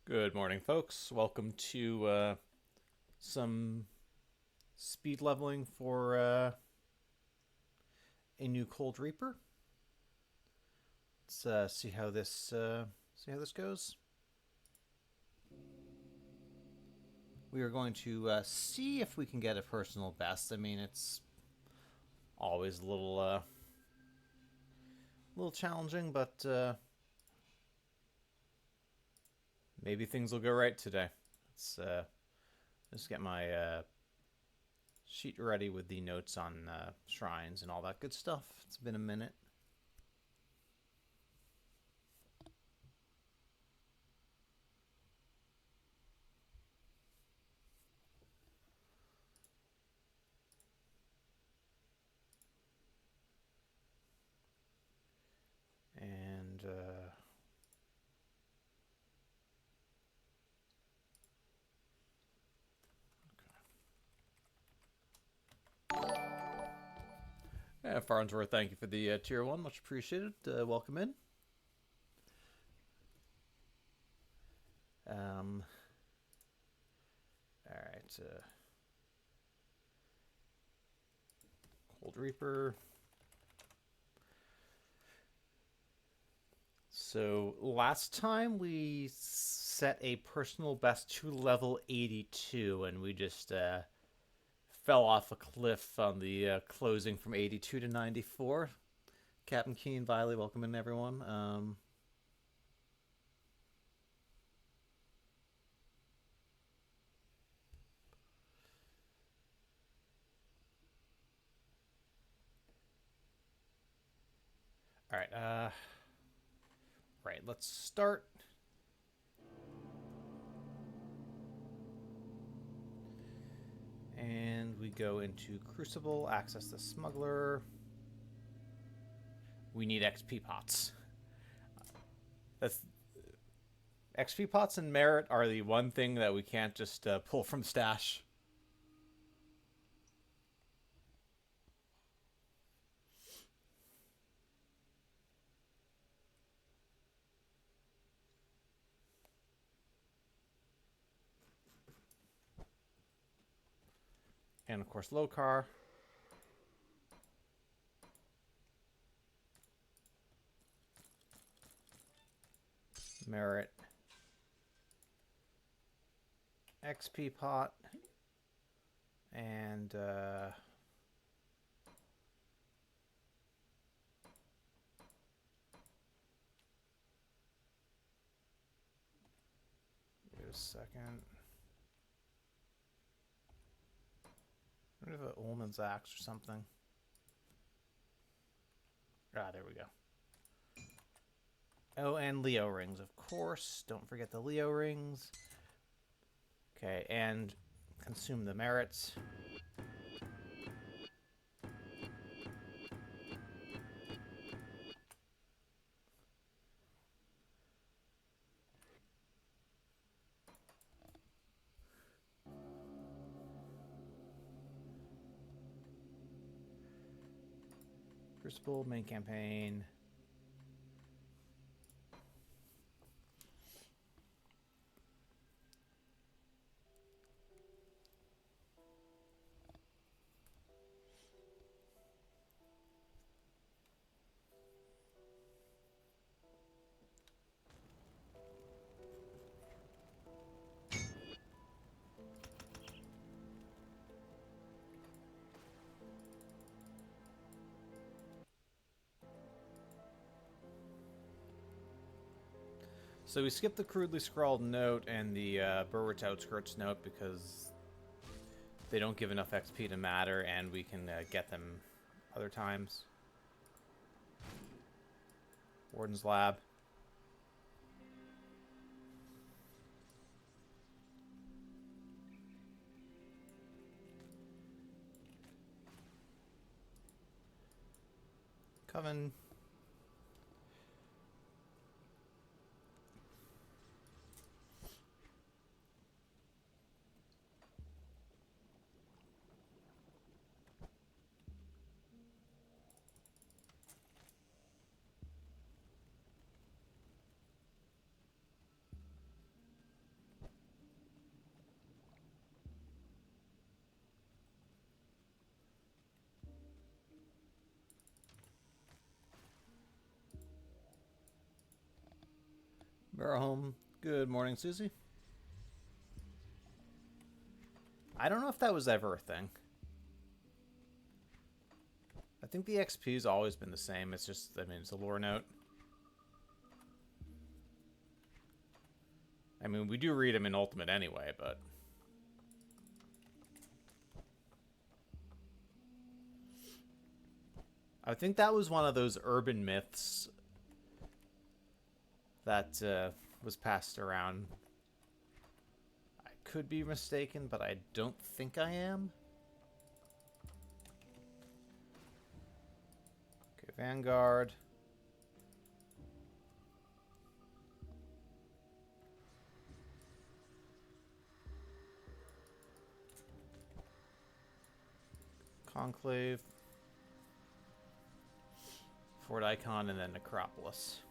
Good morning, folks. Welcome to some speed leveling for a new Cold Reaper. Let's see how this goes. We are going to see if we can get a personal best. I mean, it's always a little challenging, but maybe things will go right today. Let's just get my sheet ready with the notes on shrines and all that good stuff. It's been a minute. And yeah, Farnsworth, thank you for the tier 1. Much appreciated. Welcome in. Alright. Cold Reaper. So last time we set a personal best to level 82, and we just fell off a cliff on the closing from 82 to 94. Captain Keen, Viley, welcome in, everyone. Alright, right, let's start. And we go into Crucible, access the Smuggler. We need XP pots. That's XP pots and merit are the one thing that we can't just pull from stash. And of course, Lokar. Merit. XP pot. And wait a second. Rid of an Ullman's Axe or something. Ah, there we go. Oh, and Leo rings, of course. Don't forget the Leo rings. Okay, and consume the merits. Crucible, main campaign. So we skipped the crudely scrawled note and the Burwich Outskirts note because they don't give enough XP to matter, and we can get them other times. Warden's Lab. Coven. Barrowhome. Good morning, Susie. I don't know if that was ever a thing. I think the XP's always been the same. It's just, I mean, it's a lore note. I mean, we do read them in Ultimate anyway, but... I think that was one of those urban myths that was passed around. I could be mistaken, but I don't think I am. Okay, Vanguard. Conclave. Fort Icon, and then Necropolis.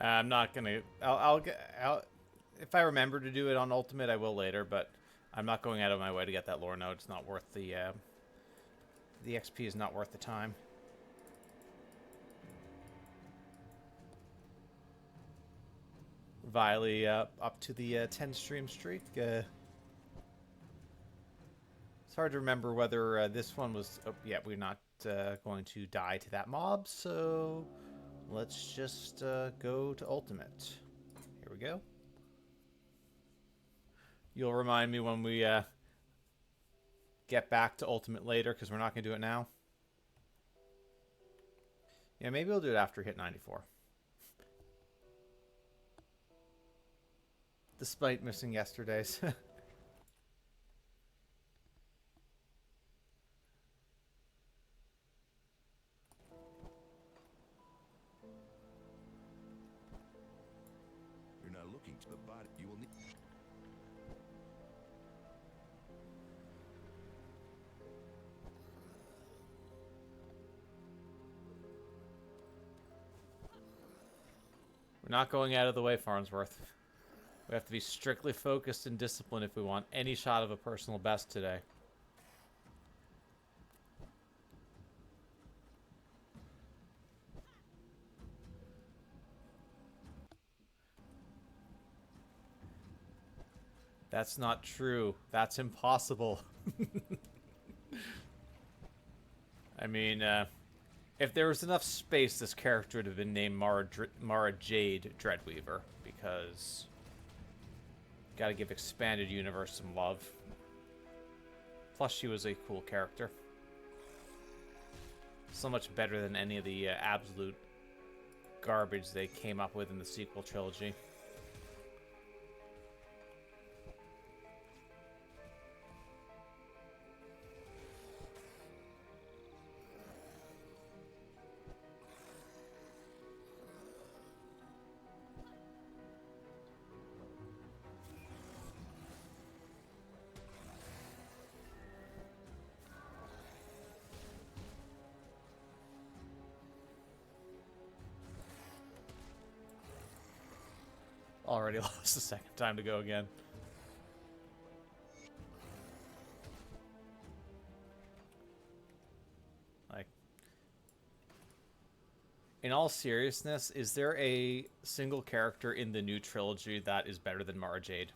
I'm not gonna. I'll. If I remember to do it on Ultimate, I will later. But I'm not going out of my way to get that lore node. It's not worth the. The XP is not worth the time. Viley up to the 10 stream streak. It's hard to remember whether this one was. Oh, yeah, we're not going to die to that mob, so. Let's just go to Ultimate. Here we go. You'll remind me when we get back to Ultimate later, because we're not going to do it now. Yeah, maybe we'll do it after hit 94. Despite missing yesterday's. Not going out of the way, Farnsworth. We have to be strictly focused and disciplined if we want any shot of a personal best today. That's not true. That's impossible. I mean, if there was enough space, this character would have been named Mara Jade Dreadweaver, because gotta give Expanded Universe some love. Plus, she was a cool character. So much better than any of the absolute garbage they came up with in the sequel trilogy. Already lost the second time to go again. Like, in all seriousness, is there a single character in the new trilogy that is better than Mara Jade?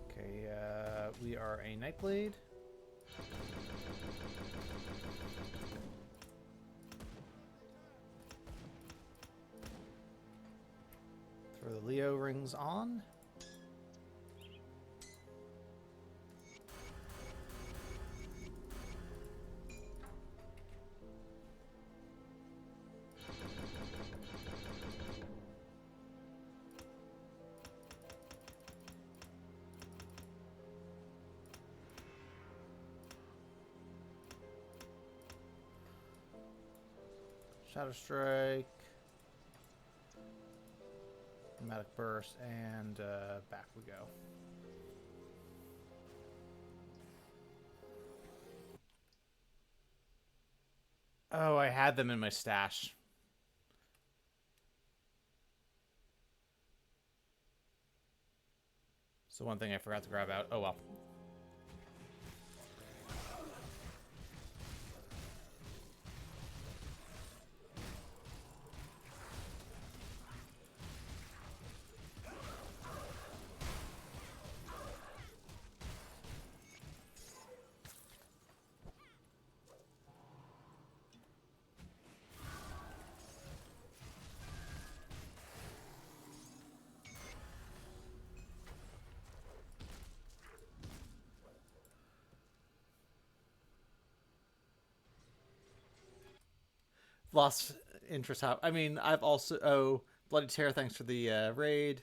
Okay, we are a Nightblade. Throw the Leo rings on. Shadow Strike. Dramatic Burst, and back we go. Oh, I had them in my stash. So one thing I forgot to grab out. Oh well. Lost interest. I mean, I've also... Oh, Bloody Terror, thanks for the raid.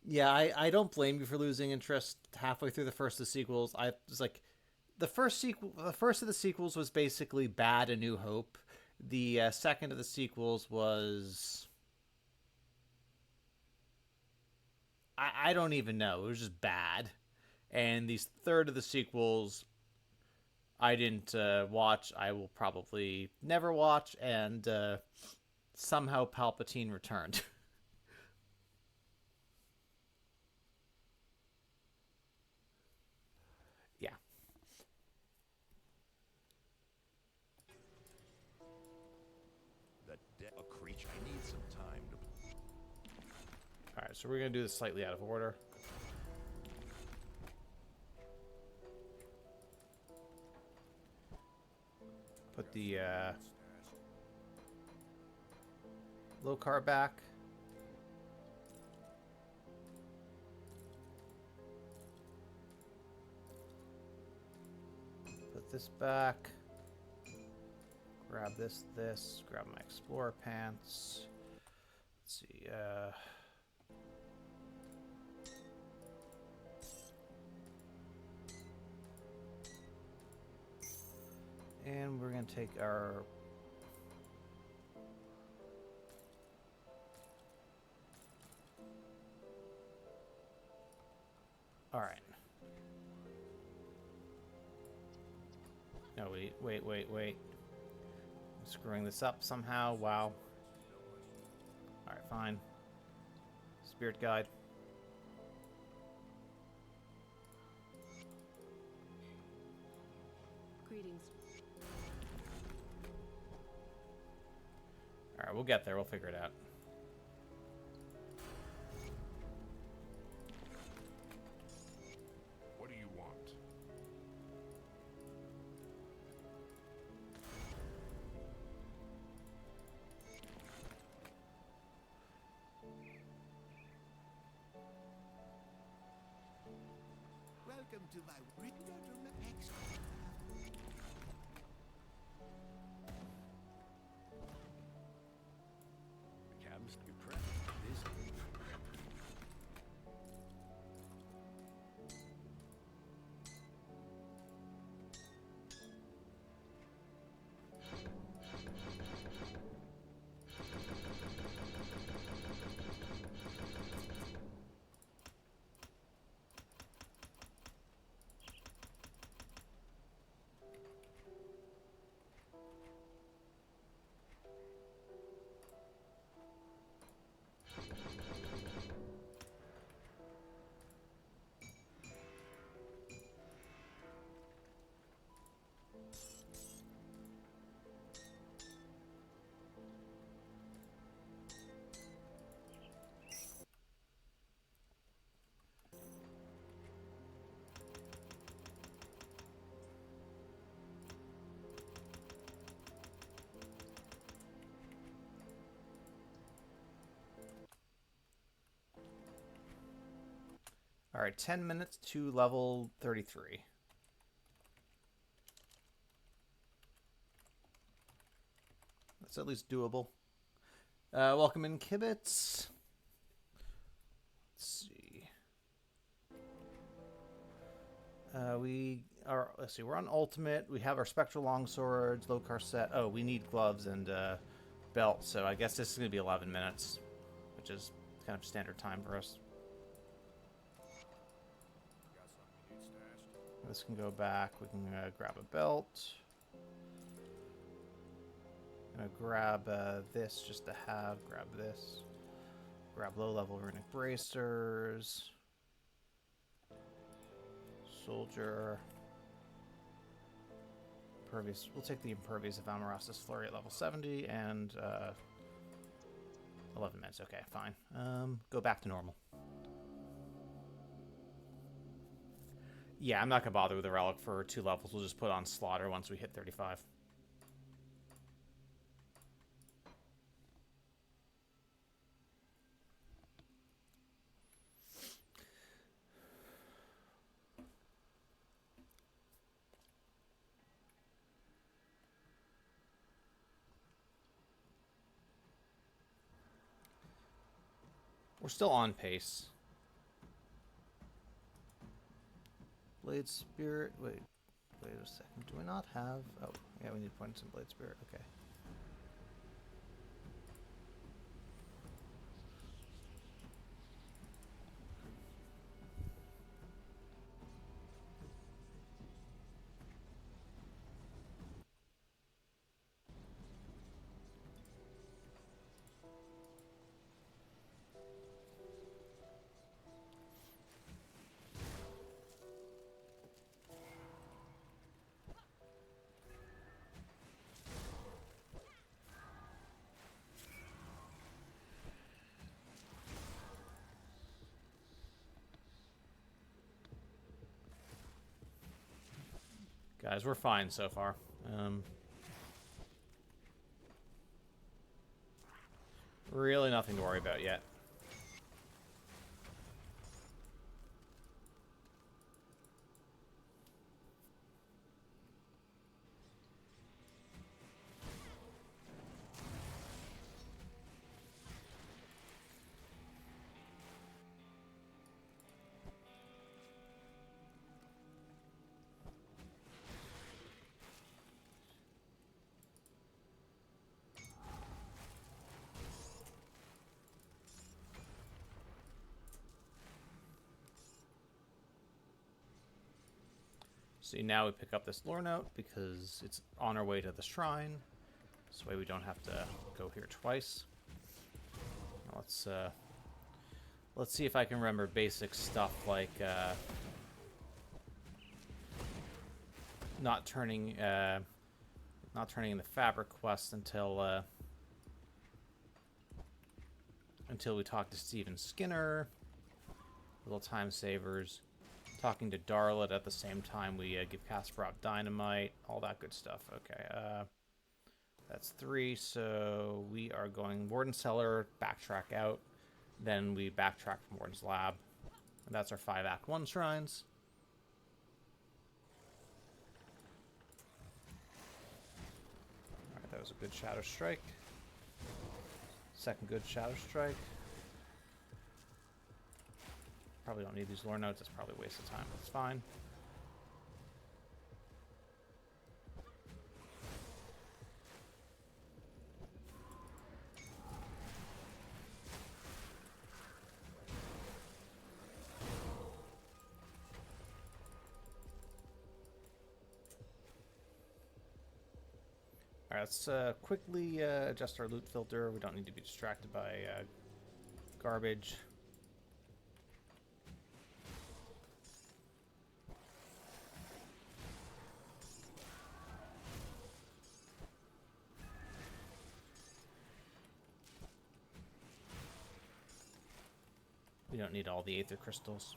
Yeah, I don't blame you for losing interest halfway through the first of the sequels. I was like... The first of the sequels was basically bad. A New Hope. The second of the sequels was... I don't even know. It was just bad. And the third of the sequels... I didn't watch. I will probably never watch, and somehow Palpatine returned. Yeah. A creature. I need some time to. All right, so we're gonna do this slightly out of order. Put the low card back. Put this back. Grab this, grab my Explorer pants. Let's see, and we're gonna take our all right. No, wait. I'm screwing this up somehow. Wow. All right, fine. Spirit Guide. Greetings. All right, we'll get there. We'll figure it out. What do you want? Welcome to my written The cabin's good crap. This. Alright, 10 minutes to level 33. That's at least doable. Welcome in, Kibitz. Let's see. Let's see, we're on ultimate. We have our spectral longswords, low corset. Oh, we need gloves and belt, so I guess this is going to be 11 minutes, which is kind of standard time for us. Got something you need stashed? This can go back. We can grab a belt. I'm gonna grab this just to have. Grab this. Grab low-level runic bracers. Soldier. Impervious. We'll take the Impervious of Amaras's Flurry at level 70 and 11 minutes. Okay, fine. Go back to normal. Yeah, I'm not gonna bother with the relic for 2 levels. We'll just put on Slaughter once we hit 35. We're still on pace. Blade Spirit. Wait a second. Do we not have? Oh, yeah, we need points in Blade Spirit. Okay. Guys, we're fine so far. Really nothing to worry about yet. See, now we pick up this lore note because it's on our way to the shrine. This way we don't have to go here twice. Now let's see if I can remember basic stuff like not turning in the fabric quest until we talk to Steven Skinner. Little time savers. Talking to Darlet at the same time we give Kasparov dynamite, all that good stuff. Okay, that's 3, so we are going Warden's Cellar, backtrack out, then we backtrack from Warden's Lab. And that's our 5 Act 1 shrines. Alright, that was a good Shadow Strike. Second good Shadow Strike. Probably don't need these lore notes. It's probably a waste of time, but it's fine. Alright, let's quickly adjust our loot filter. We don't need to be distracted by garbage. We don't need all the Aether Crystals.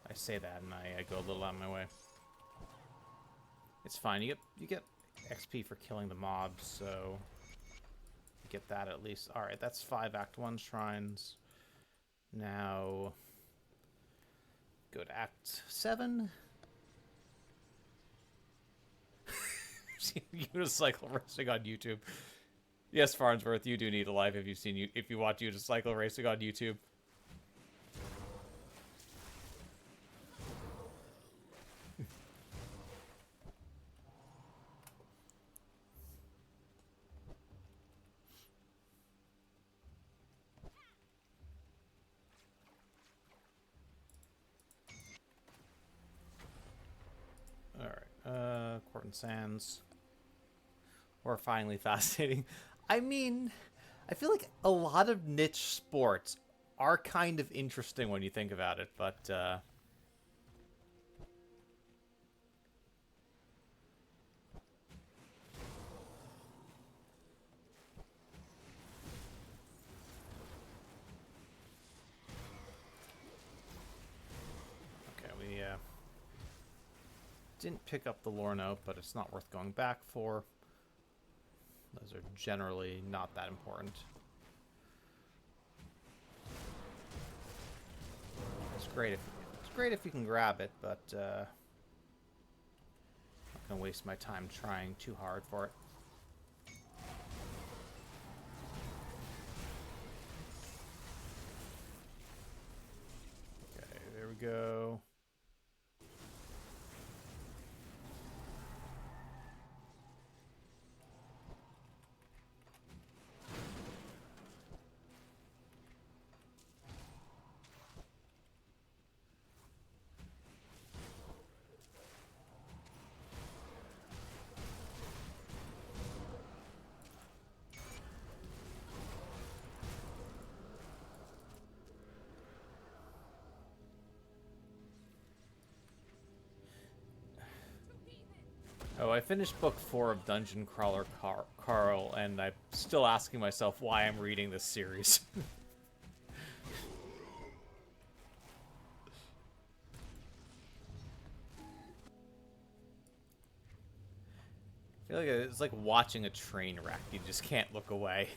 I say that and I go a little out of my way. It's fine. You get XP for killing the mobs, so get that at least. All right, that's 5 Act 1 shrines. Now, go to Act 7. Unicycle racing on YouTube. Yes, Farnsworth, you do need a life if you watch unicycle racing on YouTube. Alright, Corton Sands. Horrifyingly fascinating. I mean, I feel like a lot of niche sports are kind of interesting when you think about it, but, okay, we, didn't pick up the lore note, but it's not worth going back for. Those are generally not that important. It's great if you can grab it, but not gonna waste my time trying too hard for it. Okay, there we go. Oh, I finished book 4 of Dungeon Crawler Carl, and I'm still asking myself why I'm reading this series. I feel like it's like watching a train wreck. You just can't look away.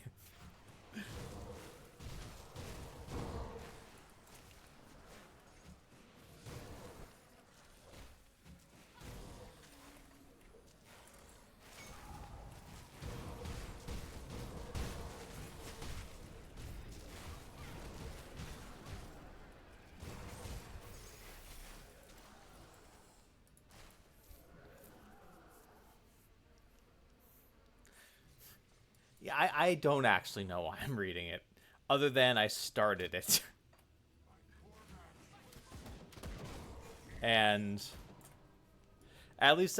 Yeah, I don't actually know why I'm reading it, other than I started it. And at least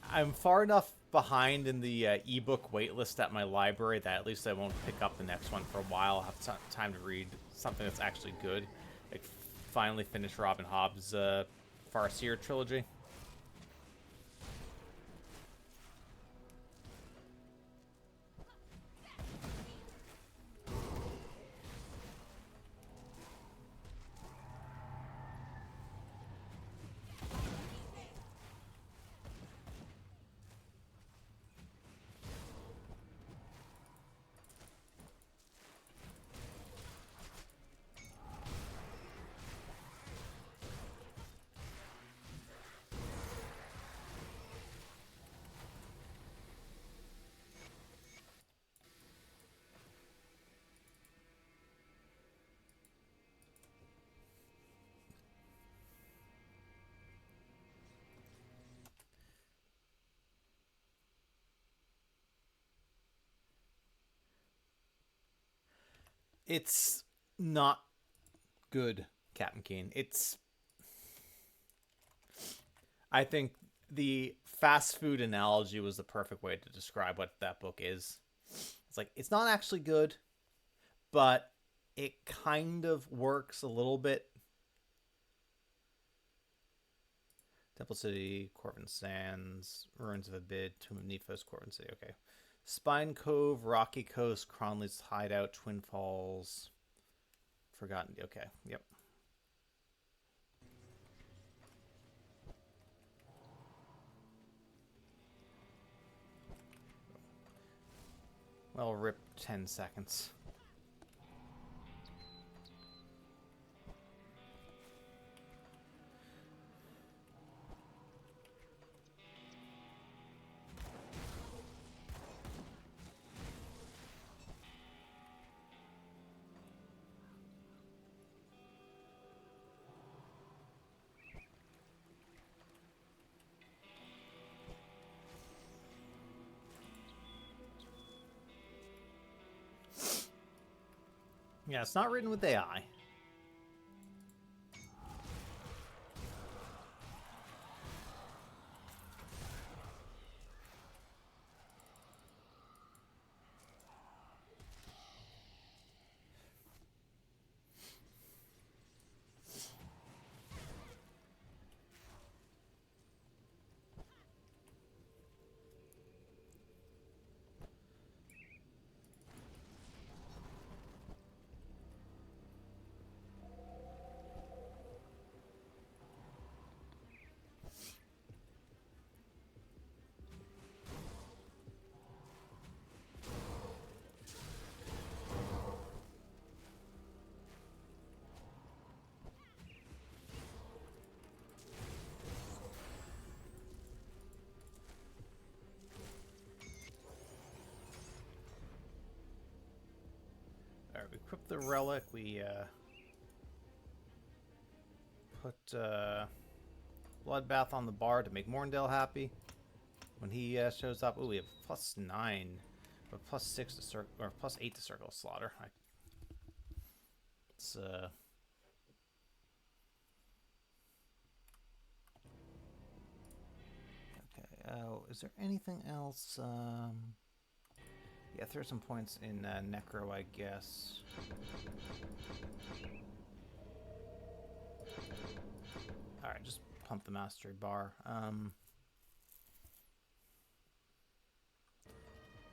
I'm far enough behind in the ebook waitlist at my library that at least I won't pick up the next one for a while. I'll have time to read something that's actually good. Like, finally finish Robin Hobb's Farseer trilogy. It's not good, Captain Keen. I think the fast food analogy was the perfect way to describe what that book is. It's like, it's not actually good, but it kind of works a little bit. Temple City, Corvin Sands, Ruins of Abid, Tomb of Nephos, Corvin City. Okay. Spine Cove, Rocky Coast, Cronley's Hideout, Twin Falls, Forgotten. Okay, yep. Well, rip 10 seconds. Yeah, it's not written with AI. Alright, we equip the relic, we put Bloodbath on the bar to make Morndale happy. When he shows up, ooh, we have +9, but +6 to circle, or +8 to circle slaughter. It's okay. Oh, is there anything else? Yeah, throw some points in Necro, I guess. Alright, just pump the mastery bar.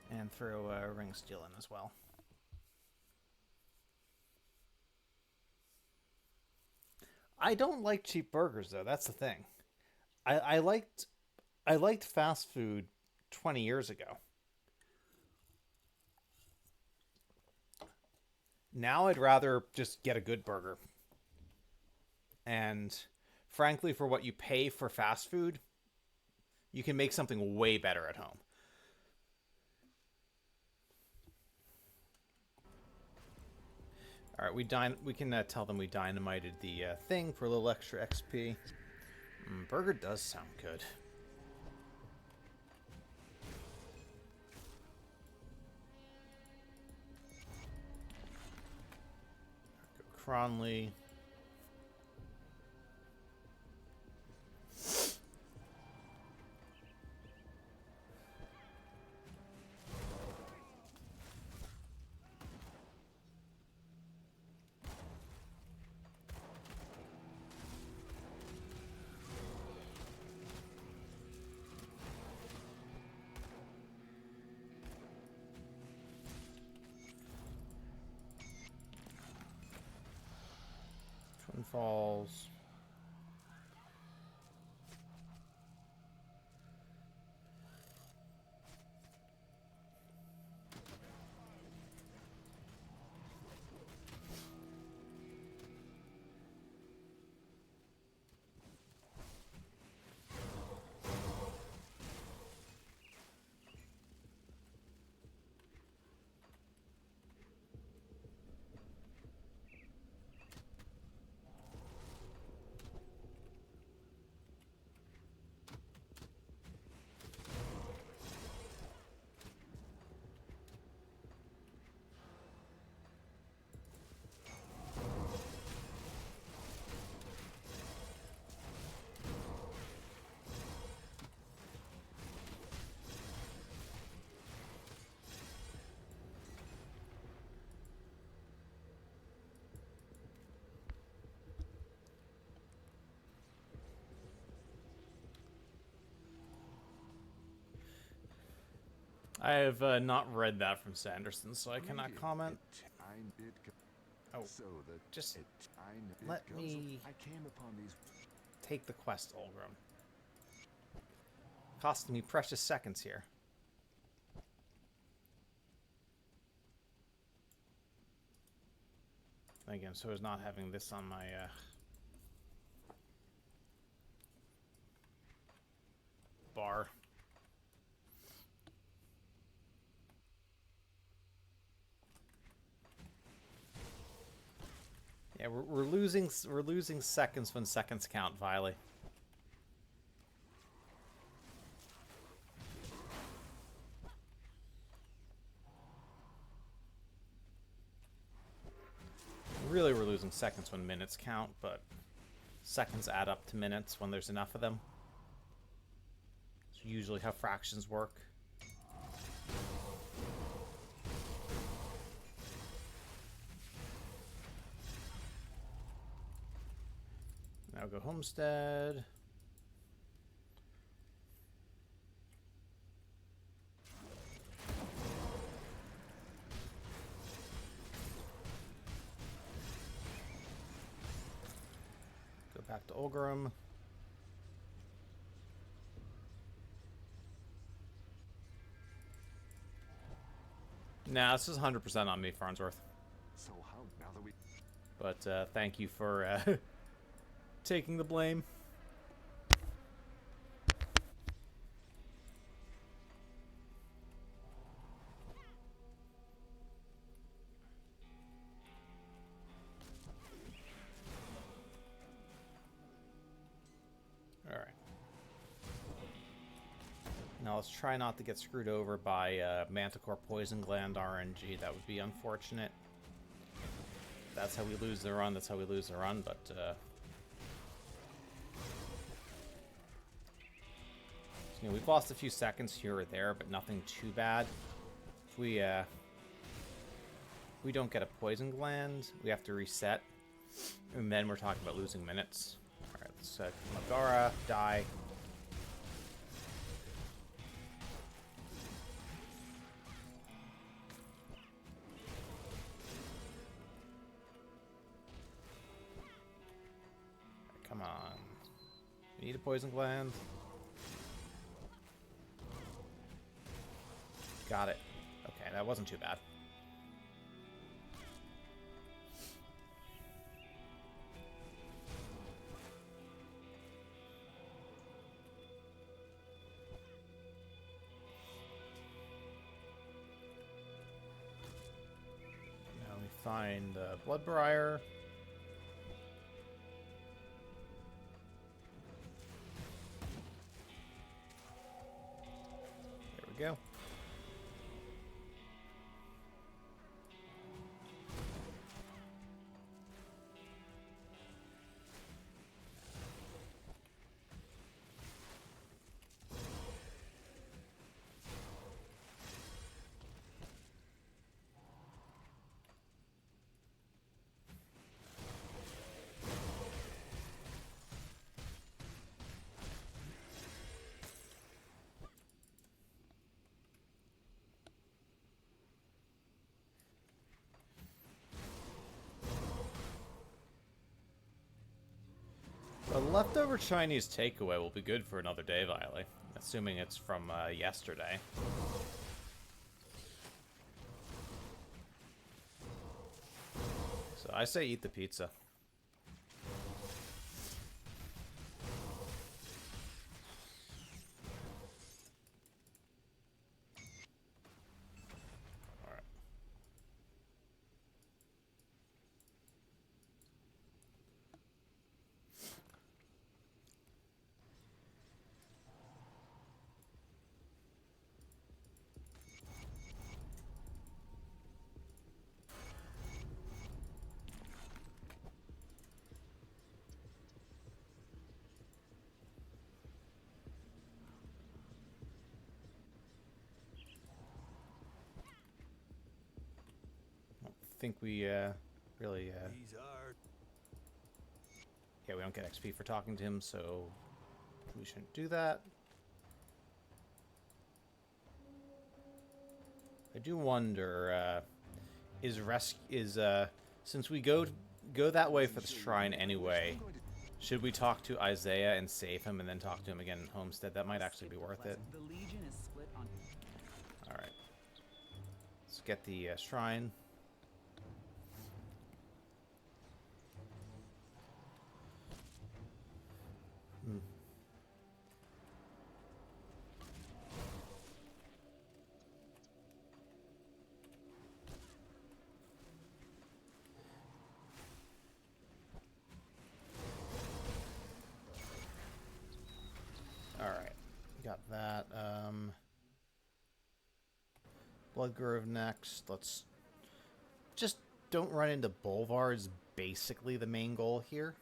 And throw Ring Steel in as well. I don't like cheap burgers though. That's the thing. I liked fast food 20 years ago. Now I'd rather just get a good burger. And frankly, for what you pay for fast food, you can make something way better at home. All right, we can tell them we dynamited the thing for a little extra XP. Burger does sound good. Go Cronley. Twin Falls. I have not read that from Sanderson, so I cannot comment. Oh, just let me take the quest, Olgrim. Costing me precious seconds here. Again, so as not having this on my bar. Yeah, we're losing seconds when seconds count, Viley. Really, we're losing seconds when minutes count, but seconds add up to minutes when there's enough of them. It's usually how fractions work. Now go homestead. Go back to Olgrim. Nah, this is 100% on me, Farnsworth. So how now that we But thank you for taking the blame. All right. Now let's try not to get screwed over by Manticore Poison Gland RNG. That would be unfortunate. That's how we lose the run. That's how we lose the run. But you know, we've lost a few seconds here or there, but nothing too bad. If we don't get a Poison Gland, we have to reset, and then we're talking about losing minutes. All right, let's Magara die. Come on. We need a Poison Gland. Got it. Okay, that wasn't too bad. Now we find Bloodbriar. There we go. A leftover Chinese takeaway will be good for another day, Viley. Assuming it's from yesterday. So I say eat the pizza. Alright. Think we really these are yeah, we don't get XP for talking to him, so we shouldn't do that. I do wonder since we go that way for the shrine anyway, should we talk to Isaiah and save him and then talk to him again in Homestead? That might actually be worth it. The Legion is split on. All right. Let's get the shrine. Blood Grove next. Let's just don't run into Bolvar is basically the main goal here.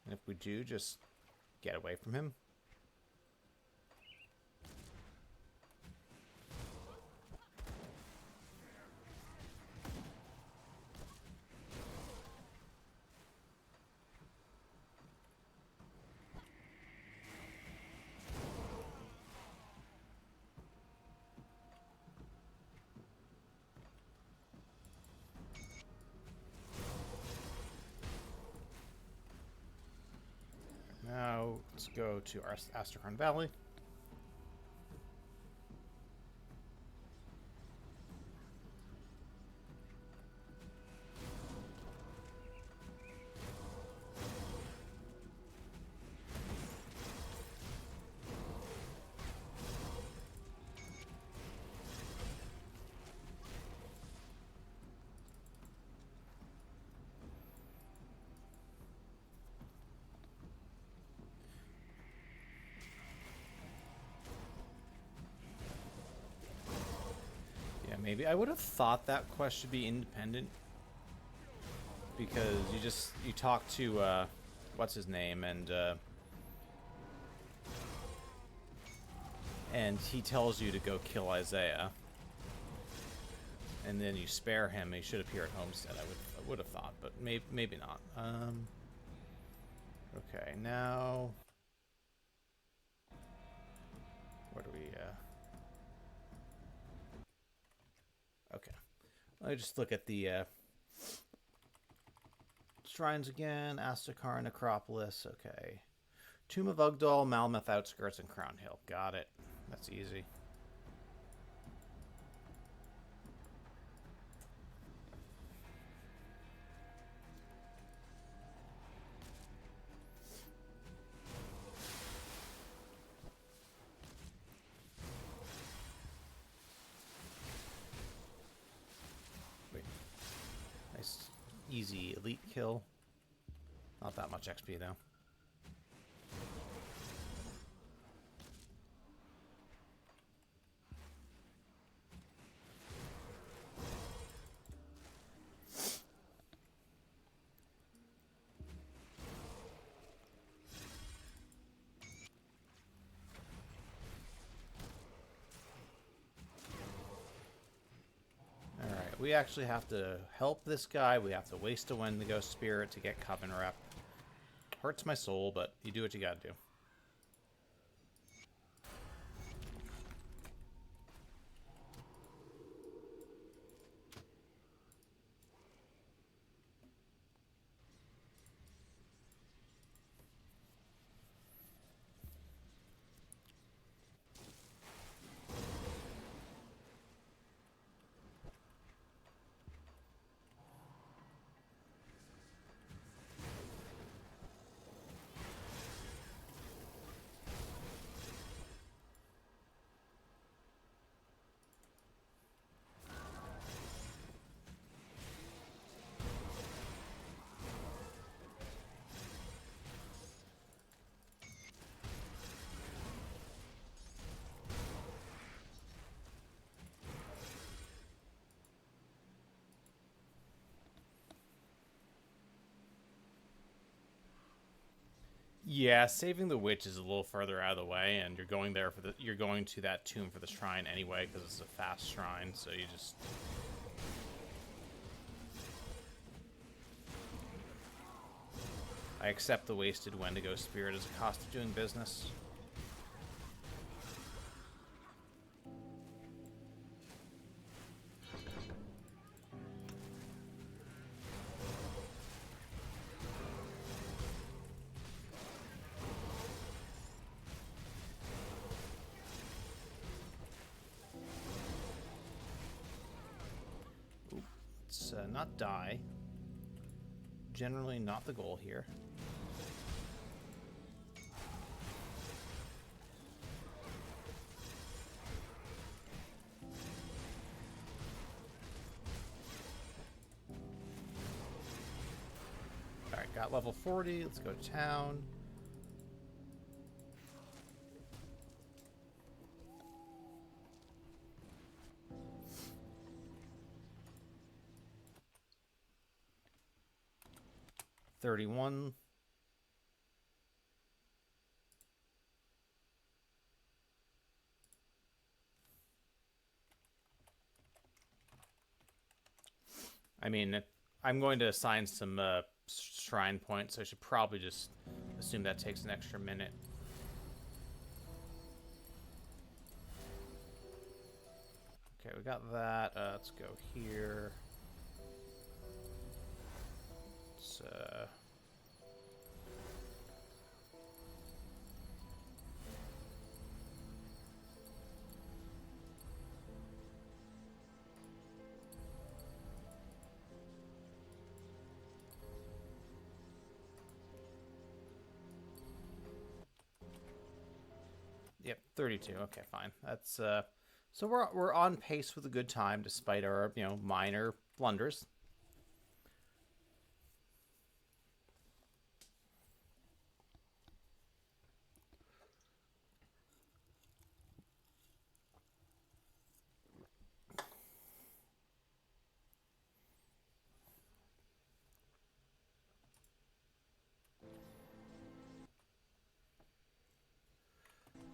And if we do, just get away from him. Now, let's go to our Astrakhan Valley. Yeah, maybe. I would have thought that quest should be independent. Because you talk to, what's his name, and he tells you to go kill Isaiah. And then you spare him. He should appear at Homestead, I would have thought, but maybe not. Okay, now... Where do we, Okay. Let me just look at the, shrines again. Astakar, Necropolis, okay. Tomb of Ugdal, Malmeth Outskirts, and Crown Hill. Got it. That's easy. Wait. Nice, easy elite kill. Not that much XP, though. Alright, we actually have to help this guy. We have to waste a Wendigo Spirit to get Coven Rep. Hurts my soul, but you do what you gotta do. Yeah, saving the witch is a little further out of the way, and you're going there you're going to that tomb for the shrine anyway because it's a fast shrine. So you just I accept the wasted Wendigo Spirit as a cost of doing business. Let's not die. Generally not the goal here. Alright, got level 40. Let's go to town. 31. I mean, I'm going to assign some shrine points, so I should probably just assume that takes an extra minute. Okay, we got that. Let's go here. Let's, Yep, 32. Okay, fine. That's so we're on pace with a good time despite our, minor blunders.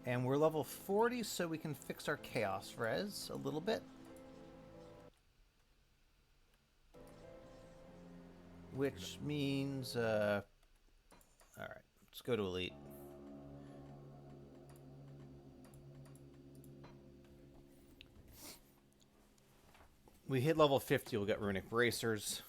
And we're level 40, so we can fix our chaos res a little bit. Which means, alright, let's go to Elite. We hit level 50, we'll get Runic Bracers.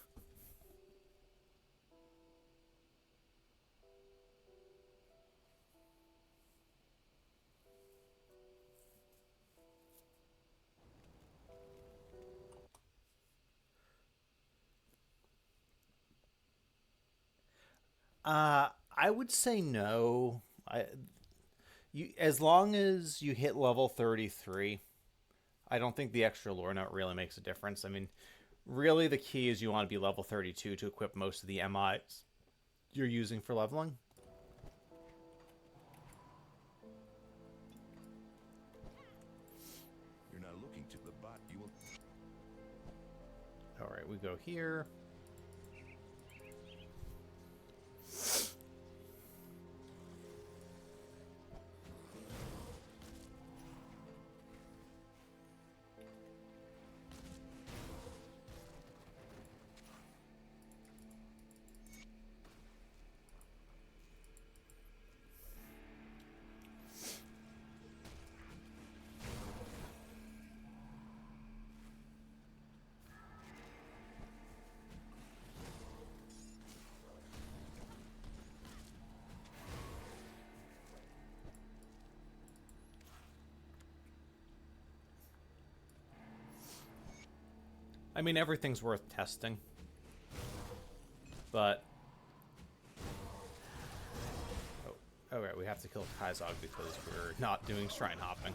I would say no. As long as you hit level 33, I don't think the extra lore note really makes a difference. I mean, really the key is you want to be level 32 to equip most of the MIs you're using for leveling. You're not looking to the bot. You will. All right, we go here. I mean, everything's worth testing. But... Oh, right, we have to kill Kaizog because we're not doing shrine hopping.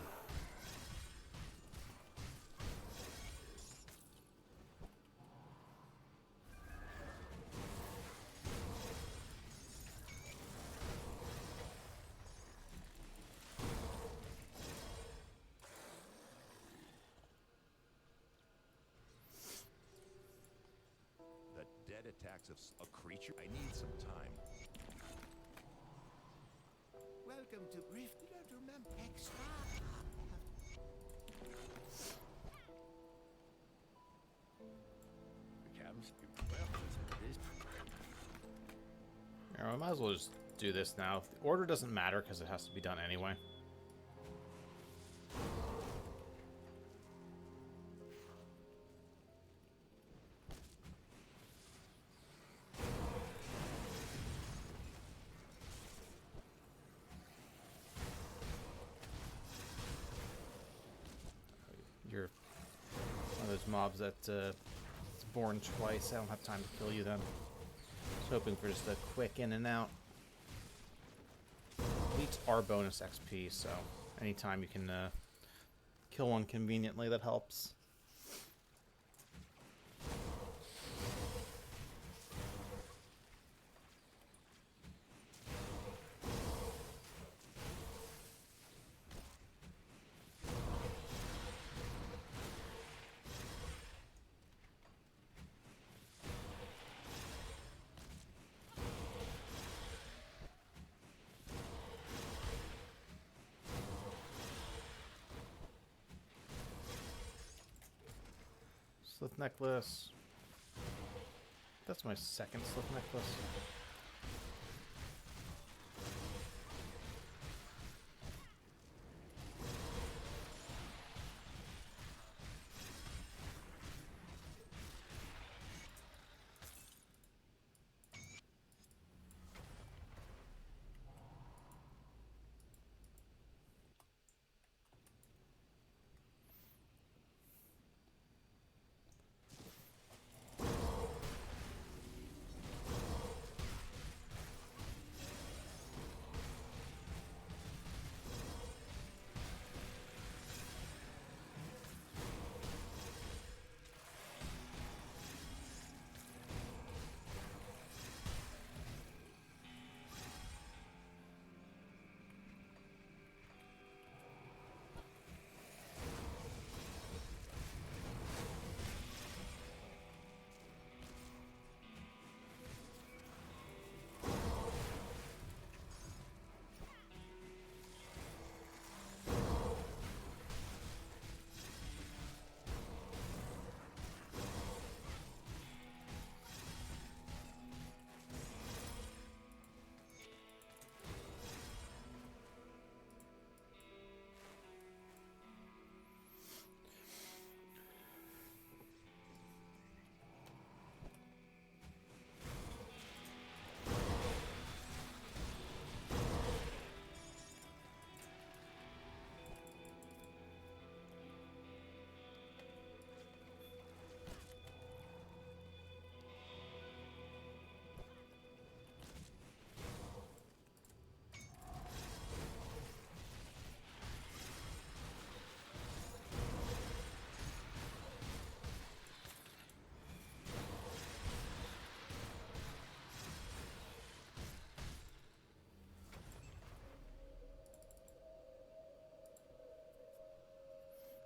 The dead attacks of a creature. I need some time. Welcome to Griff. You don't remember extra. The cabs. Well, this. Yeah, I might as well just do this now. The order doesn't matter because it has to be done anyway. You're one of those mobs that it's born twice. I don't have time to kill you then. Just hoping for just a quick in and out. Elites are bonus XP, so anytime you can kill one conveniently, that helps. Slith necklace. That's my second slip necklace.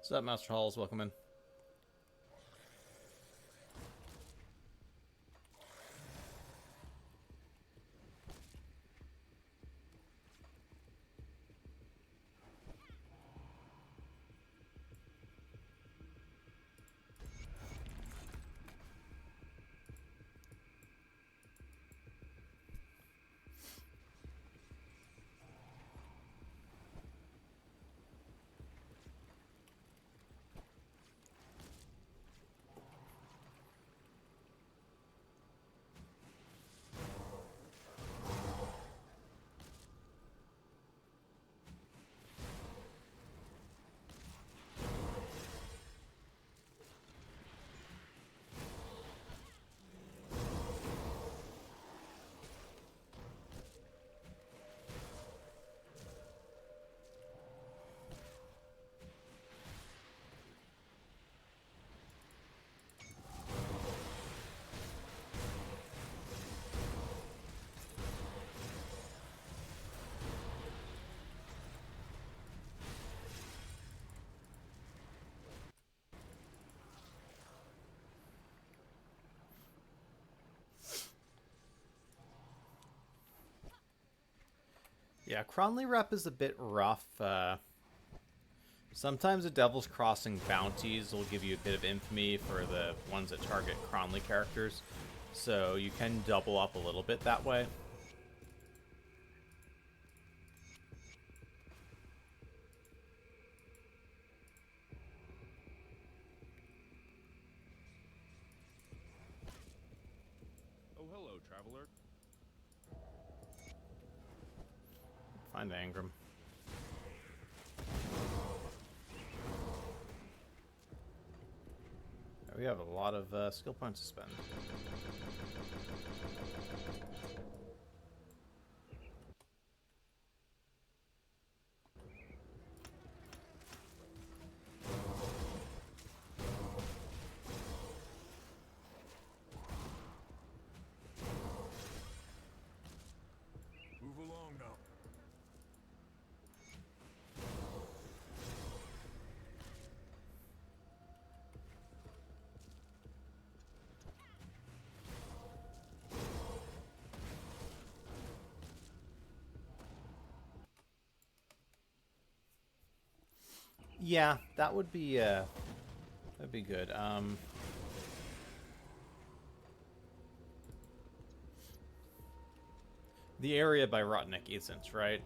What's up, Master Halls? Welcome in. Yeah, Cronley rep is a bit rough. Sometimes the Devil's Crossing bounties will give you a bit of infamy for the ones that target Cronley characters, so you can double up a little bit that way. Oh, hello, traveler. Find Angram. We have a lot of skill points to spend. Move along now. Yeah, that would be that'd be good. The area by Rotnik isn't, right?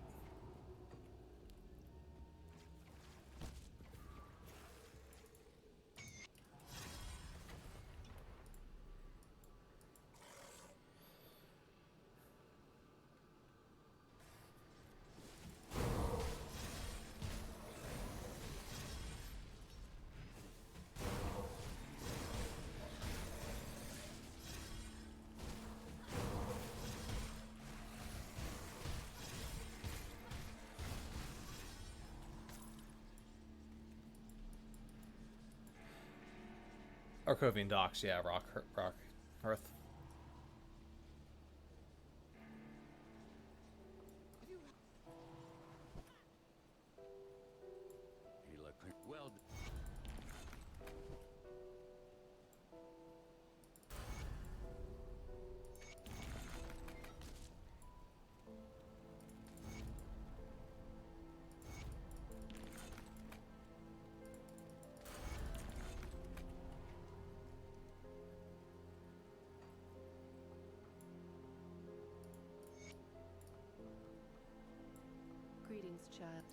Arcovian Docks, yeah, Rock Earth. He looked like, well, Greetings, child.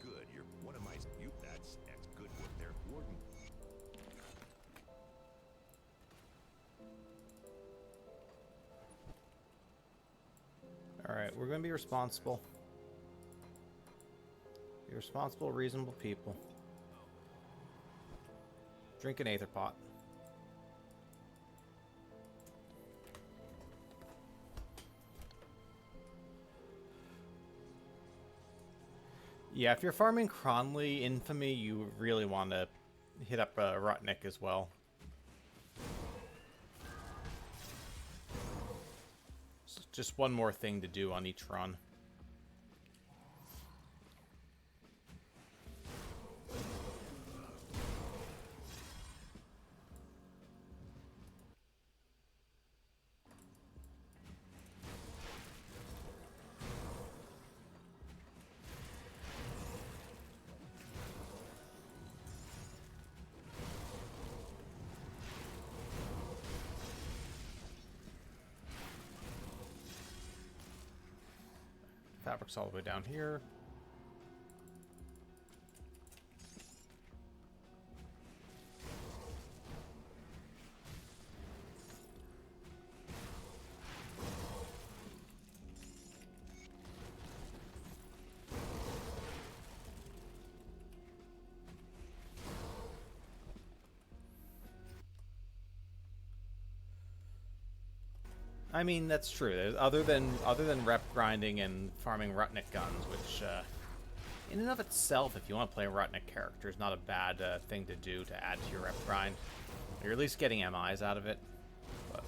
good. You're one of my. You. That's good work there, Warden. Alright, we're gonna be responsible. Be responsible, reasonable people. Drink an aether pot. Yeah, if you're farming Cronley Infamy, you really want to hit up Rotnik as well. It's just one more thing to do on each run. Fabric's all the way down here. I mean, that's true. Other than rep grinding and farming Rutnik guns, which in and of itself, if you want to play a Rutnik character, is not a bad thing to do to add to your rep grind. You're at least getting MIs out of it. But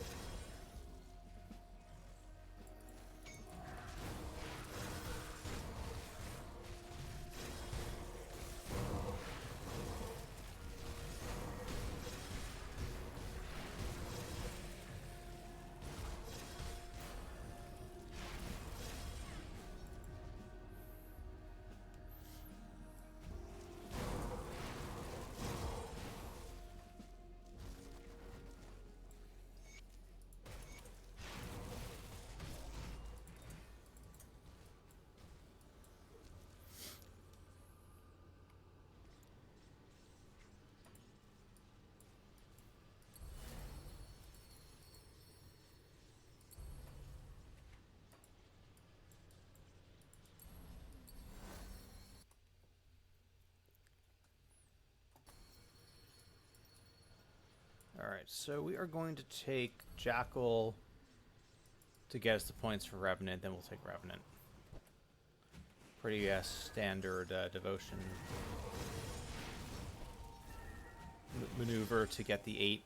alright, so we are going to take Jackal to get us the points for Revenant, then we'll take Revenant. Pretty standard devotion maneuver to get the 8.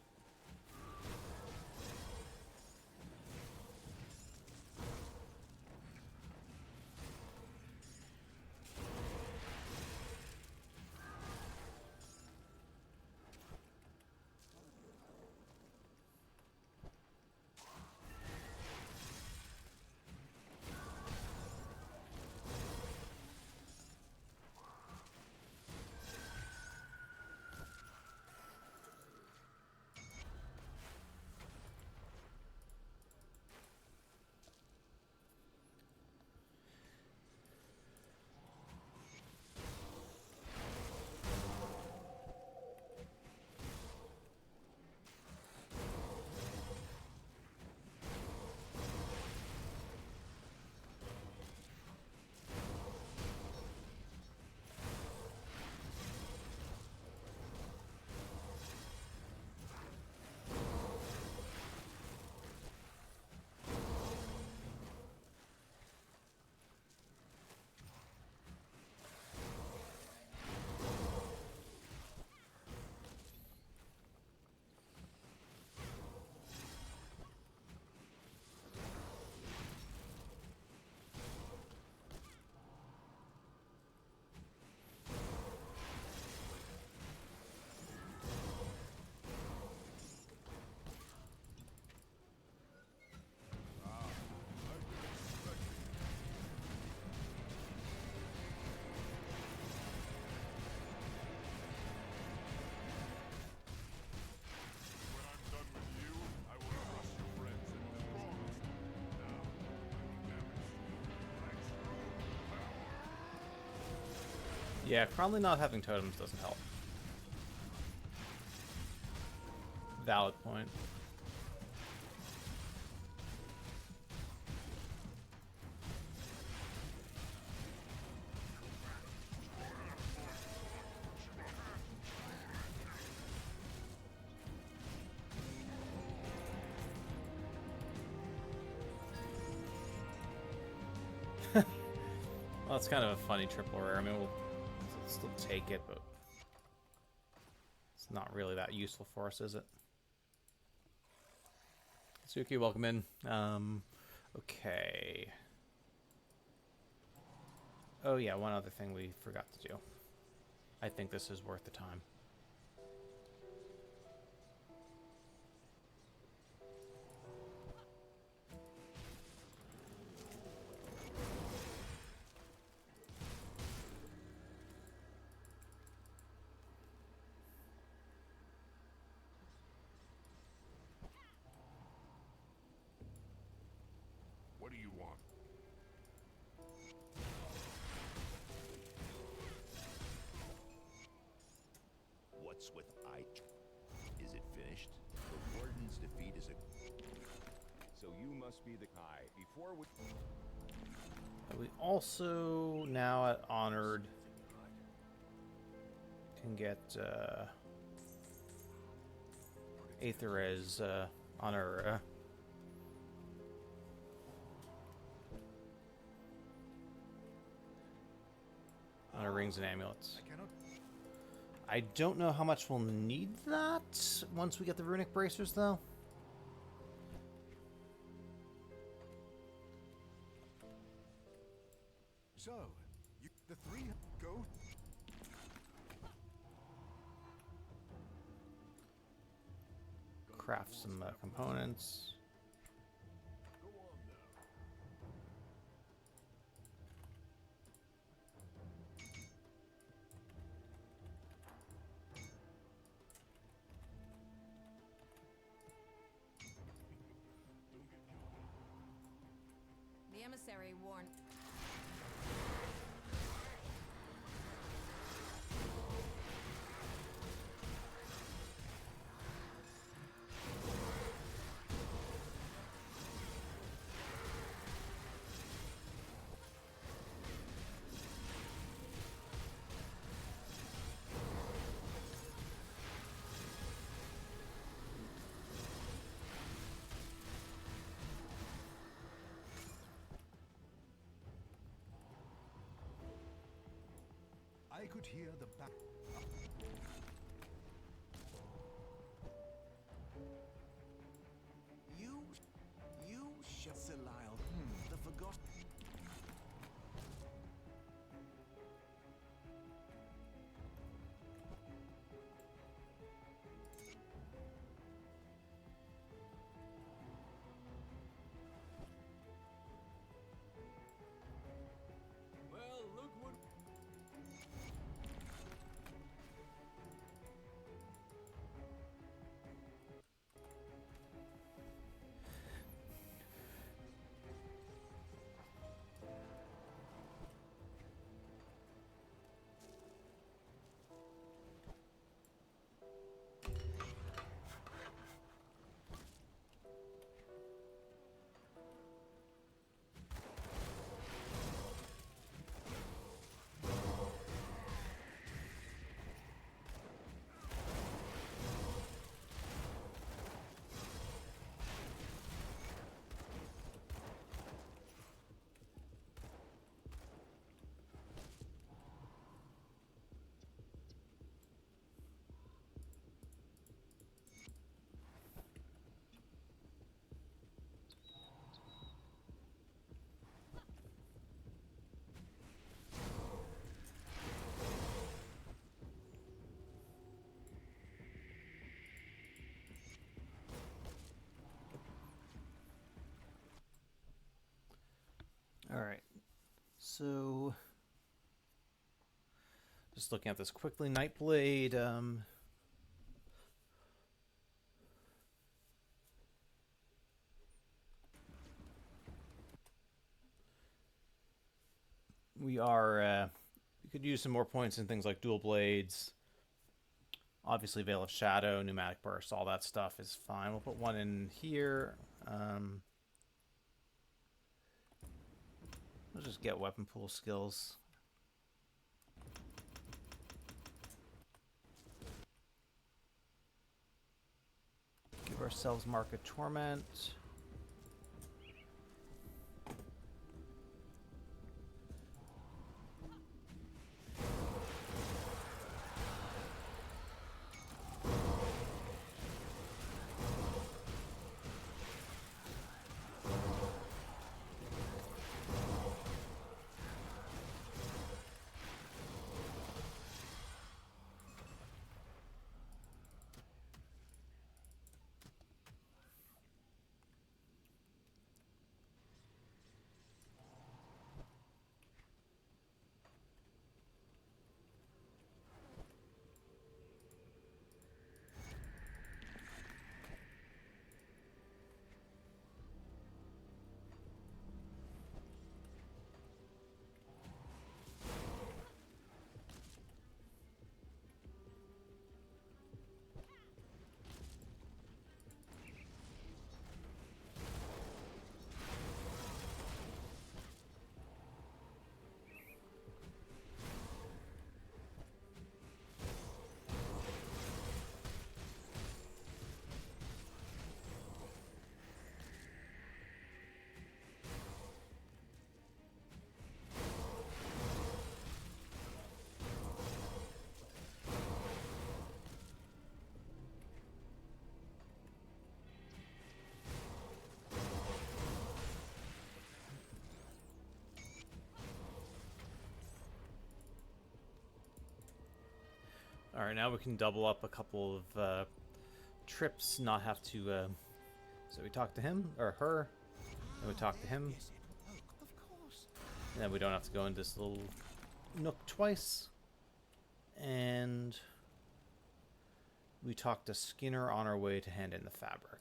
Yeah, probably not having totems doesn't help. Valid point. Well, it's kind of a funny triple rare. I mean, we'll still take it, but it's not really that useful for us, is it? Suki, welcome in. Okay. Oh yeah, one other thing we forgot to do. I think this is worth the time. What do you want? What's with Is it finished? The Warden's defeat is a... So you must be the guy. Before we... We also, now at Honored, can get Aether as Honor... Honor rings and amulets. I cannot... I don't know how much we'll need that once we get the runic bracers, though. So, the three go... Craft some components. Go on now. The emissary warned. I could hear the back... You shall Celisle. The forgotten. Well, look what... All right. So, just looking at this quickly, Nightblade. We are could use some more points in things like dual blades. Obviously, Veil of Shadow, Pneumatic Burst, all that stuff is fine. We'll put one in here. We'll just get weapon pool skills. Give ourselves Mark of Torment. Alright, now we can double up a couple of trips, not have to... So we talk to him, or her, and we talk to him. Yes, it will. Of course. And then we don't have to go into this little nook twice. And we talk to Skinner on our way to hand in the fabric.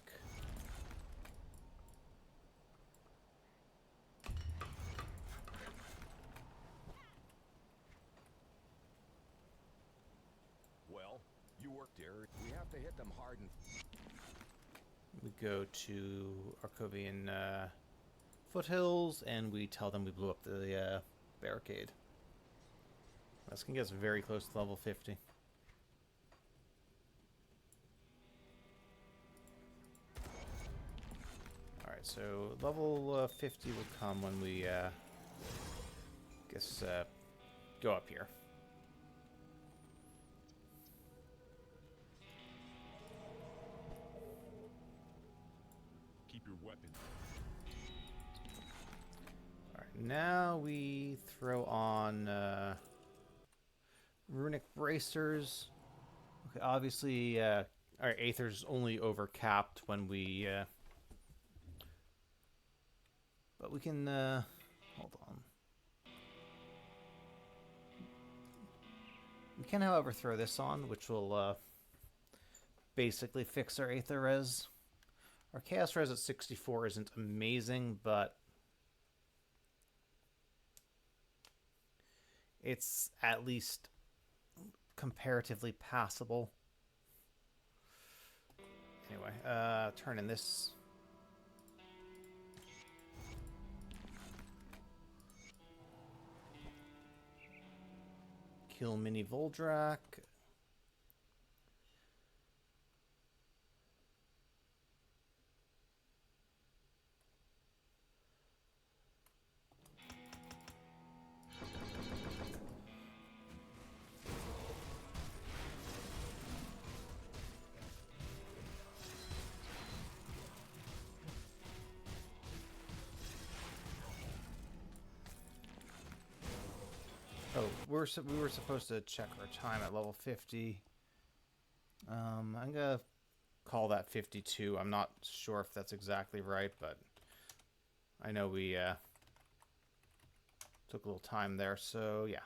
Well, you worked here. We have to hit them hard and... We go to Arcovian foothills, and we tell them we blew up the barricade. This can get us very close to level 50. Alright, so level 50 will come when we, go up here. Keep your weapon. Alright, now we throw on runic bracers. Okay, obviously our Aether's only overcapped when we but we can hold on. We can, however, throw this on, which will basically fix our Aether res. Our Chaos res at 64 isn't amazing, but it's at least comparatively passable. Anyway, turn in this. Kill Mini Voldrak. Oh, we were supposed to check our time at level 50. I'm gonna call that 52. I'm not sure if that's exactly right, but I know we took a little time there, so yeah.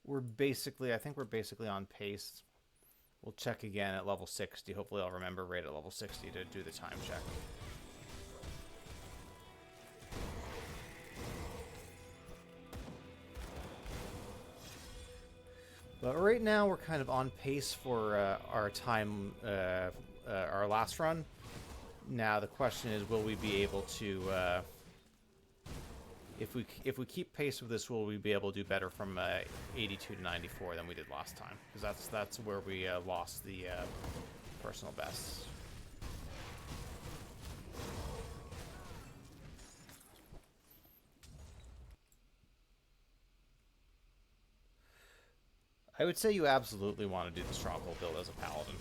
I think we're basically on pace. We'll check again at level 60. Hopefully I'll remember right at level 60 to do the time check. But right now we're kind of on pace for our time, our last run. Now the question is, will we be able to, if we keep pace with this, will we be able to do better from 82 to 94 than we did last time? Because that's where we lost the personal bests. I would say you absolutely want to do the stronghold build as a paladin.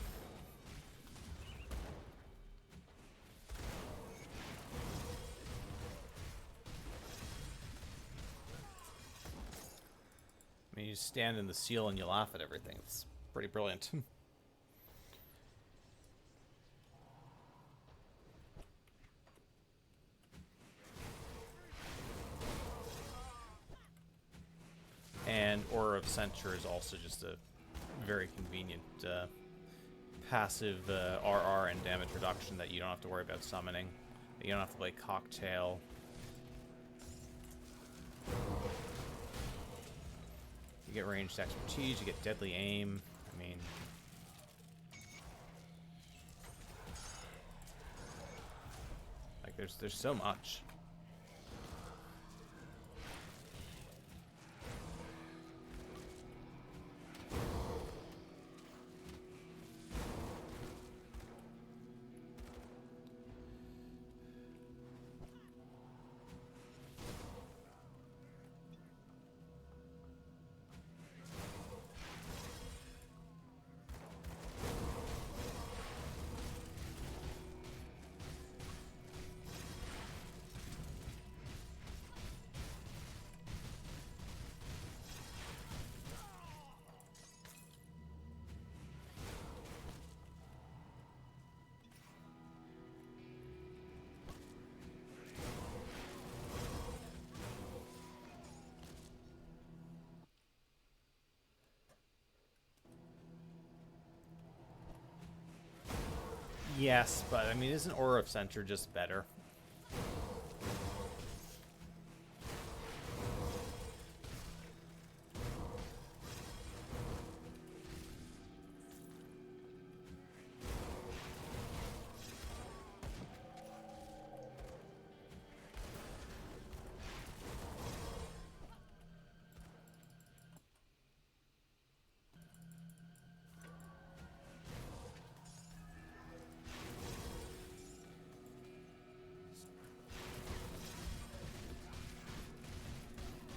I mean, you stand in the seal and you laugh at everything. It's pretty brilliant. And Aura of Censure is also just a very convenient passive RR and damage reduction that you don't have to worry about summoning. You don't have to play Cocktail. You get ranged expertise, you get deadly aim. I mean... like, there's so much. Yes, but I mean, isn't Aura of Censure just better?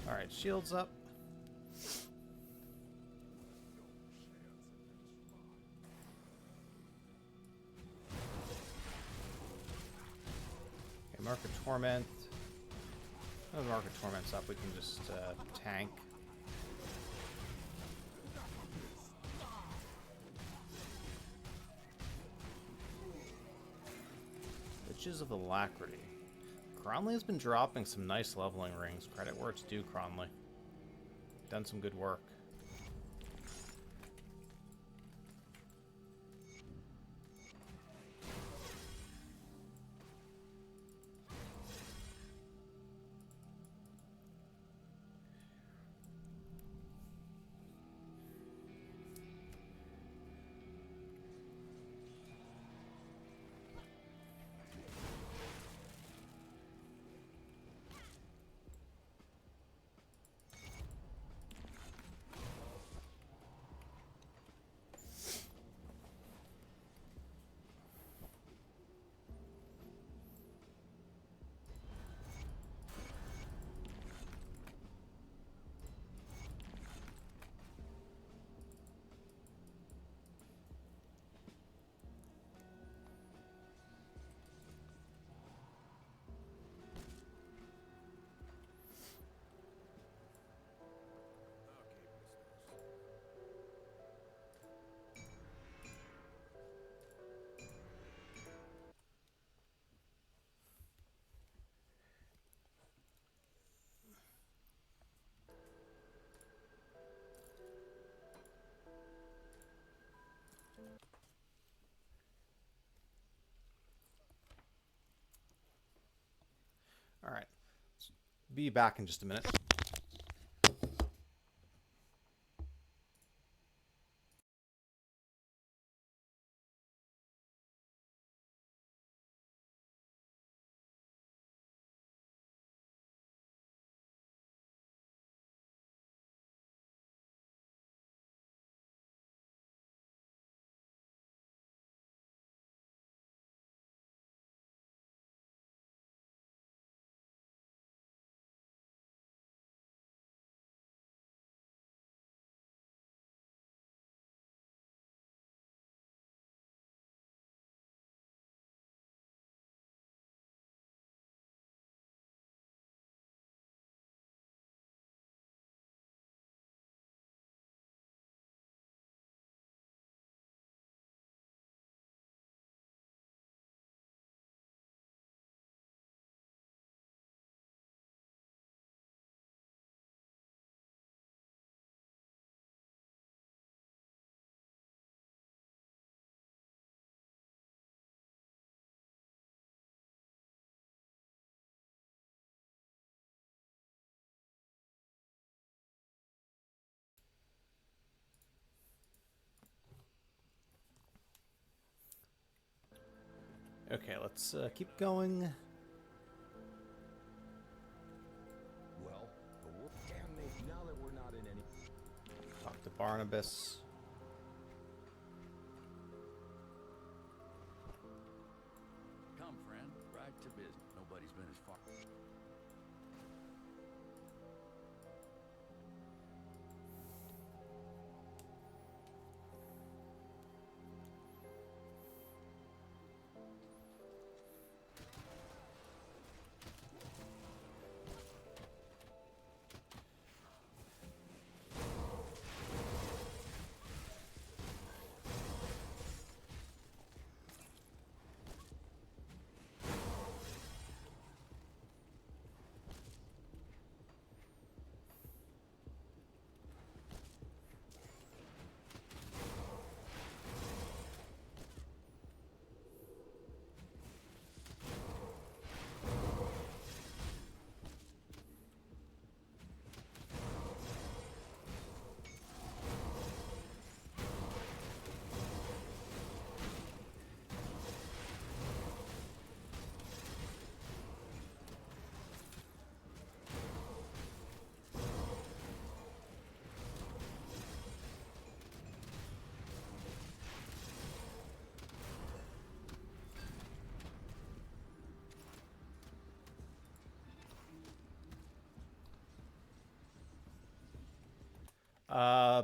Alright, shields up. Okay, Mark of Torment. Oh, Mark of Torment's up. We can just tank. Witches of Alacrity. Cronley has been dropping some nice leveling rings. Credit where it's due, Cronley. Done some good work. Alright. Be back in just a minute. Okay, let's keep going. Well, the world damnation. Now that we're not in any. Talk to Barnabas. Come, friend, right to business. Nobody's been as far.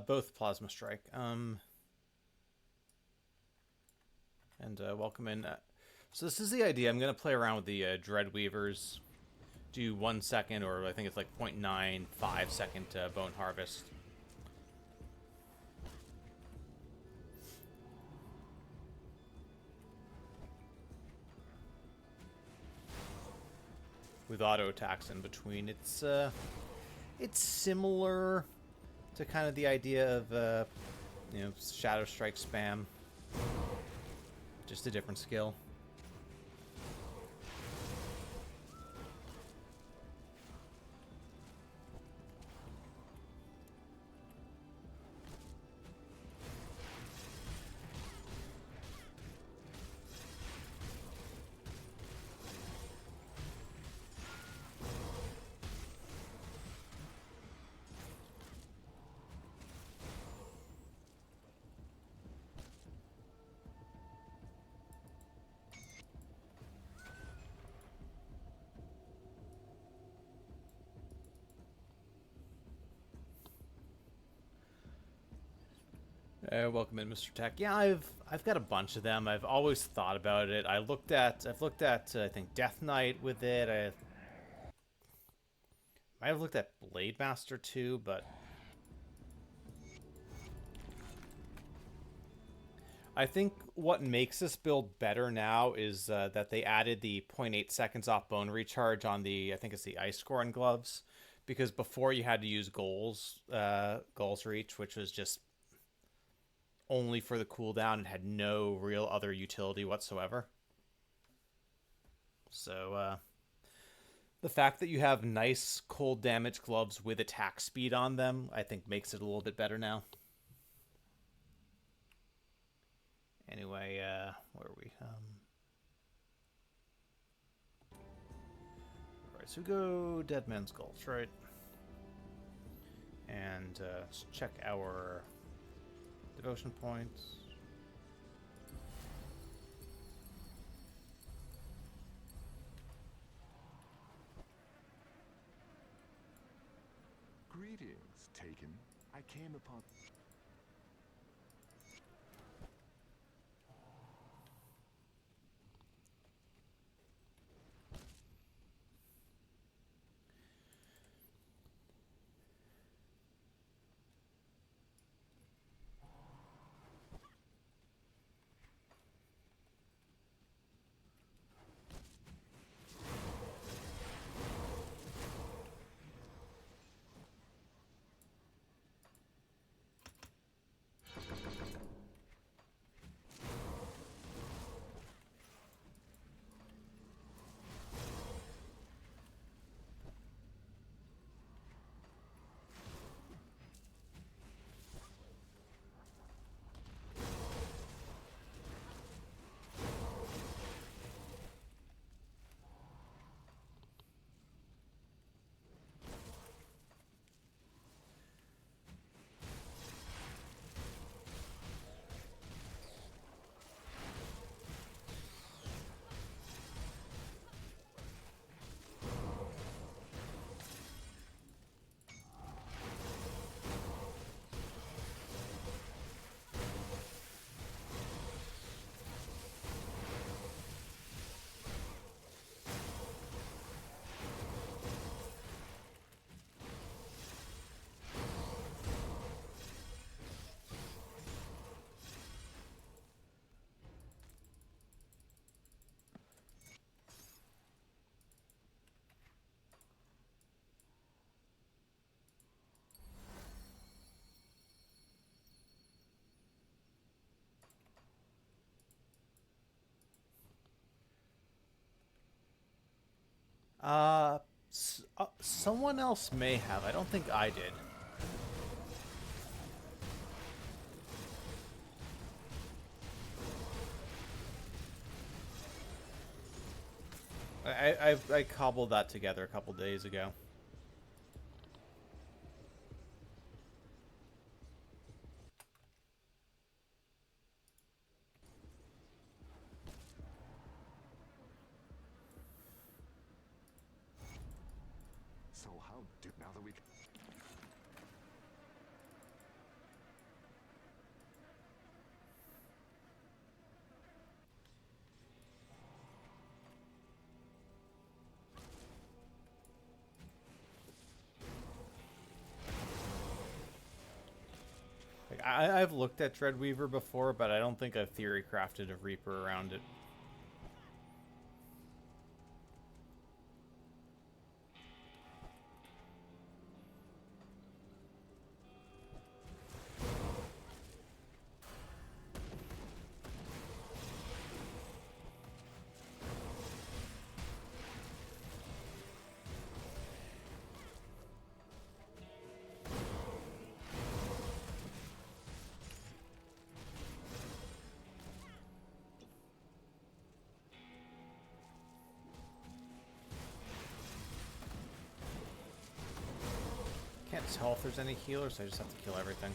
Both Plasma Strike. And welcome in. So this is the idea. I'm going to play around with the Dreadweavers. Do 1 second, or I think it's like 0.95 second Bone Harvest. With auto attacks in between. It's similar to kind of the idea of Shadow Strike spam. Just a different skill. Welcome in, Mr. Tech. Yeah, I've got a bunch of them. I've always thought about it. I've looked at I think Death Knight with it. I might have looked at Blade Master too, but I think what makes this build better now is that they added the 0.8 seconds off bone recharge on the, I think it's the Ice Scorn gloves, because before you had to use goals reach, which was just only for the cooldown and had no real other utility whatsoever. So the fact that you have nice cold damage gloves with attack speed on them, I think makes it a little bit better now. Anyway, where are we? Alright, so we go Dead Man's Gulch, right? And let's check our devotion points. Greetings, Taken. I came upon... Someone else may have. I don't think I did. I cobbled that together a couple days ago. So how do now that we Like, I've looked at Dreadweaver before, but I don't think I've theory crafted a Reaper around it. Can't tell if there's any healers, so I just have to kill everything.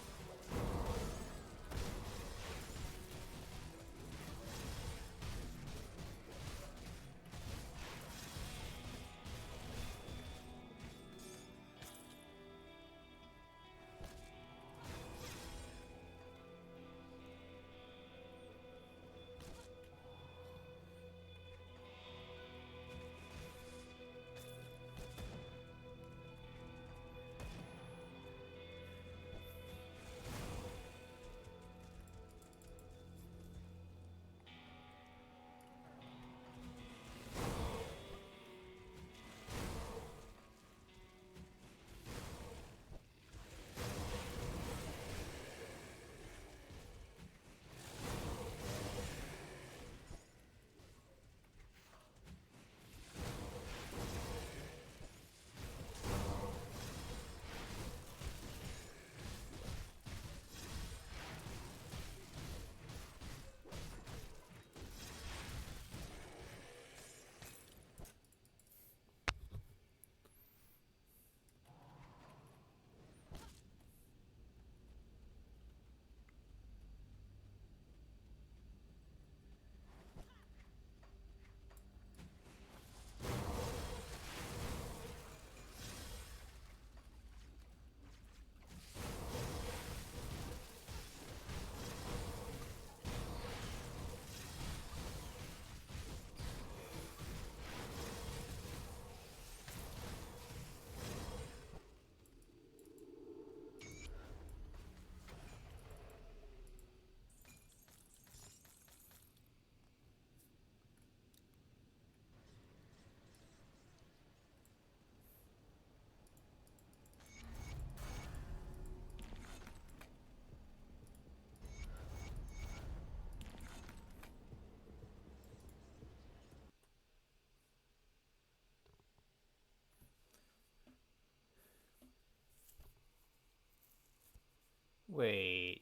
Wait.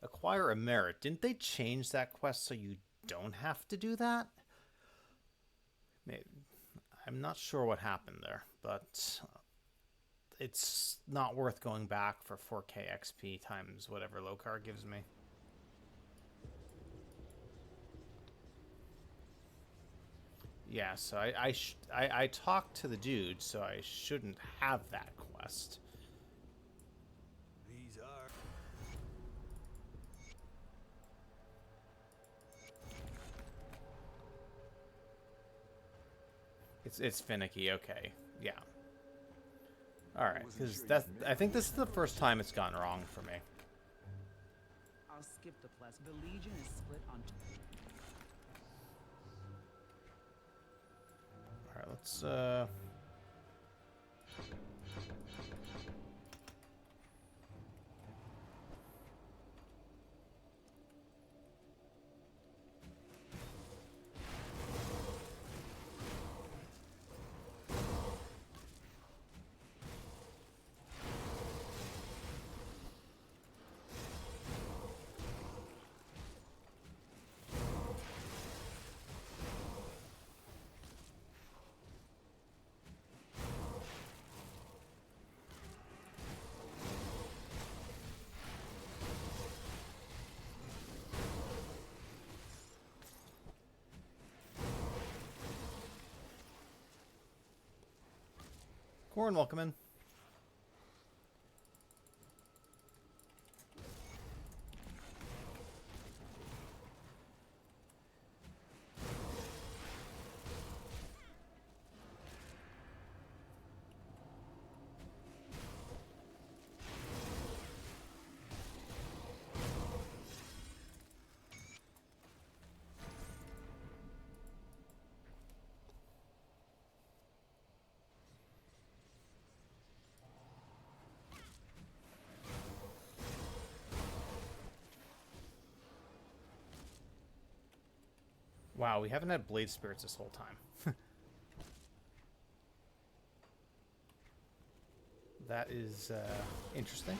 Acquire a merit. Didn't they change that quest so you don't have to do that? Maybe. I'm not sure what happened there, but it's not worth going back for 4K XP times whatever Lokar gives me. Yeah, so I talked to the dude, so I shouldn't have that quest. These are. It's finicky. Okay, yeah. All right, wasn't because sure that's. you'd I think this is the first time it's gone wrong for me. I'll skip the plus. The Legion is split on. All right, let's. More than welcome in. Wow, we haven't had blade spirits this whole time. That is interesting.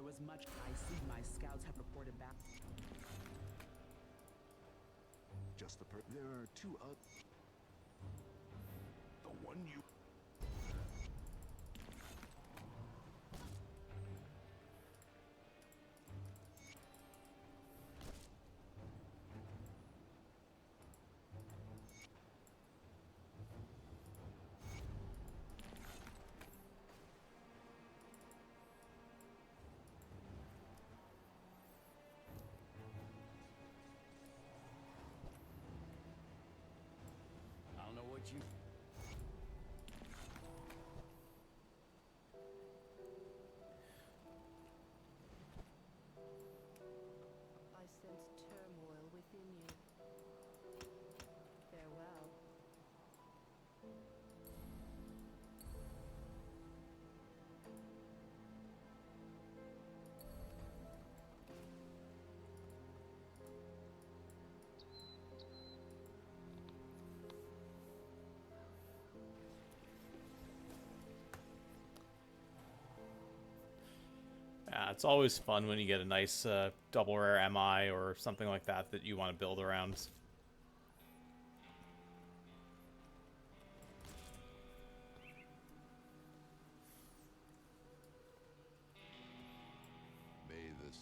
was much. I see my scouts have reported back. Just the there are two The one you... I don't know what you... I sense turmoil within you. Farewell. Yeah, it's always fun when you get a nice double rare MI or something like that that you want to build around. May this...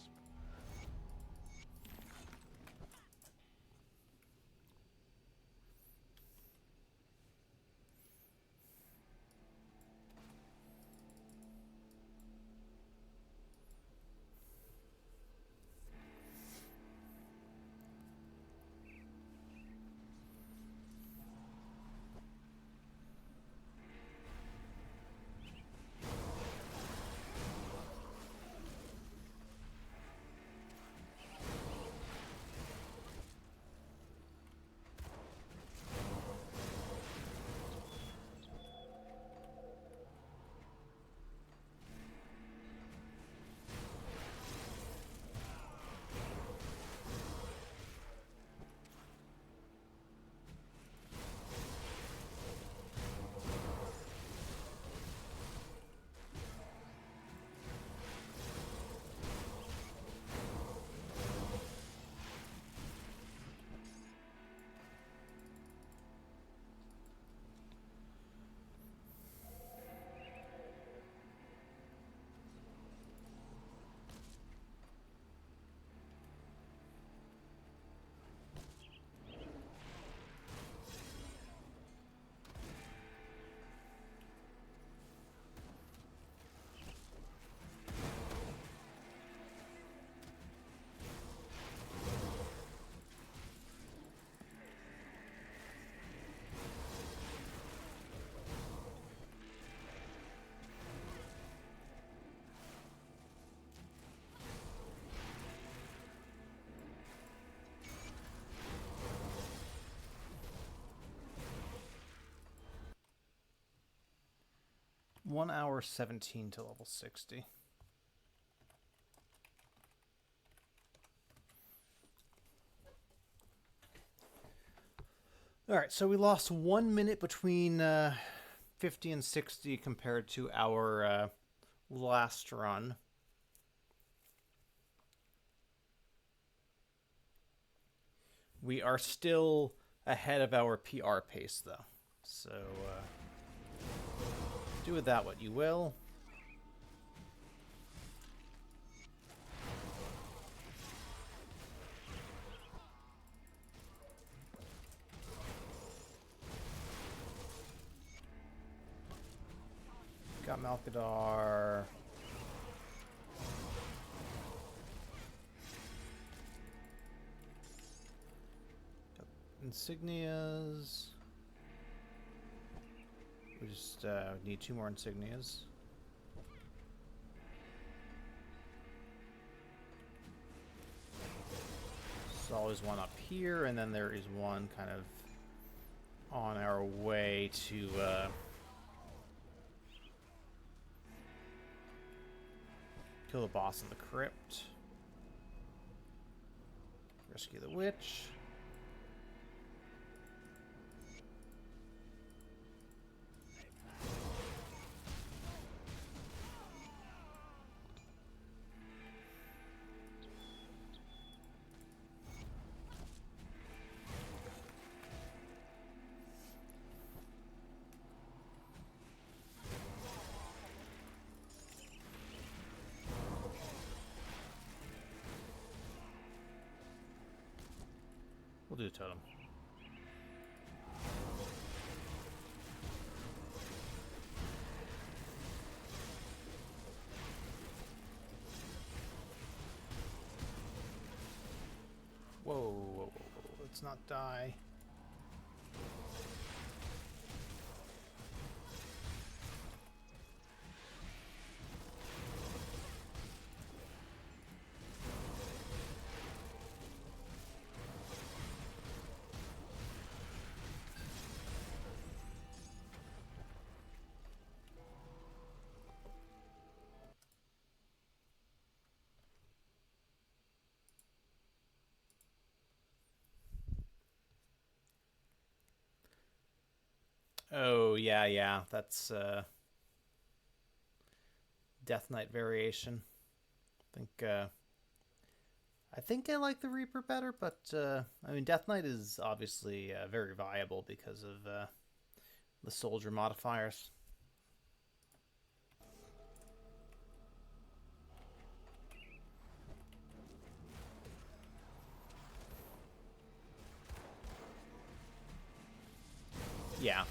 One hour 17 to level 60. All right, so we lost 1 minute between 50 and 60 compared to our last run. We are still ahead of our PR pace, though. So, do with that what you will. Got Malkadar. Got insignias. We just need 2 more insignias. There's always one up here, and then there is one kind of on our way to kill the boss of the crypt. Rescue the witch. We'll do the totem. Whoa, whoa, whoa, whoa. Let's not die. Oh, yeah. That's Death Knight variation. I think I like the Reaper better, but I mean, Death Knight is obviously very viable because of the soldier modifiers. Yeah.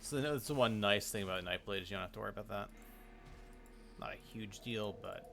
So that's the one nice thing about Nightblade is you don't have to worry about that. Not a huge deal, but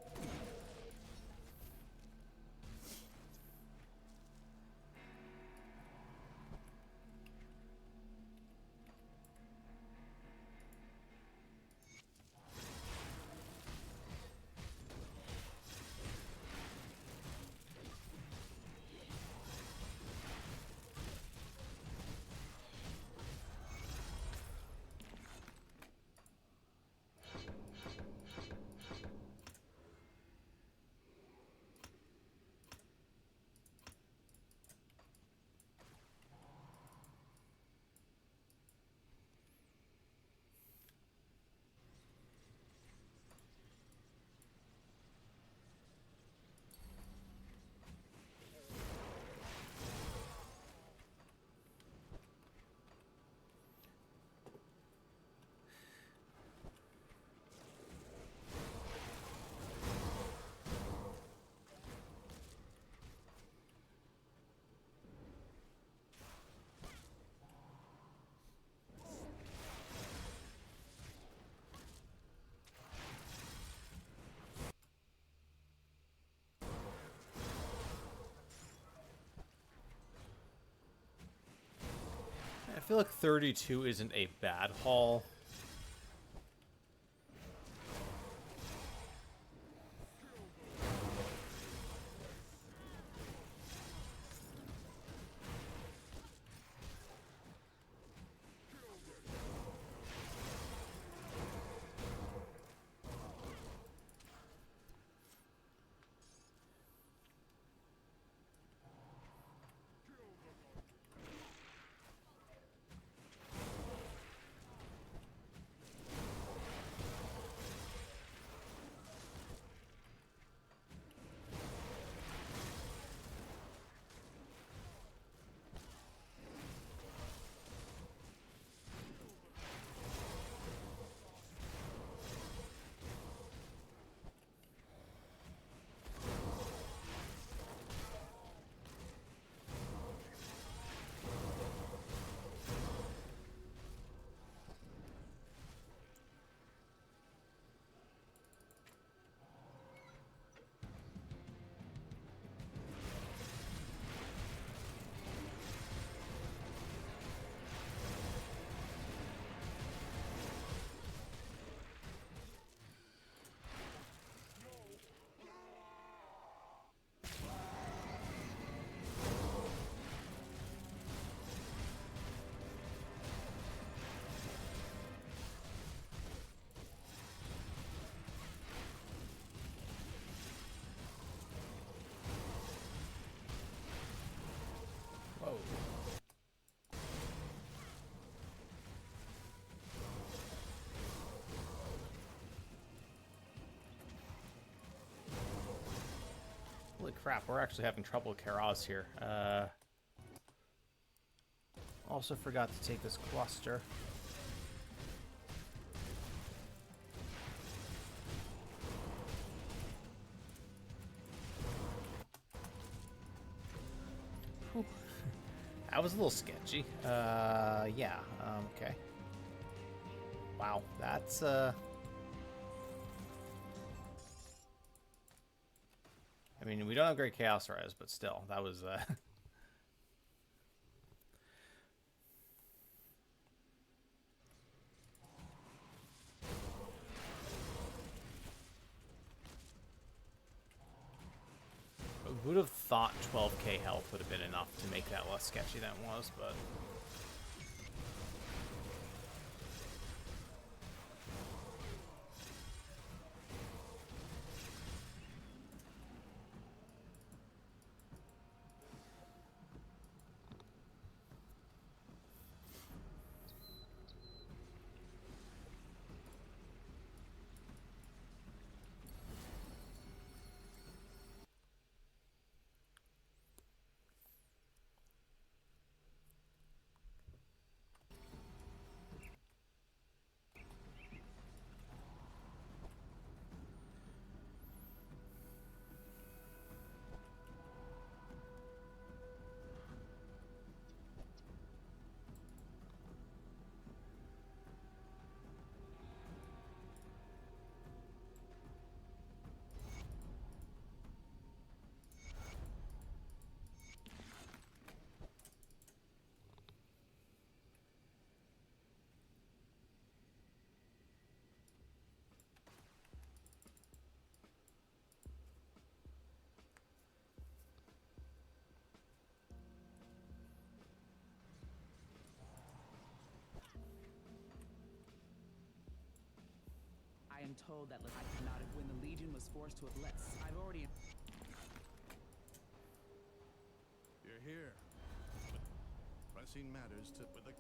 I feel like 32 isn't a bad haul. Whoa. Holy crap, we're actually having trouble with Karaz here. Also forgot to take this cluster. That was a little sketchy. Yeah. Okay. Wow, that's I mean, we don't have great chaos res, but still, that was Who'd have thought 12k health would have been enough to make that less sketchy than it was, but... I am told that I cannot have when the Legion was forced to have less. I've already. You're here. Pressing matters to with the.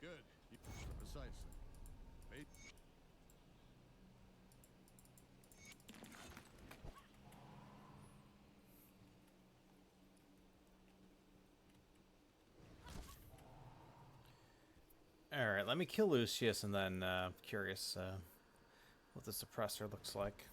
Good. Precisely. Wait. Alright, let me kill Lucius and then curious what the suppressor looks like.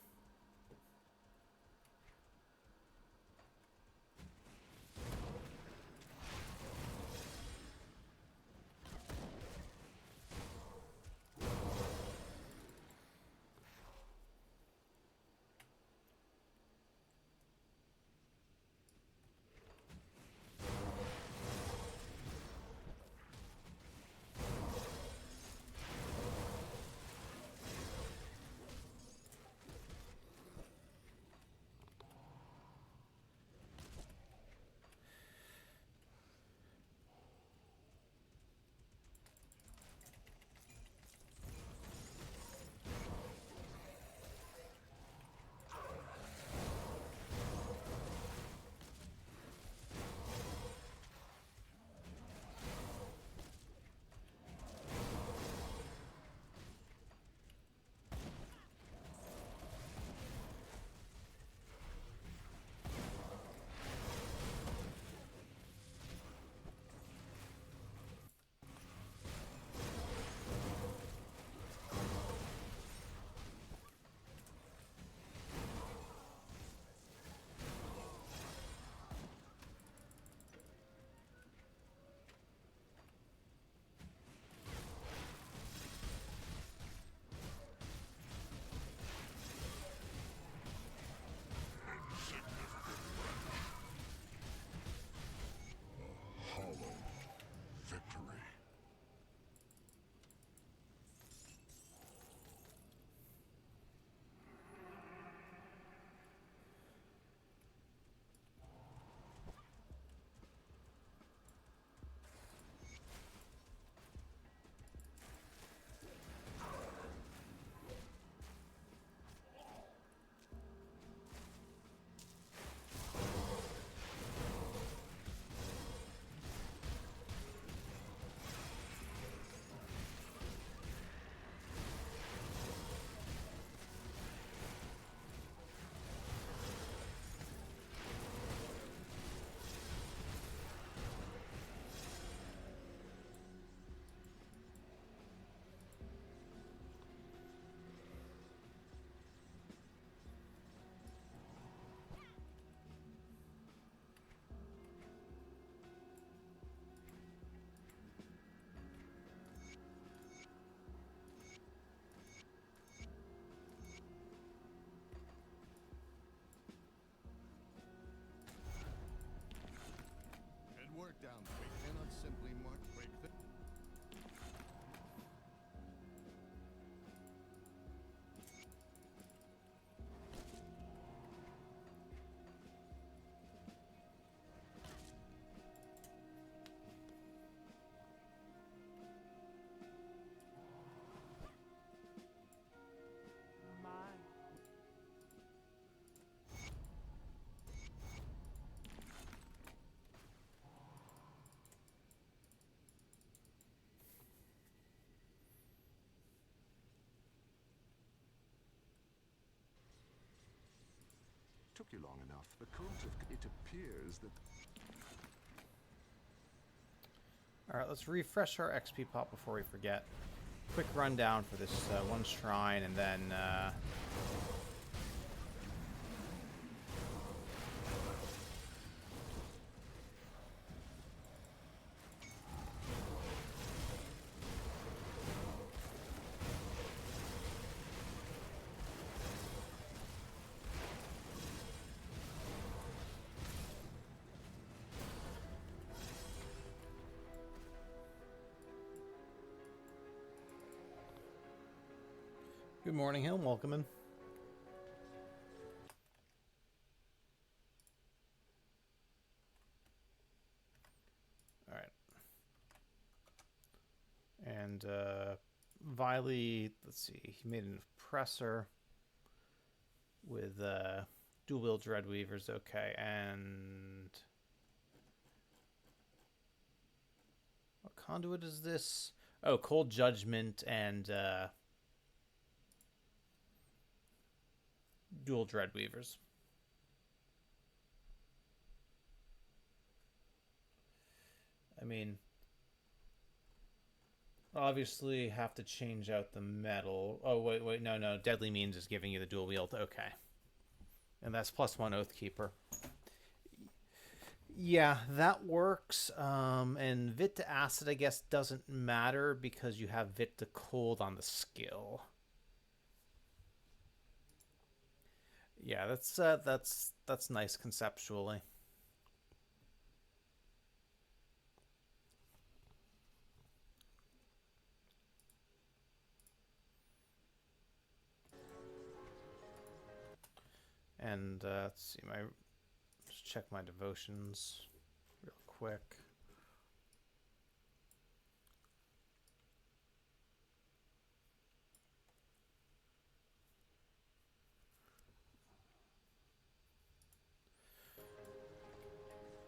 took you long enough. The cult of... It appears that... Alright, let's refresh our XP pot before we forget. Quick rundown for this one shrine, and then... Good morning, Helm. Welcome in. All right. And Viley, let's see, he made an oppressor with dual wield dreadweavers. Okay, and what conduit is this? Oh, cold judgment and dual dreadweavers. I mean, obviously have to change out the metal. Oh, wait, no. Deadly Means is giving you the dual wield. Okay. And that's +1 Oathkeeper. Yeah, that works. And Vit to Acid, I guess, doesn't matter because you have Vit to Cold on the skill. Yeah, that's nice conceptually. And let's see, just check my devotions real quick.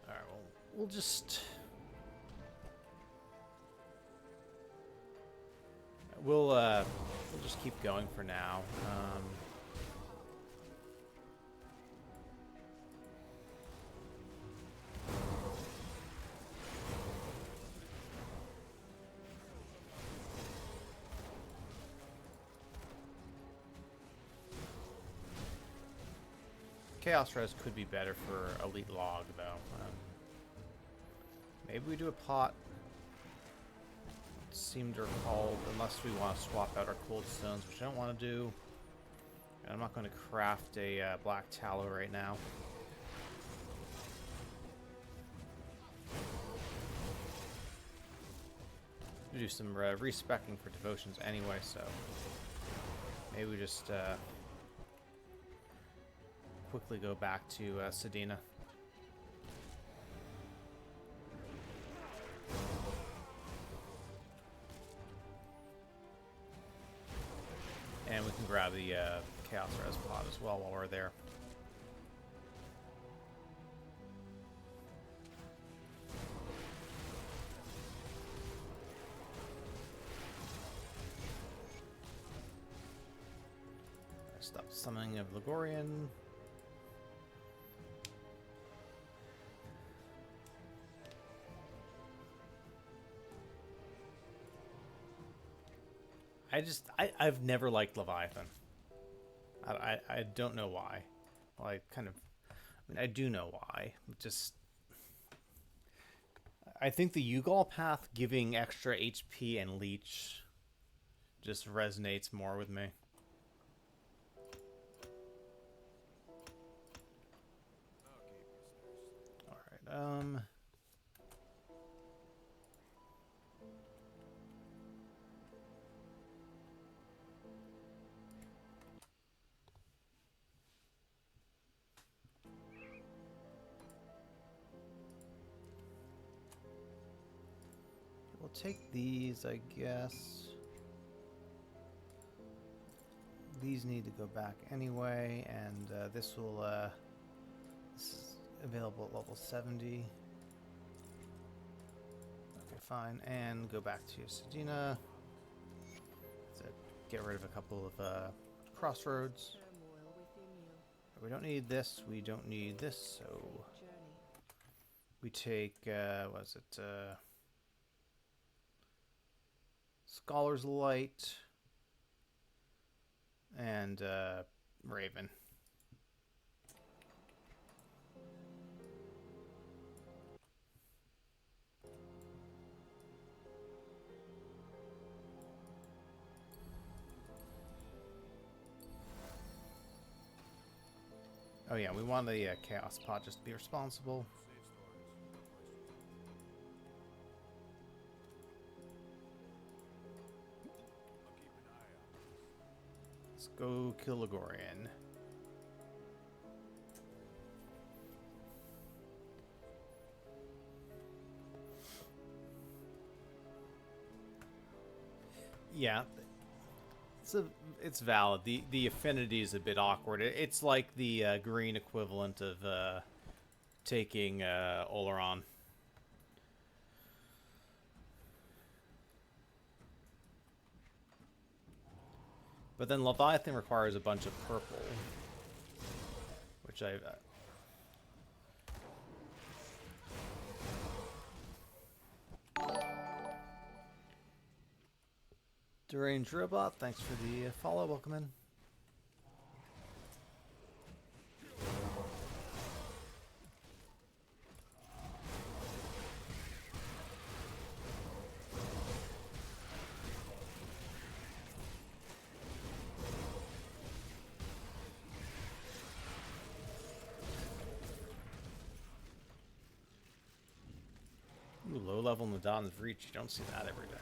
All right, well, we'll just keep going for now. Chaos Res could be better for Elite Log, though. Maybe we do a pot. Seem to recall, unless we want to swap out our cold stones, which I don't want to do. And I'm not going to craft a black tallow right now. We do some respecking for devotions anyway, so maybe we just quickly go back to Sedina. And we can grab the Chaos Res pod as well while we're there. Stop summoning of Ligorian. I've never liked Leviathan. I don't know why. Well, I do know why. I think the Ugal path giving extra HP and leech just resonates more with me. Alright, we'll take these, I guess. These need to go back anyway, and this will, this is available at level 70. Okay, fine, and go back to Sedina. To get rid of a couple of crossroads. Turmoil within you. we don't need this. We don't need this. So Journey. we take, was it, Scholar's Light and Raven. Oh yeah, we want the Chaos Pod just to be responsible. Let's go kill Ligorian. Yeah, it's valid. The affinity is a bit awkward. It's like the green equivalent of taking Oleron. But then Leviathan requires a bunch of purple, which I've. Deranged Robot, thanks for the follow. Welcome in. Ooh, low level Nadaan's Reach. You don't see that every day.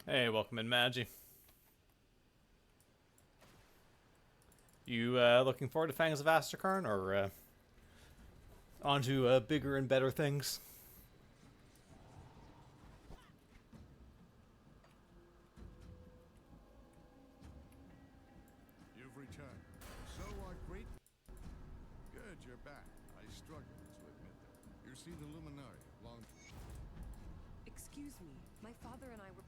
Hey, welcome in, Magi. You looking forward to Fangs of Astrakarn, or on to bigger and better things? You've returned. So are great. Good, you're back. I struggle to admit that. You see the Luminari long. Excuse me, my father and I were...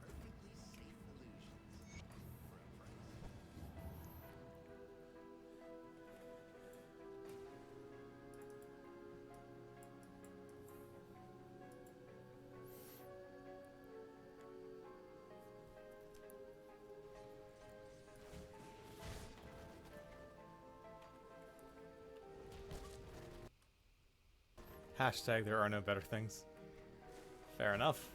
Perfectly safe illusions. For a price. Hashtag there are no better things. Fair enough.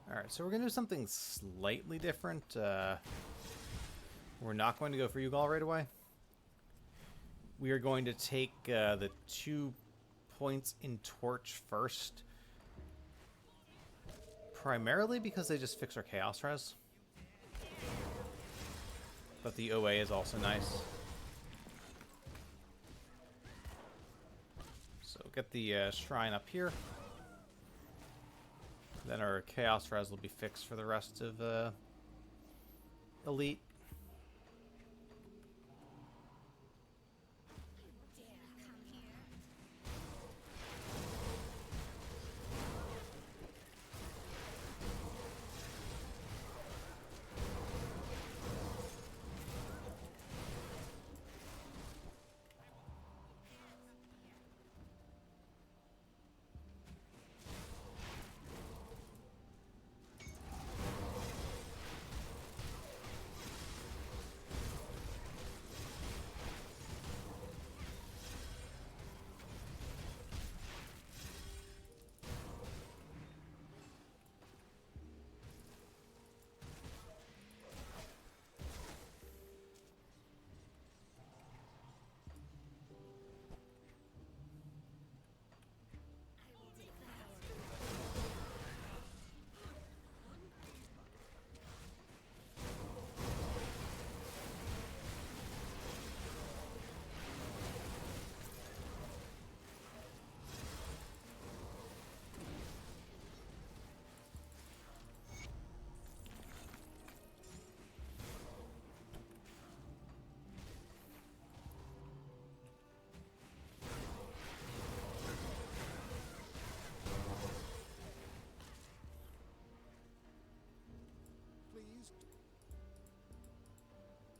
Alright, so we're going to do something slightly different. We're not going to go for Yugal right away. We are going to take the 2 points in Torch first. Primarily because they just fix our Chaos Res. But the OA is also nice. So get the shrine up here. Then our Chaos Res will be fixed for the rest of Elite.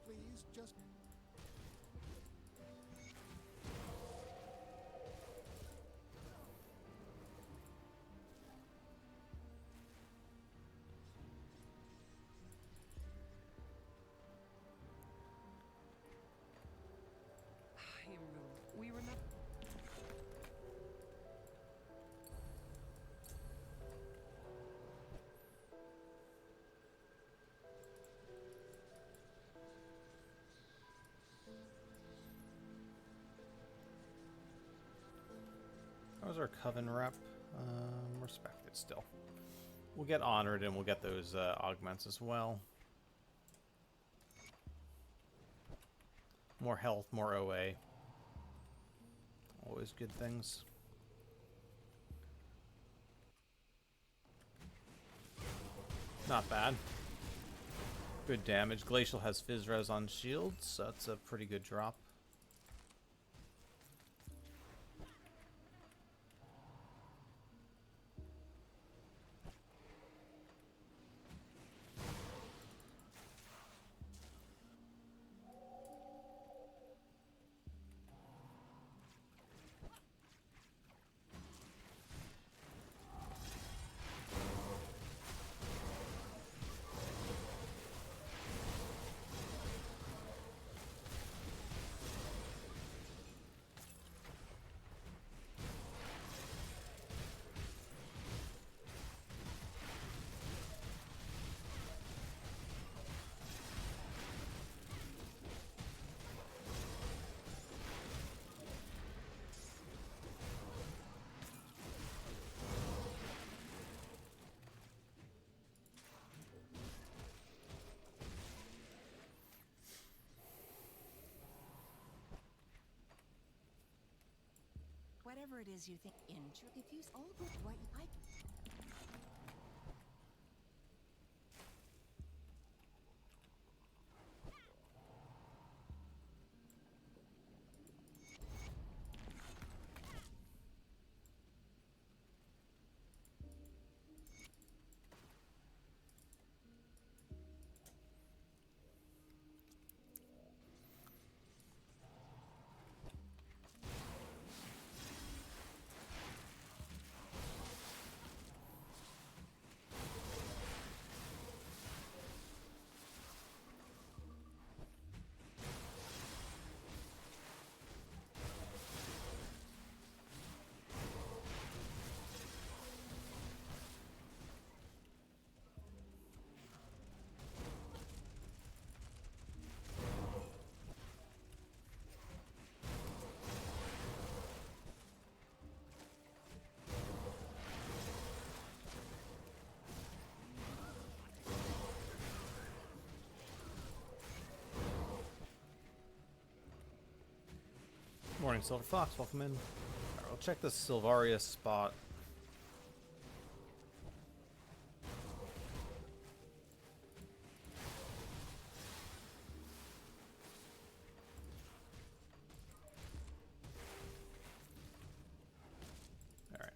Please, just... We were not... That was our Coven rep. Respected still. We'll get honored and we'll get those augments as well. More health, more OA. Always good things. Not bad. Good damage. Glacial has Fizz Res on shields, so that's a pretty good drop. Whatever it is you think, if you all good, what I. Morning, Silver Fox. Welcome in. Alright, we'll check the Sylvaria spot. Alright.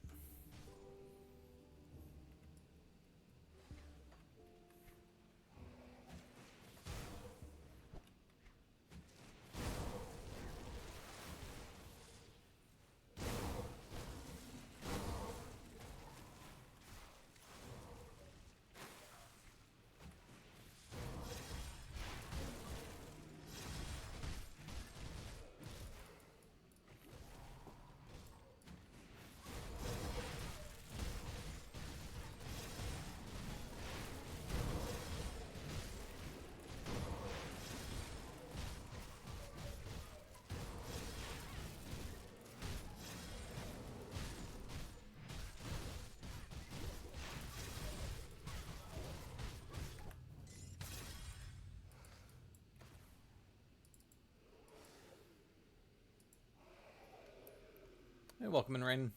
Hey, welcome in, Rain.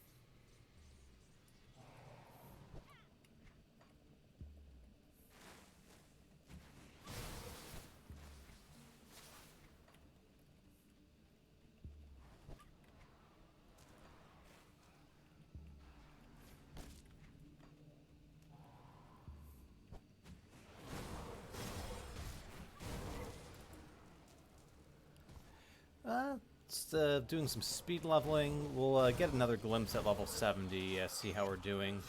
Doing some speed leveling. We'll get another glimpse at level 70, see how we're doing.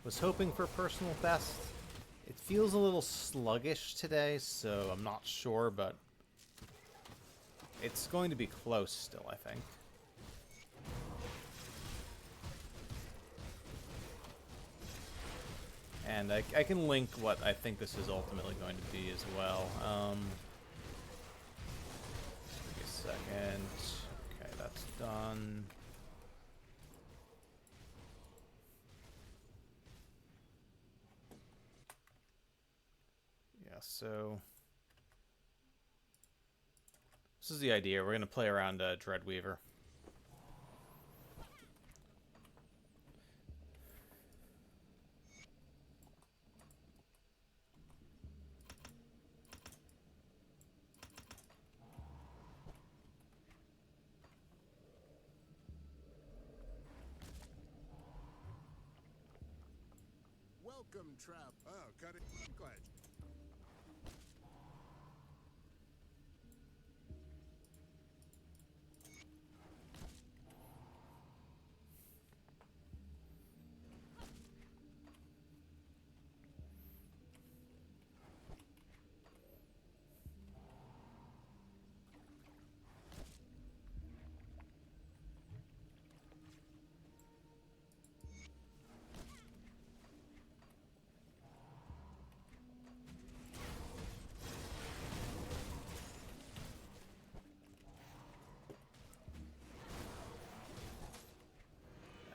Was hoping for personal best. It feels a little sluggish today, so I'm not sure, but it's going to be close still, I think. And I can link what I think this is ultimately going to be as well. Give me a second. Okay, that's done. Yeah, so this is the idea. We're going to play around Dreadweaver. Welcome, Trap. Oh, cut it. I'm glad.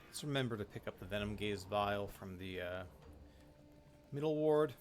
Let's remember to pick up the Venom Gaze Vial from the middle ward.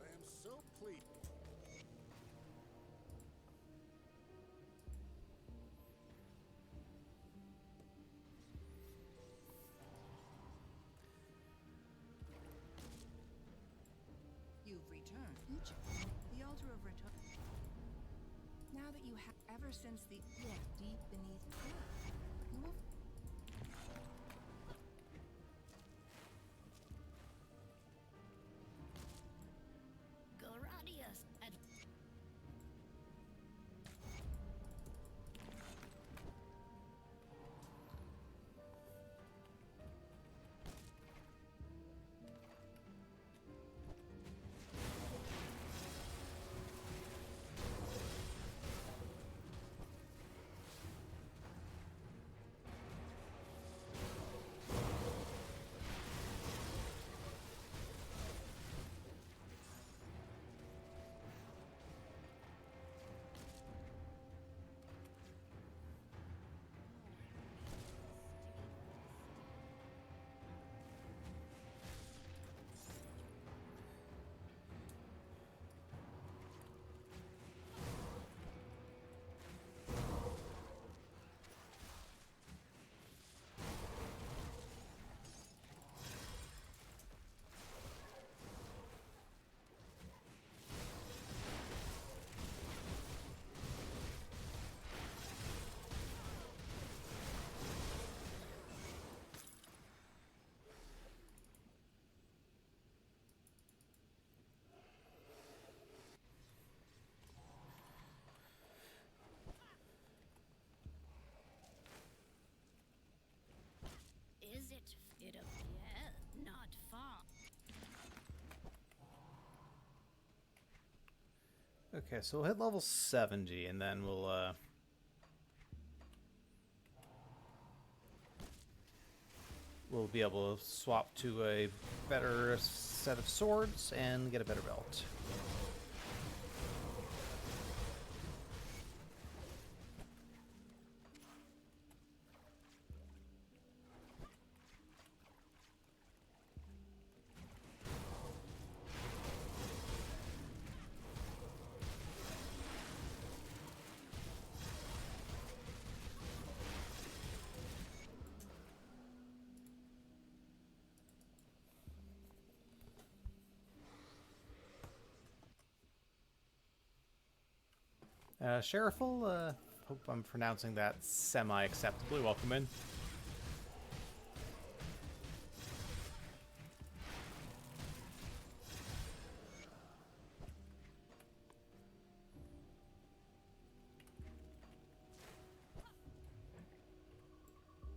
I am so pleased. You've returned. The altar of return. Now that you have, ever since the deep beneath earth, you will. Glorious. Is it? It appears not far. Okay, so we'll hit level 70, and then we'll be able to swap to a better set of swords and get a better belt. Sheriffle, hope I'm pronouncing that semi-acceptably. Welcome in.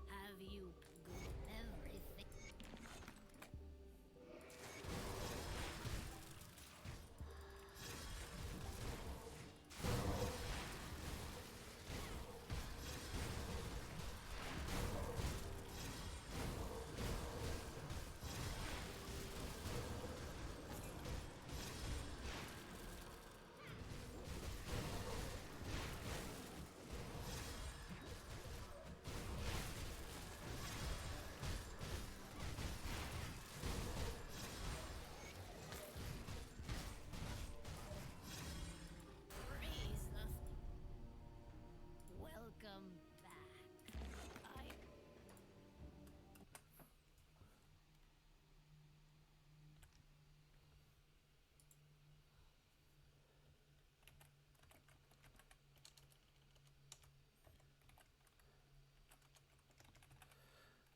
Have you got everything?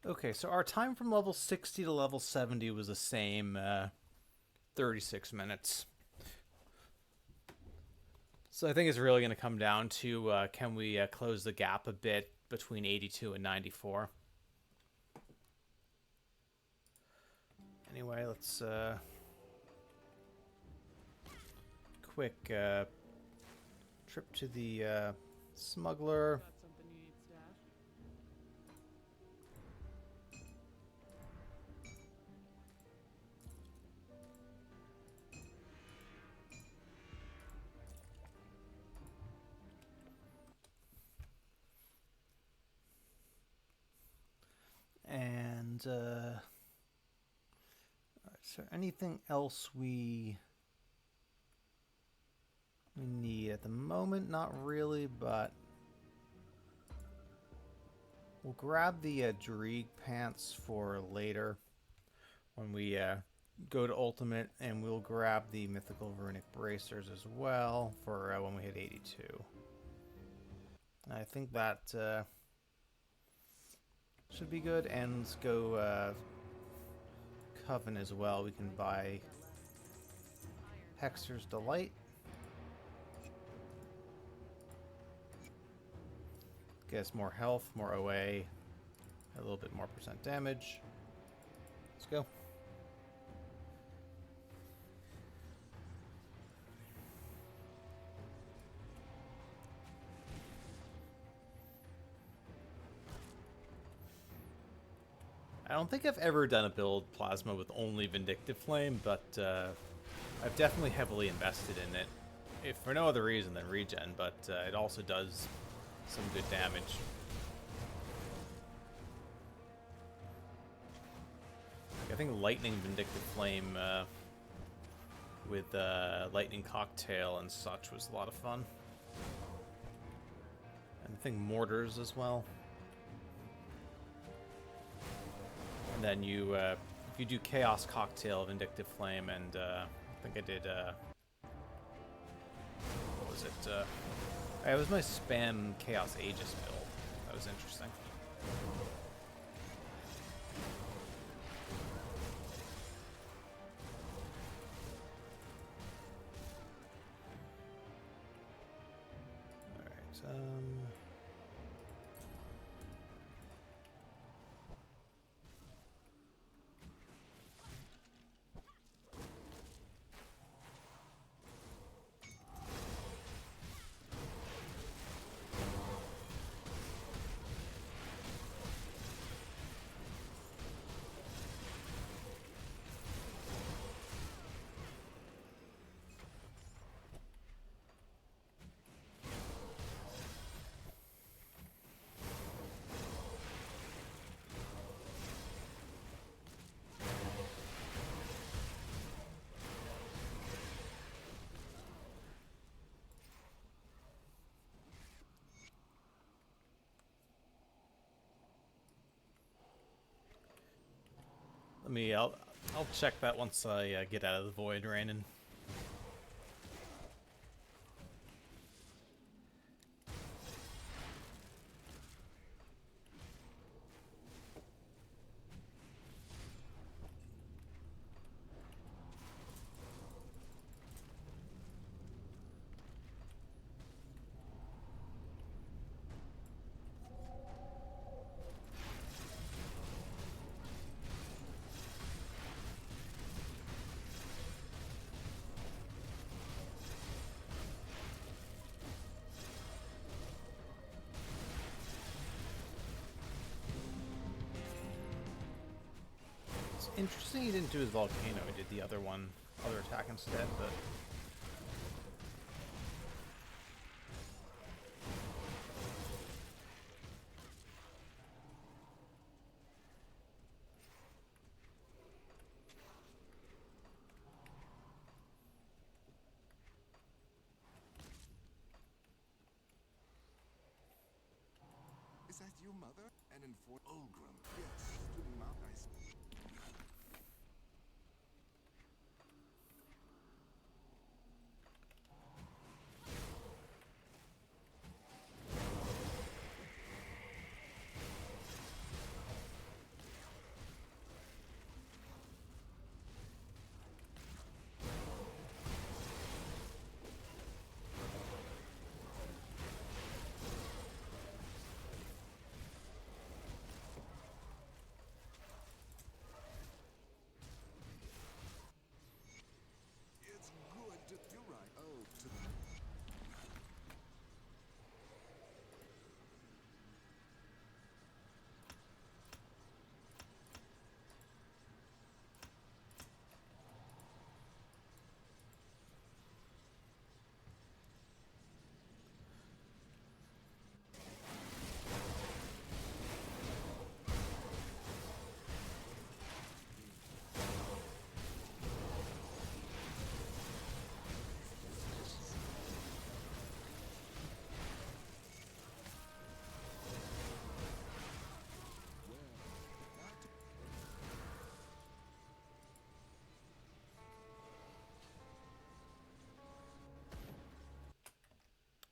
Okay, so our time from level 60 to level 70 was the same, 36 minutes. So I think it's really going to come down to can we close the gap a bit between 82 and 94. Anyway, let's quick trip to the smuggler. Got something you need stashed? And alright, is there anything else we need at the moment? Not really, but we'll grab the Dreeg pants for later when we go to Ultimate, and we'll grab the Mythical Runic Bracers as well for when we hit 82. I think that should be good, and let's go Coven as well. We can buy Hexer's Delight. Get us more health, more OA, a little bit more percent damage. Let's go. I don't think I've ever done a build Plasma with only Vindictive Flame, but I've definitely heavily invested in it. If for no other reason than regen, but it also does some good damage. I think Lightning Vindictive Flame with Lightning Cocktail and such was a lot of fun. And I think Mortars as well. And then you, if you do Chaos Cocktail, Vindictive Flame, and I think I did, what was it? It was my spam Chaos Aegis build. That was interesting. Alright, I'll check that once I get out of the void, Rainin. Interesting he didn't do his volcano, he did the other attack instead, but Is that you, Mother? And enforce Ulgrim. Yes, to Mount Ice.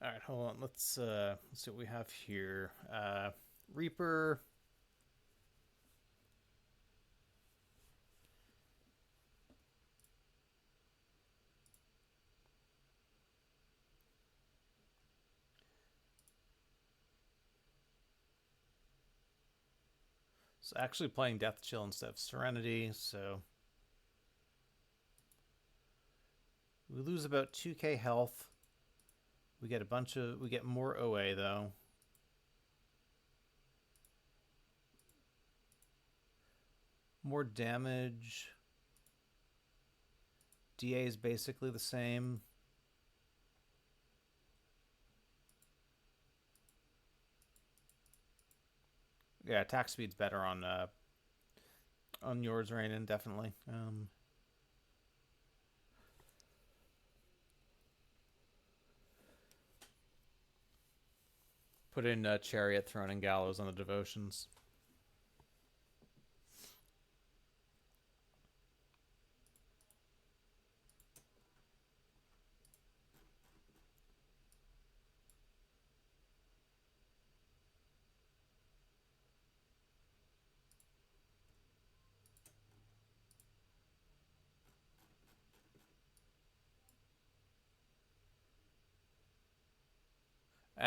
All right, hold on. Let's see what we have here. Reaper. So actually playing Death Chill instead of Serenity, so we lose about 2k health. We get more OA though. More damage. DA is basically the same. Yeah, attack speed's better on yours, Rainen, definitely. Put in Chariot, Throne, and Gallows on the devotions.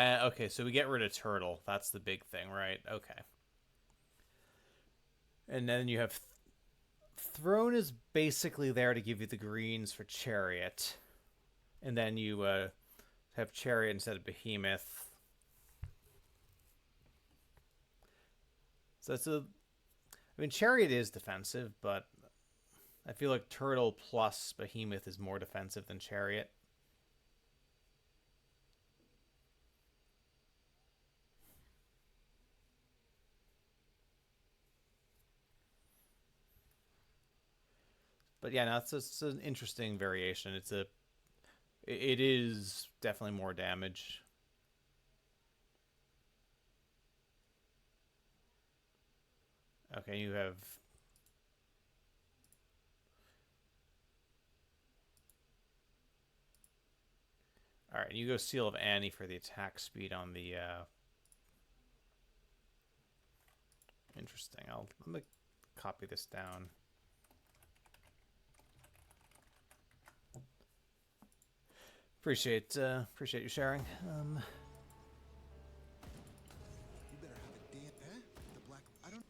Okay, so we get rid of Turtle. That's the big thing, right? Okay. And then you have Throne is basically there to give you the greens for Chariot. And then you have Chariot instead of Behemoth. So I mean, Chariot is defensive, but I feel like Turtle plus Behemoth is more defensive than Chariot. But yeah, no, it's an interesting variation. It is definitely more damage. Okay, you have all right. You go Seal of Annie for the attack speed on the. Interesting. Let me copy this down. Appreciate you sharing. You better have a damn, eh? The black, I don't.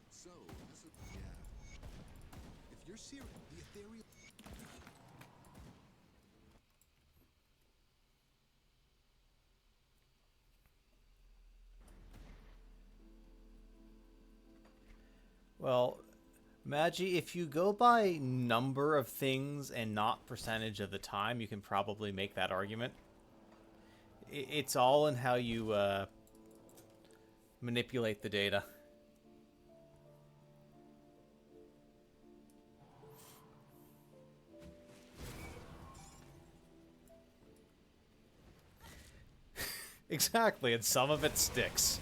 So, this is... Yeah. If you're serious, the ethereal. Well, Magi, if you go by number of things and not percentage of the time, you can probably make that argument. It's all in how you manipulate the data. Exactly, and some of it sticks.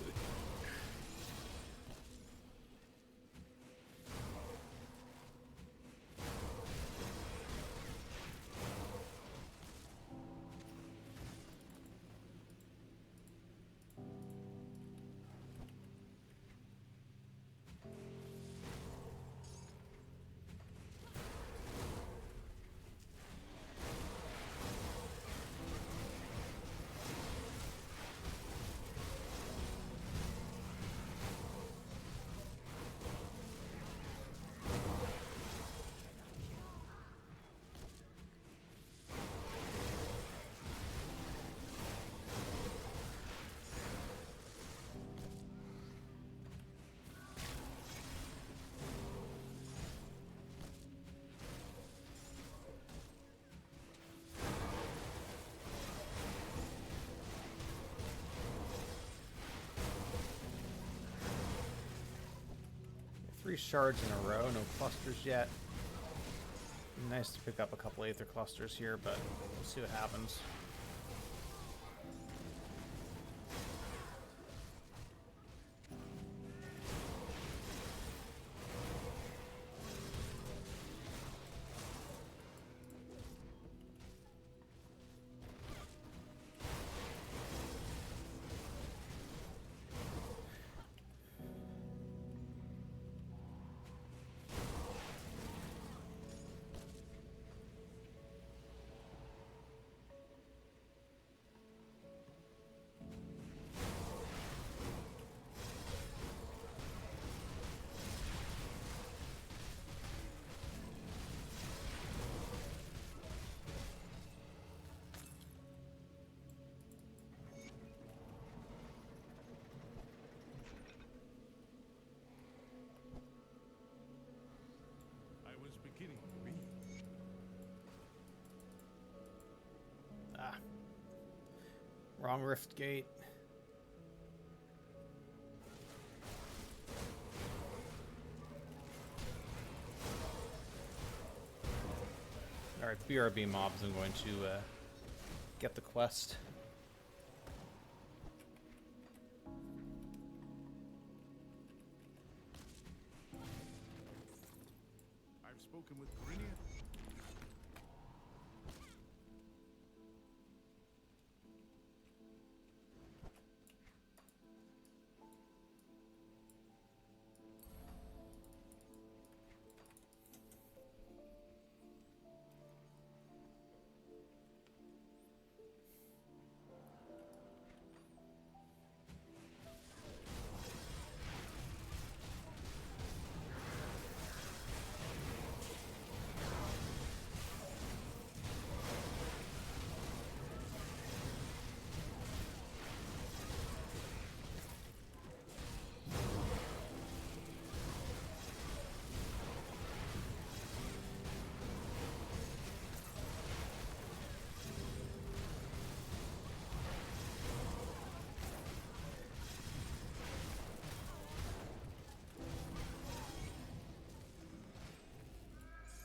Three shards in a row, no clusters yet. Nice to pick up a couple Aether clusters here, but we'll see what happens. Wrong rift gate. Alright, BRB mobs, I'm going to get the quest. I've spoken with Corinia.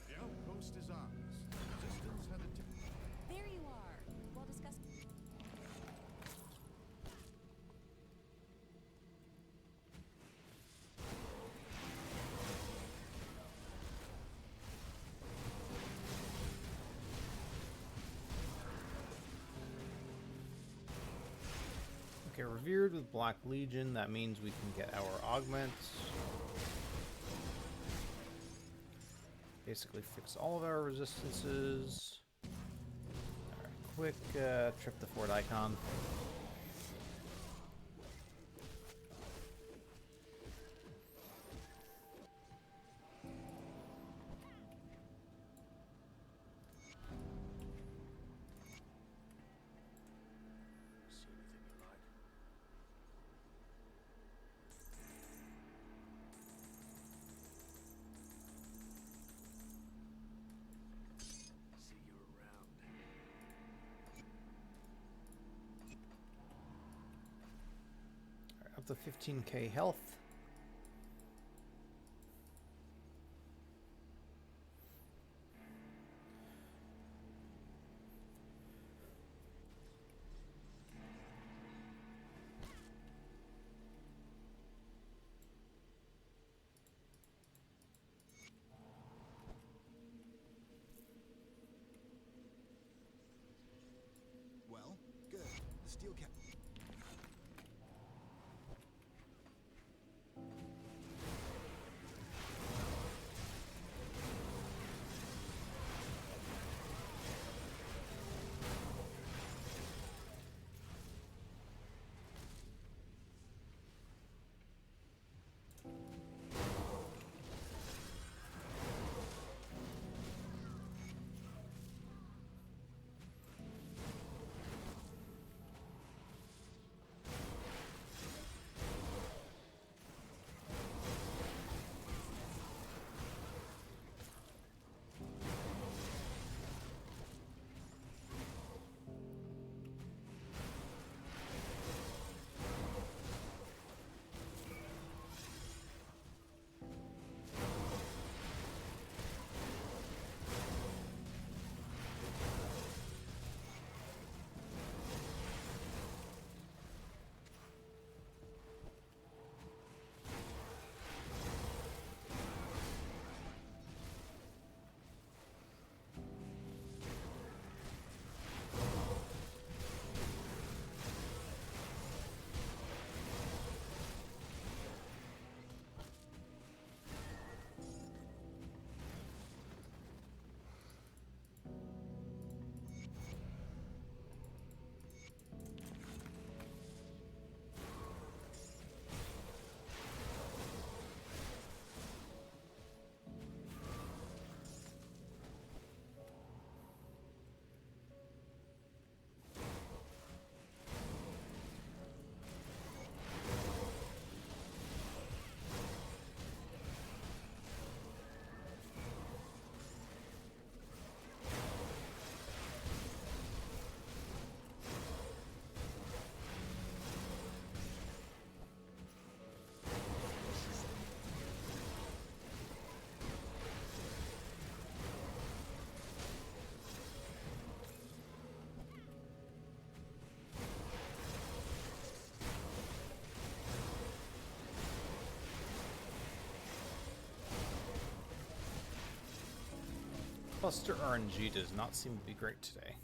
The outpost is ours. Resistance had a There you are. We'll discuss. Okay, revered with Black Legion, that means we can get our augments. Basically fix all of our resistances. Alright, quick trip the Fort icon. See anything you like? See you around. Alright, up to 15k health. Well, good. The steel cap. Cluster RNG does not seem to be great today.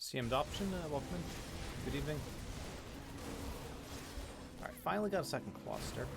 CM Adoption, welcome in. Good evening. Alright, finally got a second cluster.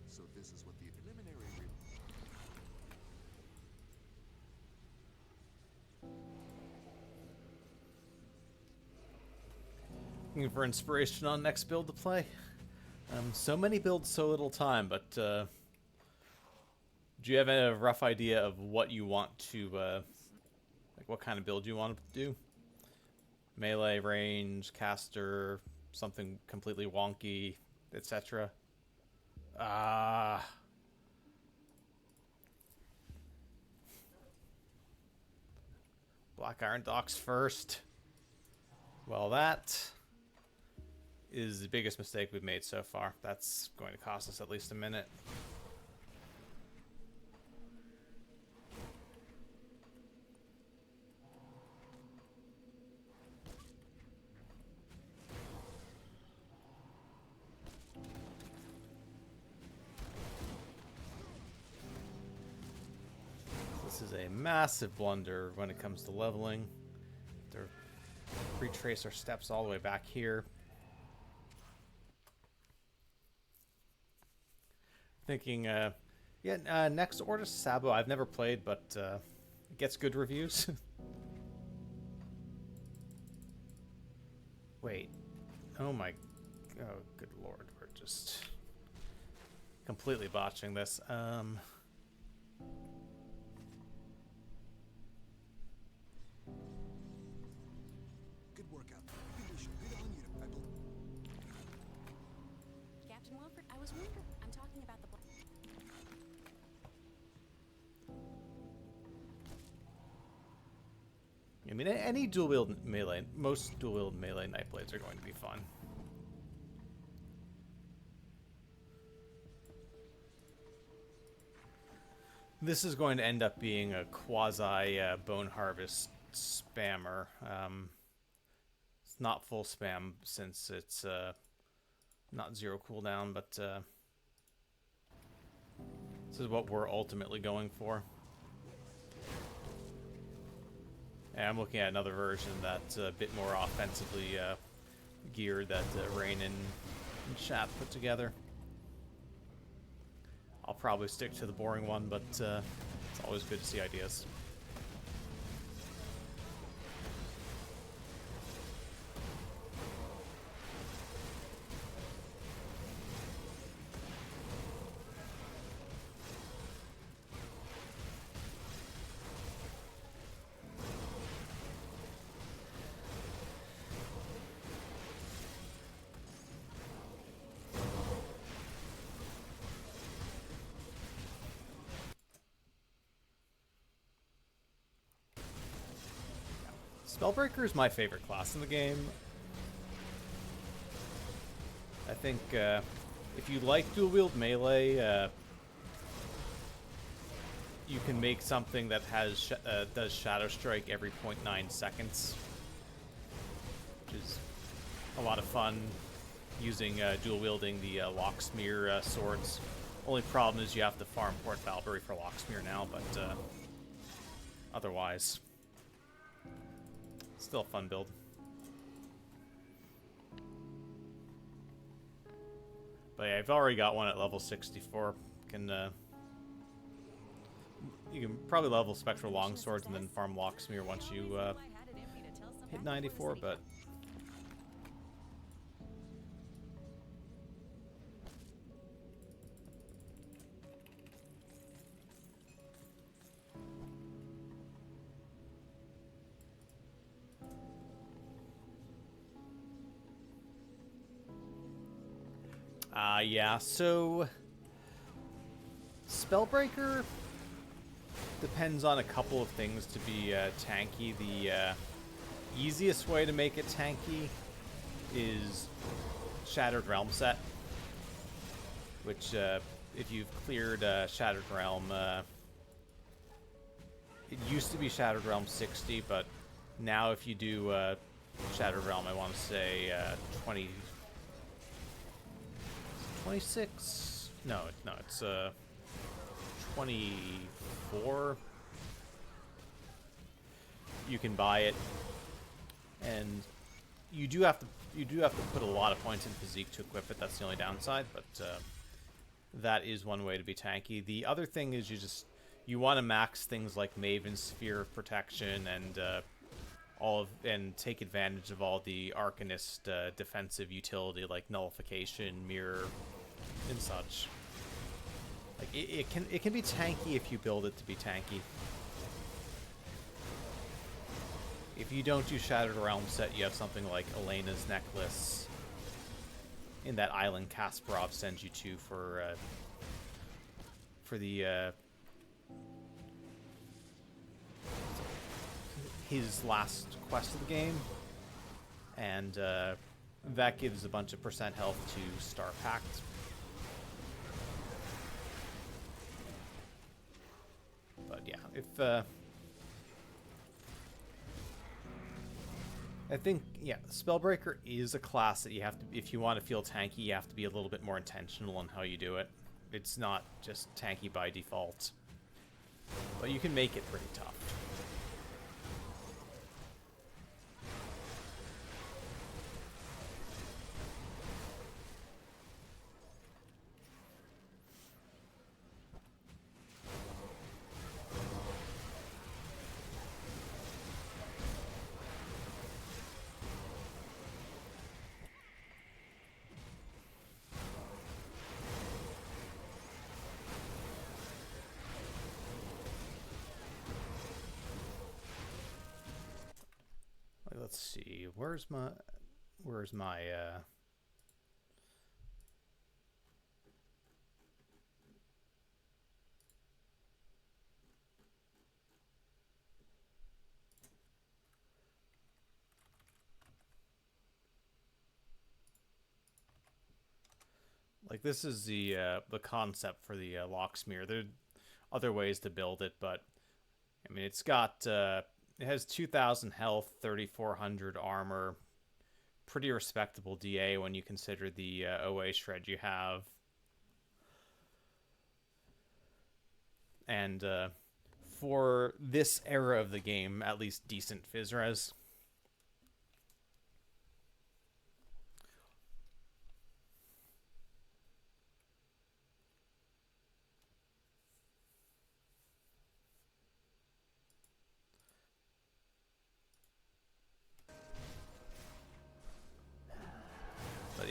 So this is what the preliminary Looking for inspiration on next build to play? So many builds, so little time, but do you have a rough idea of what you want to, like what kind of build you want to do? Melee, range, caster, something completely wonky, etc. Black Iron Docks first. Well, that is the biggest mistake we've made so far. That's going to cost us at least a minute. This is a massive blunder when it comes to leveling. They're retrace our steps all the way back here. Thinking, next Order Sabo I've never played, but it gets good reviews. Wait. Oh, good lord. We're just completely botching this. Good workout. Good on you, Pebble. Captain Wilford, I was wondering. I'm talking about the black. I mean, any dual wield melee, most dual wield melee Nightblades are going to be fun. This is going to end up being a quasi Bone Harvest spammer. It's not full spam since it's not zero cooldown, but this is what we're ultimately going for. And I'm looking at another version that's a bit more offensively geared that Rain and Chap put together. I'll probably stick to the boring one, but it's always good to see ideas. Spellbreaker is my favorite class in the game. I think if you like dual-wield melee, you can make something that has does Shadow Strike every 0.9 seconds, which is a lot of fun using dual-wielding the Locksmere swords. Only problem is you have to farm Port Valkyrie for Locksmere now, but otherwise, still a fun build. But yeah, I've already got one at level 64. You can probably level Spectral Longswords and then farm Locksmere once you hit 94, but... yeah, so... Spellbreaker depends on a couple of things to be tanky. The easiest way to make it tanky is Shattered Realm set, which if you've cleared Shattered Realm, it used to be Shattered Realm 60, but now if you do Shattered Realm, I want to say 26? No, it's 24. You can buy it, and you do have to put a lot of points in physique to equip it. That's the only downside, but that is one way to be tanky. The other thing is you want to max things like Maven's Sphere of Protection and and take advantage of all the Arcanist defensive utility like Nullification, Mirror, and such. Like it can be tanky if you build it to be tanky. If you don't do Shattered Realm set, you have something like Elena's Necklace in that island Kasparov sends you to for the his last quest of the game, and that gives a bunch of percent health to Star Pact. But yeah, if I think, yeah, Spellbreaker is a class that you have to, if you want to feel tanky, you have to be a little bit more intentional in how you do it. It's not just tanky by default, but you can make it pretty tough. Let's see, where's my like, this is the concept for the Locksmere. There are other ways to build it, but I mean, it's got it has 2,000 health, 3,400 armor, pretty respectable DA when you consider the OA shred you have, and for this era of the game, at least decent phys res.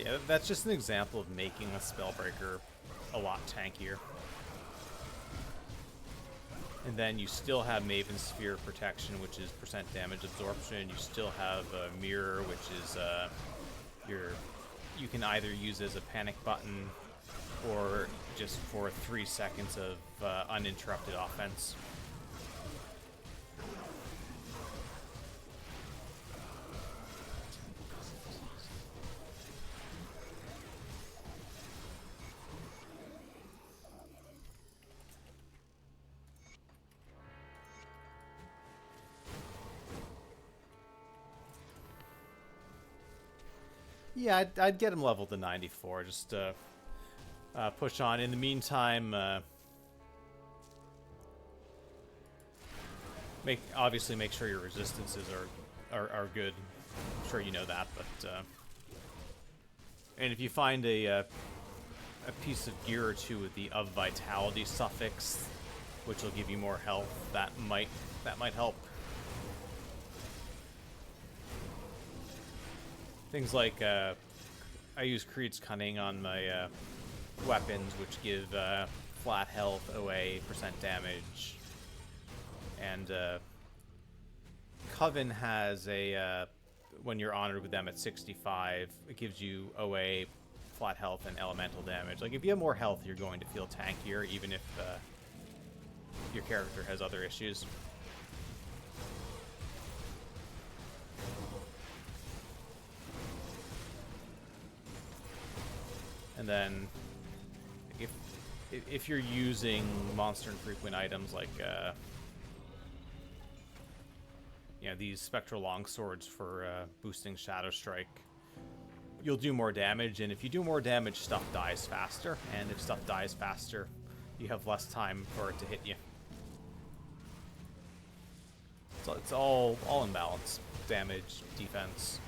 Yeah, that's just an example of making a Spellbreaker a lot tankier. And then you still have Maven's Sphere of Protection, which is percent damage absorption. You still have Mirror, which is you can either use as a panic button or just for 3 seconds of uninterrupted offense. Yeah, I'd get him leveled to 94. Just push on. In the meantime, obviously make sure your resistances are good. I'm sure you know that, but and if you find a piece of gear or two with the of vitality suffix, which will give you more health, that might help. Things like I use Creed's Cunning on my weapons, which give flat health, OA, percent damage, and Coven has a when you're honored with them at 65, it gives you OA, flat health, and elemental damage. Like if you have more health, you're going to feel tankier, even if your character has other issues. And then, if you're using monster infrequent items like you know, these spectral longswords for boosting Shadow Strike, you'll do more damage. And if you do more damage, stuff dies faster. And if stuff dies faster, you have less time for it to hit you. So it's all in balance. Damage, defense.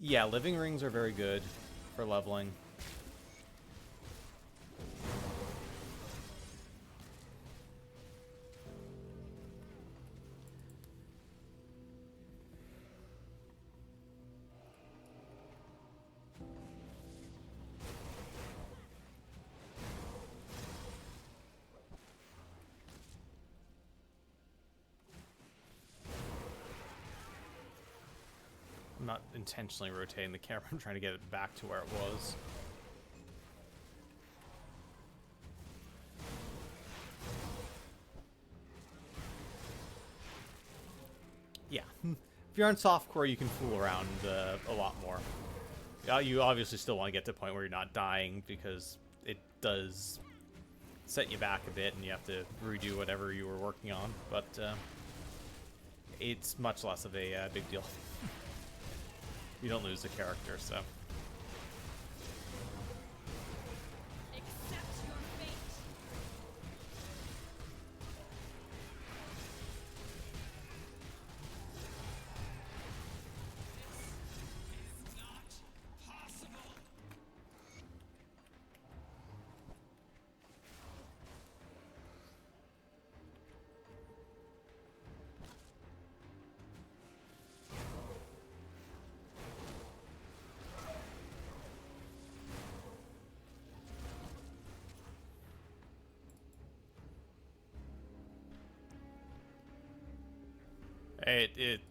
Yeah, living rings are very good for leveling. I'm not intentionally rotating the camera. I'm trying to get it back to where it was. Yeah. If you're on softcore, you can fool around a lot more. You obviously still want to get to the point where you're not dying, because it does set you back a bit and you have to redo whatever you were working on, but it's much less of a big deal. You don't lose the character, so. Accept your fate. This is not possible.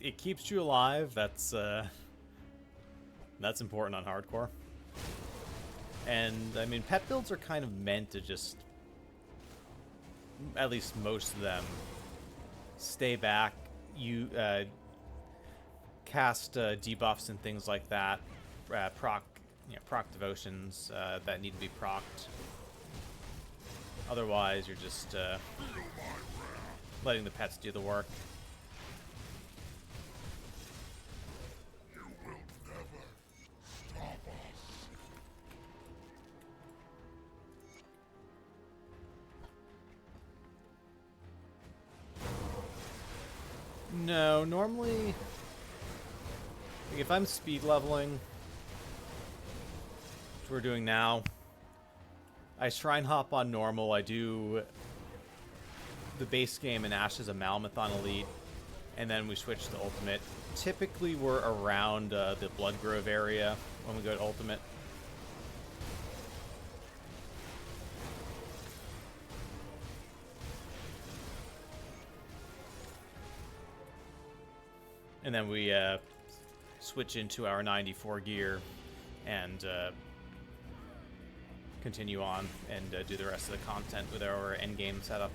It keeps you alive. That's important on hardcore. And I mean, pet builds are kind of meant to just, at least most of them, stay back. You cast debuffs and things like that. Proc devotions that need to be procced. Otherwise, you're just letting the pets do the work. No, normally, like, if I'm speed leveling, which we're doing now, I shrine hop on normal. I do the base game in Ashes of Malmeth on Elite, and then we switch to Ultimate. Typically, we're around the Bloodgrove area when we go to Ultimate. And then we switch into our 94 gear and continue on and do the rest of the content with our endgame setup.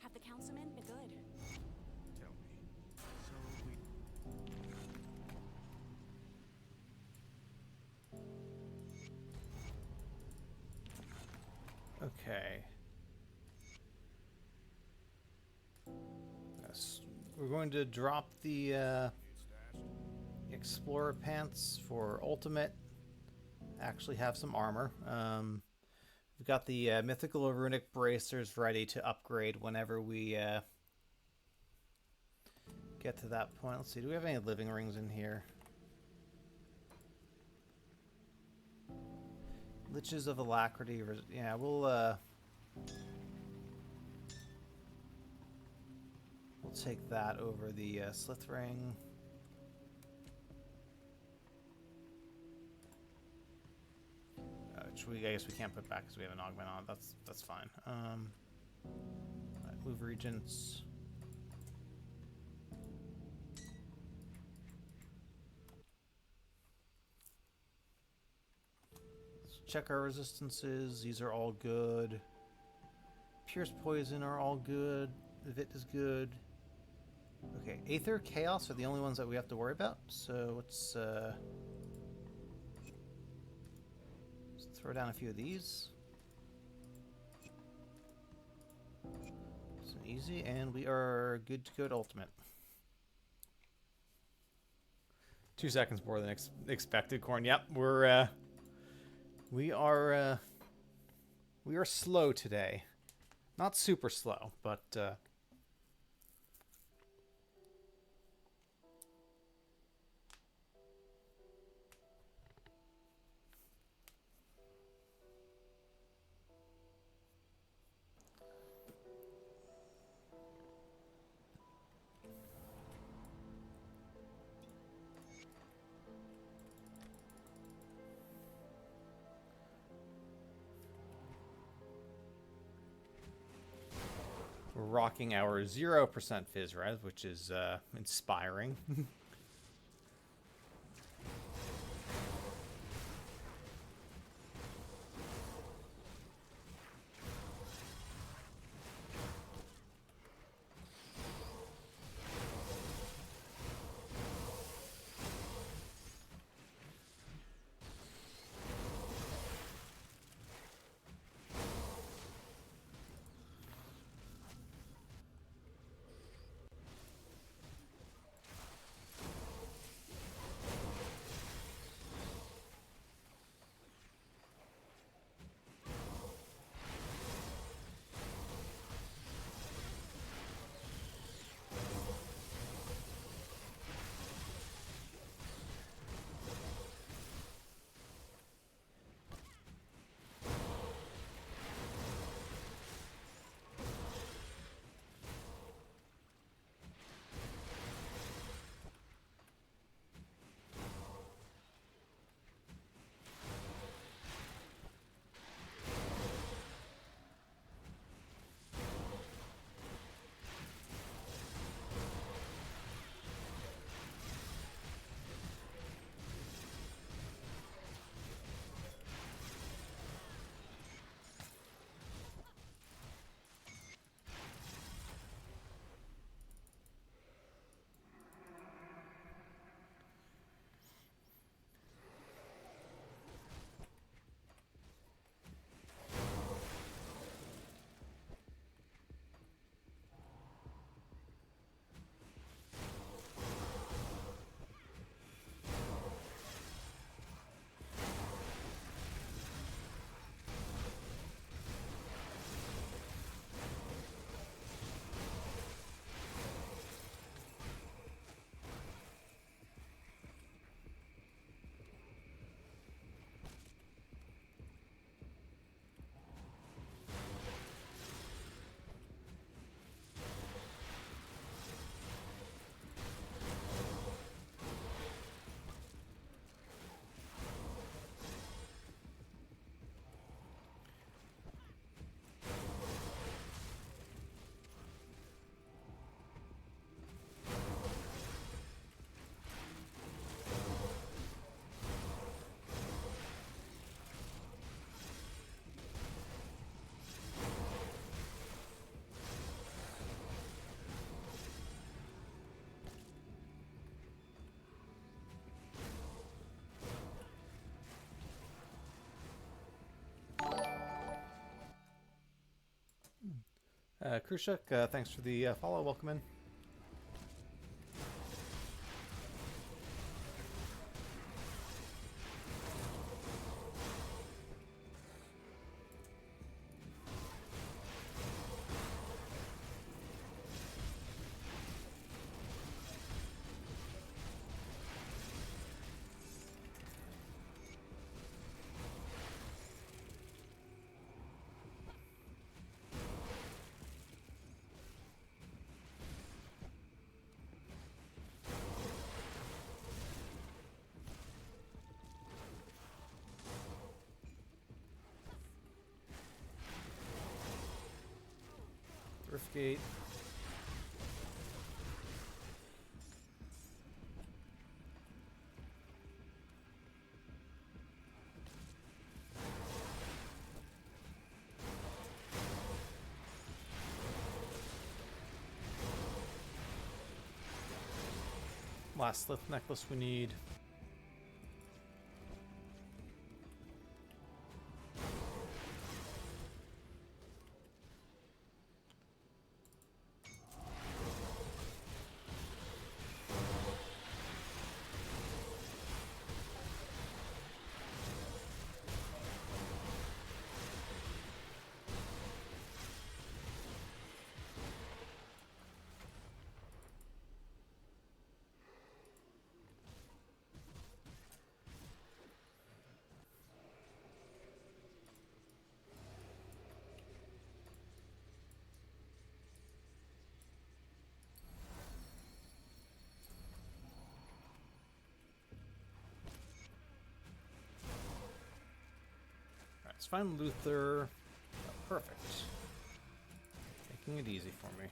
Have the councilmen been good? Tell me. So we... Okay. Yes. We're going to drop the Explorer pants for ultimate. Actually have some armor. We've got the mythical runic bracers ready to upgrade whenever we get to that point. Let's see, do we have any living rings in here? Liches of Alacrity. Yeah, we'll take that over the Slith Ring. Which I guess we can't put back because we have an augment on. That's fine. Right, move regents. Let's check our resistances. These are all good. Pierce Poison are all good. Vit is good. Okay, Aether, Chaos are the only ones that we have to worry about. So let's throw down a few of these. It's easy, and we are good to go to ultimate. 2 seconds more than expected, Corn. Yep, we are slow today. Not super slow, but we're rocking our 0% Fizz Res, which is inspiring. Krushuk, thanks for the follow. Welcome in. Riftgate. Last Slith necklace we need. Let's find Luther. Oh, perfect. Making it easy for me.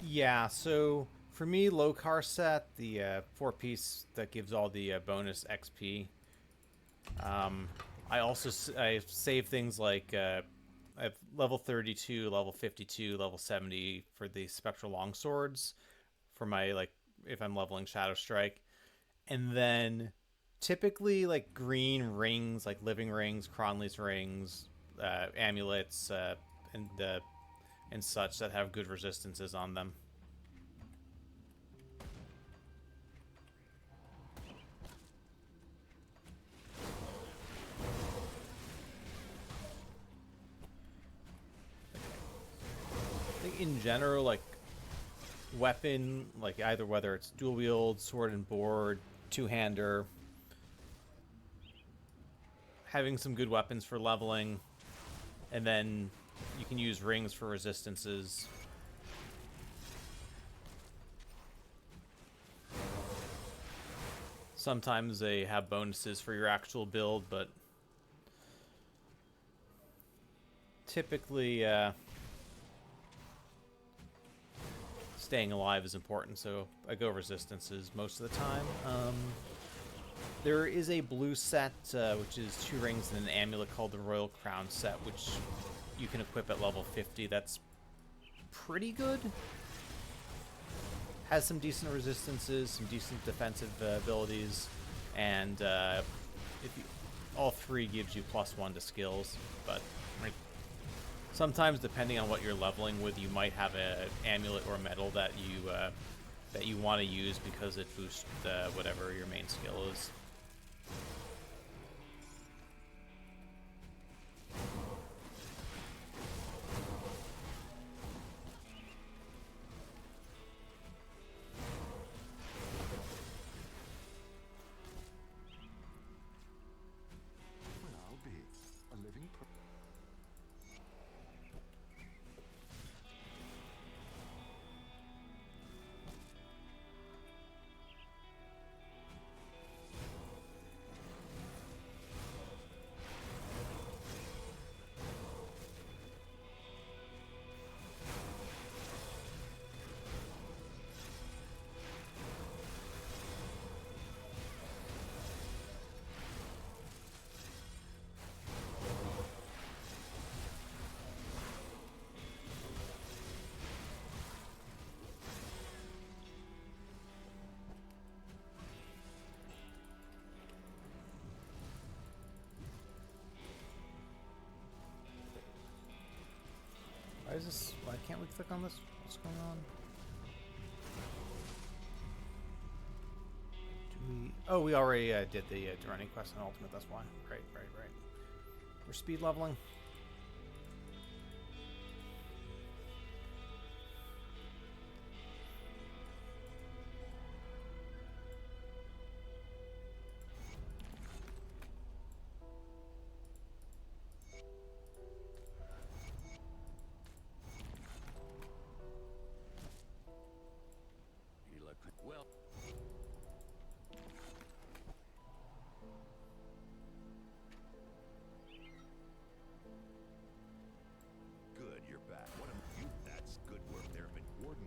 Yeah, so for me, low car set, the 4-piece that gives all the bonus XP. I also I save things like I have level 32, level 52, level 70 for the spectral longswords for my, like, if I'm leveling Shadow Strike, and then typically like green rings, like living rings, Cronley's rings, amulets, and such that have good resistances on them. I think in general, like, weapon, like either whether it's dual wield, sword and board, two-hander, having some good weapons for leveling, and then you can use rings for resistances. Sometimes they have bonuses for your actual build, but typically staying alive is important, so I go resistances most of the time. There is a blue set, which is 2 rings and an amulet called the Royal Crown set, which you can equip at level 50. That's pretty good. Has some decent resistances, some decent defensive abilities, and all 3 gives you +1 to skills, but like, sometimes, depending on what you're leveling with, you might have an amulet or medal that you want to use because it boosts whatever your main skill is. Well, I'll be a living is this? Why can't we click on this? What's going on? Do we? Oh, we already did the Durrani quest on Ultimate. That's why. Right. We're speed leveling. You look well. Good, you're back. What a you? That's good work there, but Warden.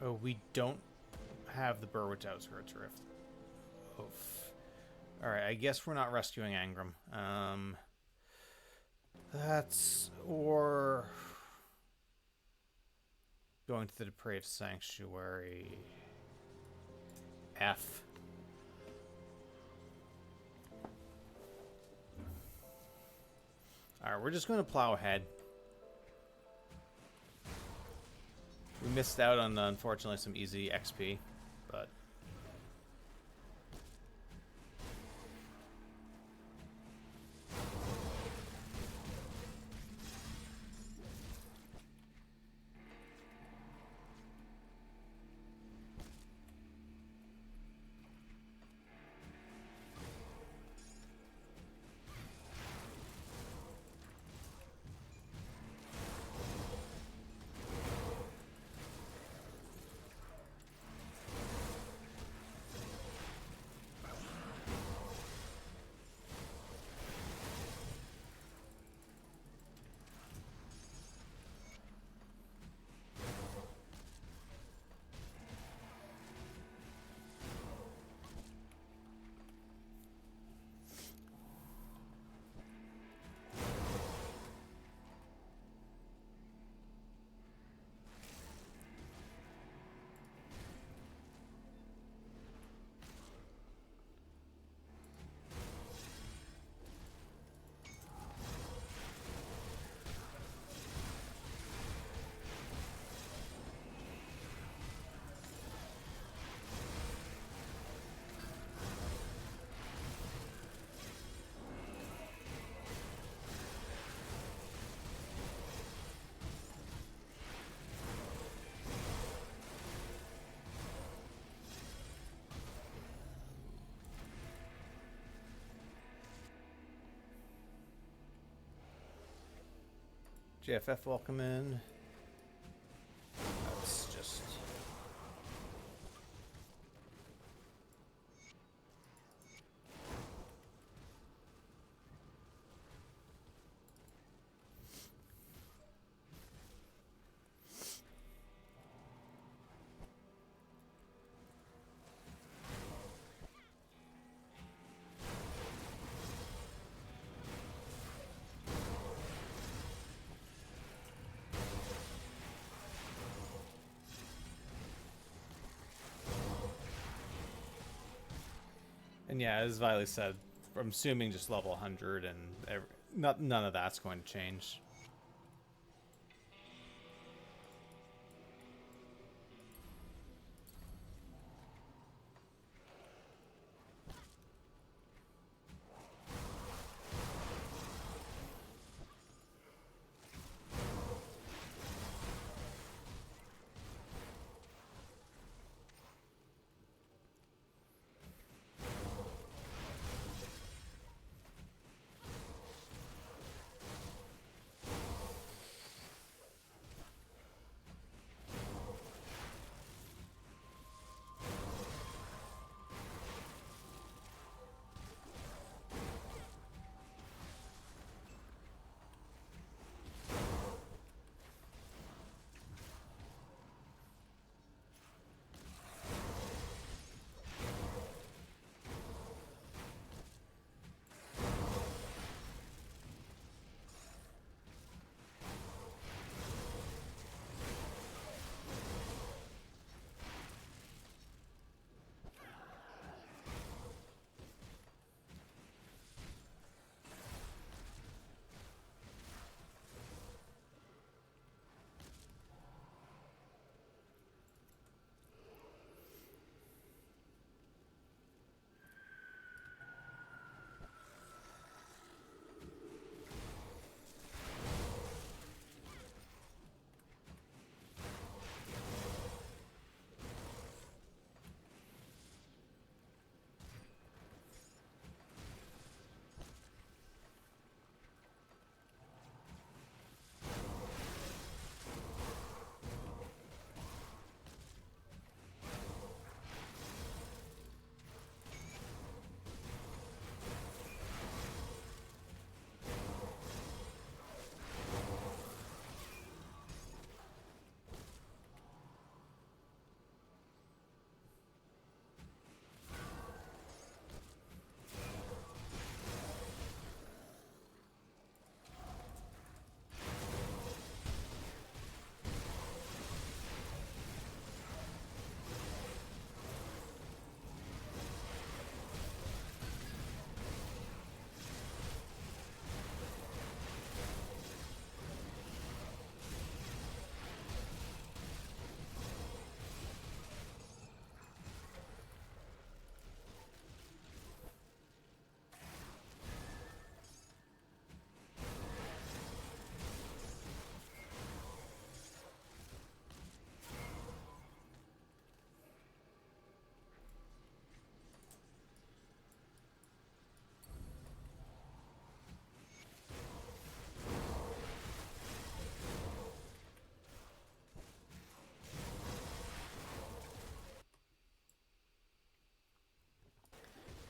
Oh, we don't have the Burwich Outskirts Rift. Oof. Alright, I guess we're not rescuing Angram. That's... or... going to the Depraved Sanctuary. F. Alright, we're just going to plow ahead. We missed out on, unfortunately, some easy XP, but... JFF, welcome in. That's just... And yeah, as Viley said, I'm assuming just level 100 and none of that's going to change.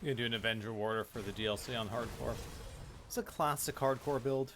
You gonna do an Avenger Warder for the DLC on hardcore. It's a classic hardcore build.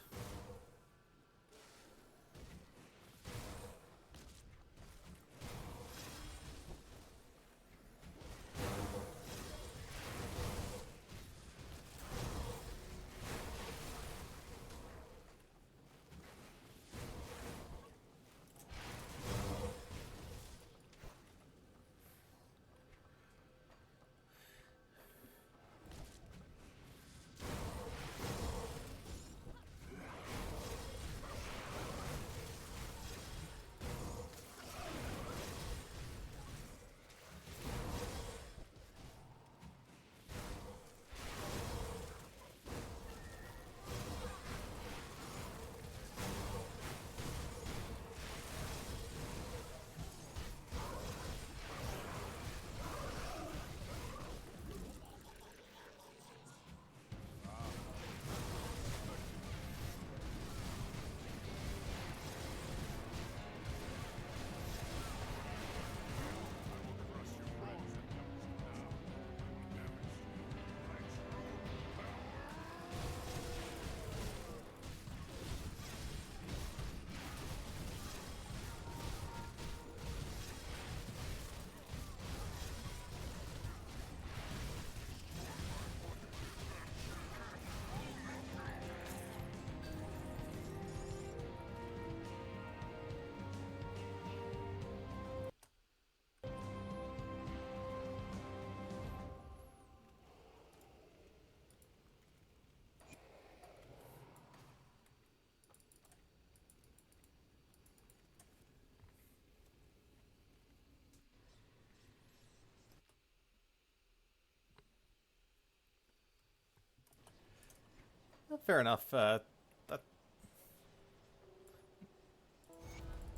Fair enough.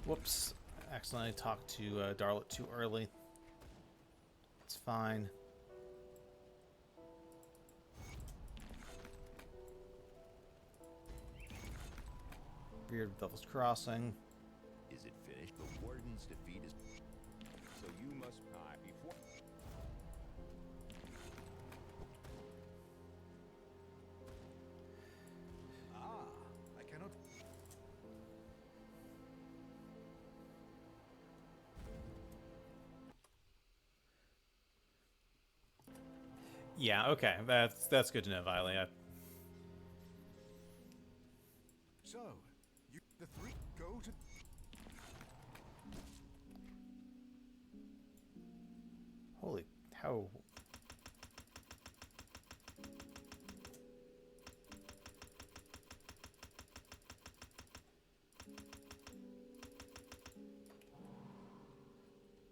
Whoops. Accidentally talked to Darlet too early. It's fine. Beard Devil's Crossing. Is it finished? The warden's defeat is... So you must die before... I cannot... Yeah, okay. That's good to know, Viley. So, you... The three go to... Holy how.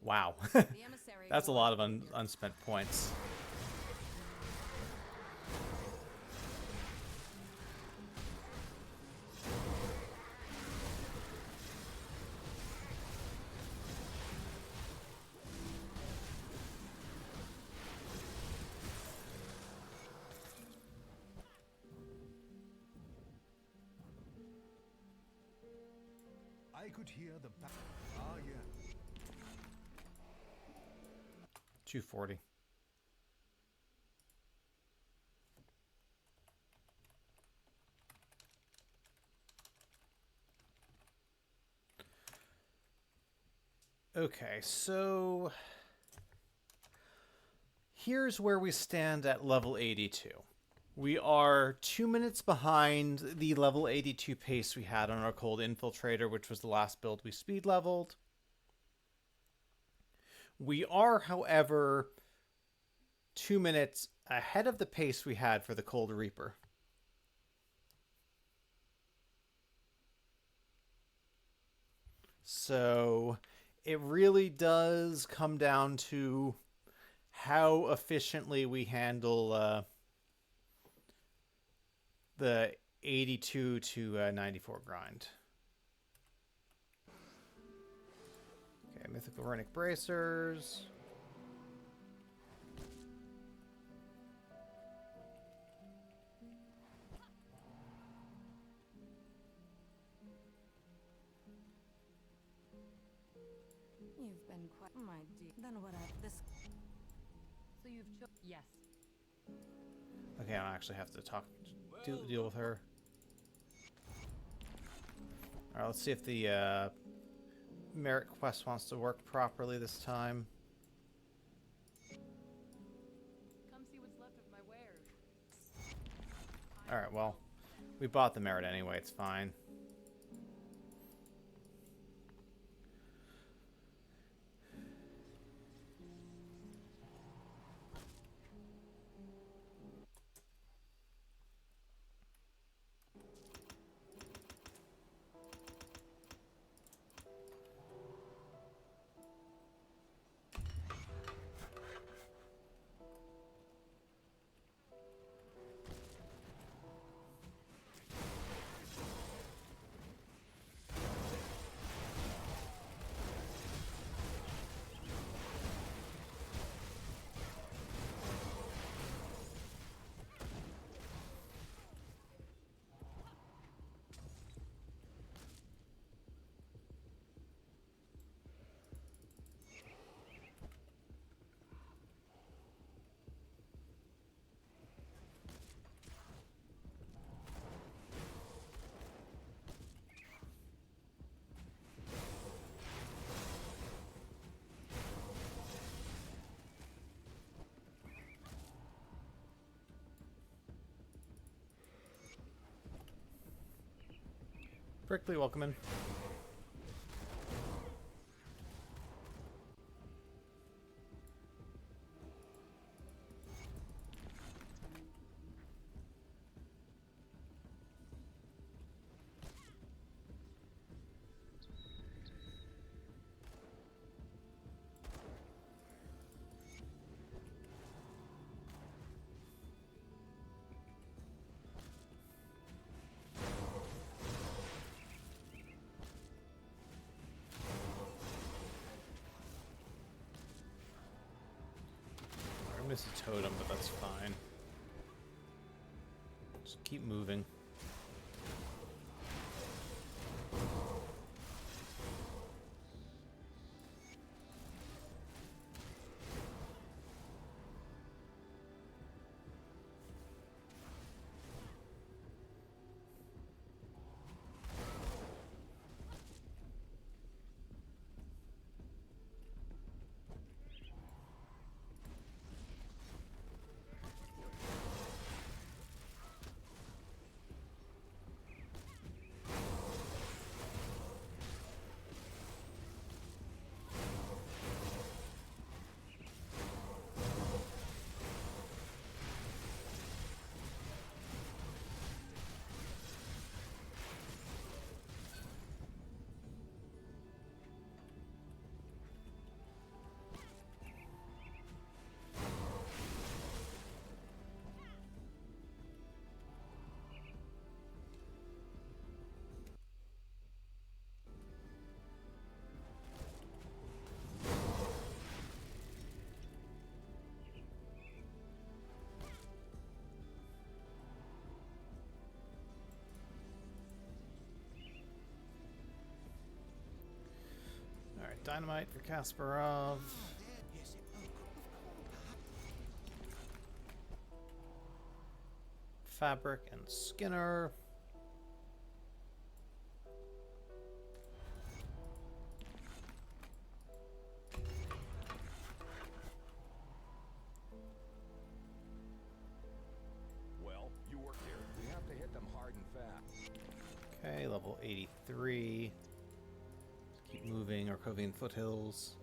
Wow. That's a lot of unspent points. I could hear the... Ah, yeah. 240. Okay, so here's where we stand at level 82. We are 2 minutes behind the level 82 pace we had on our Cold Infiltrator, which was the last build we speed leveled. We are, however, 2 minutes ahead of the pace we had for the Cold Reaper. So it really does come down to how efficiently we handle the 82 to 94 grind. Okay, Mythical Runic Bracers. You've been quite my dear. Then what I this. So you've yes. Okay, I actually have to deal with her. Alright, let's see if the merit quest wants to work properly this time. Come see what's left of my wares. Alright, well, we bought the merit anyway, it's fine. Brickley, welcome in. I missed a totem, but that's fine. Just keep moving. Alright, dynamite for Kasparov. Yes, a cup of Fabric and Skinner. Well, you work here. We have to hit them hard and fast. Okay, level 83. Let's keep moving. Arcovian Foothills.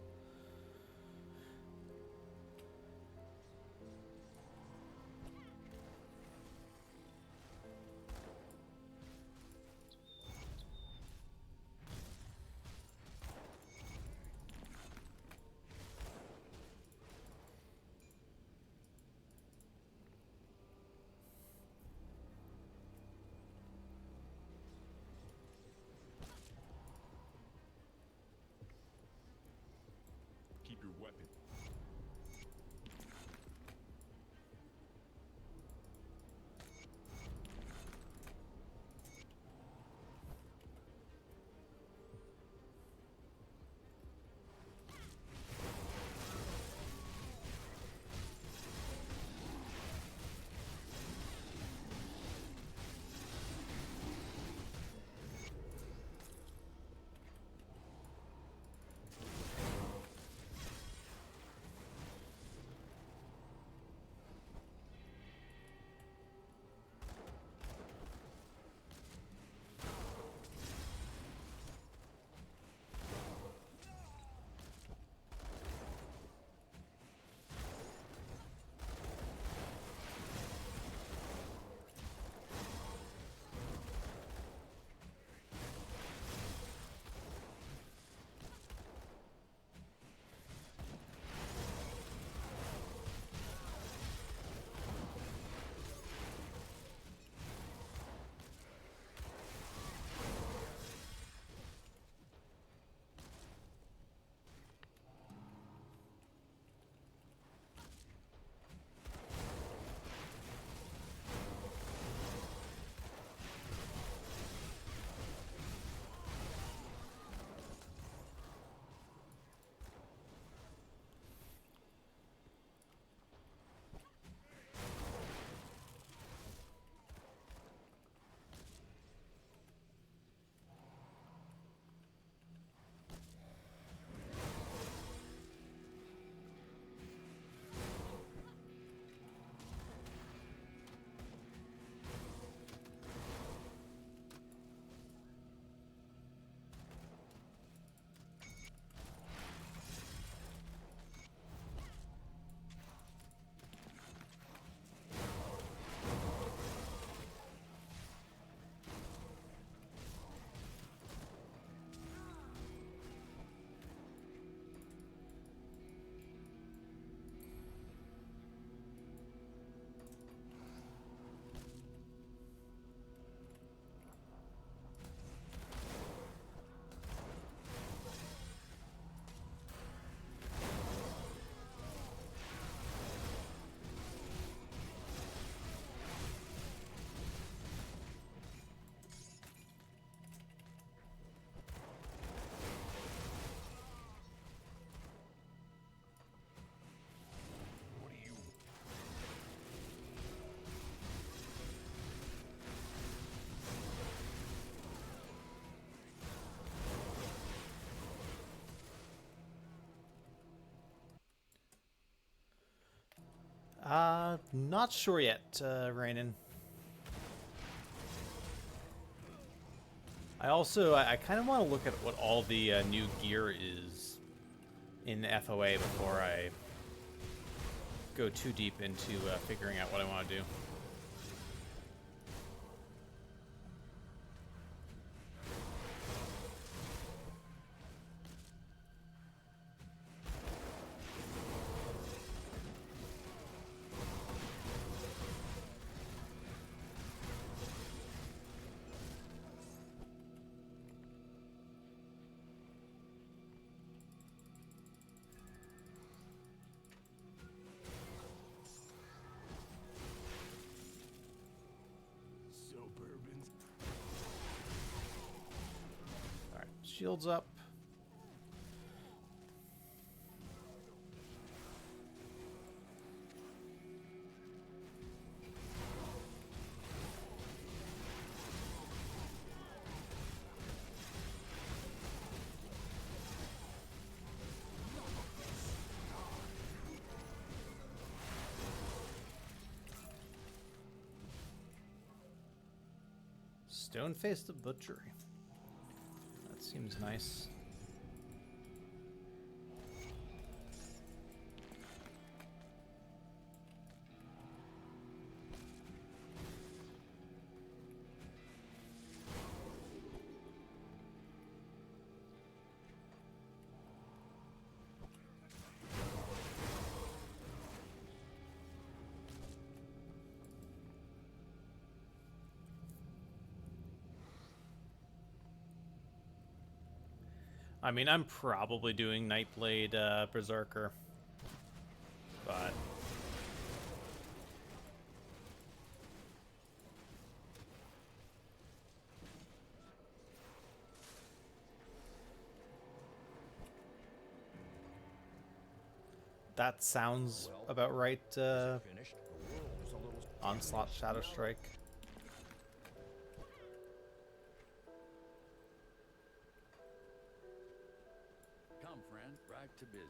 Not sure yet, Rainan. I kind of want to look at what all the new gear is in FOA before I go too deep into figuring out what I want to do. Alright, shields up. Stone-faced the butchery. That seems nice. I mean, I'm probably doing Nightblade Berserker, but that sounds about right. Onslaught, Shadow Strike. Come, friend, right to business.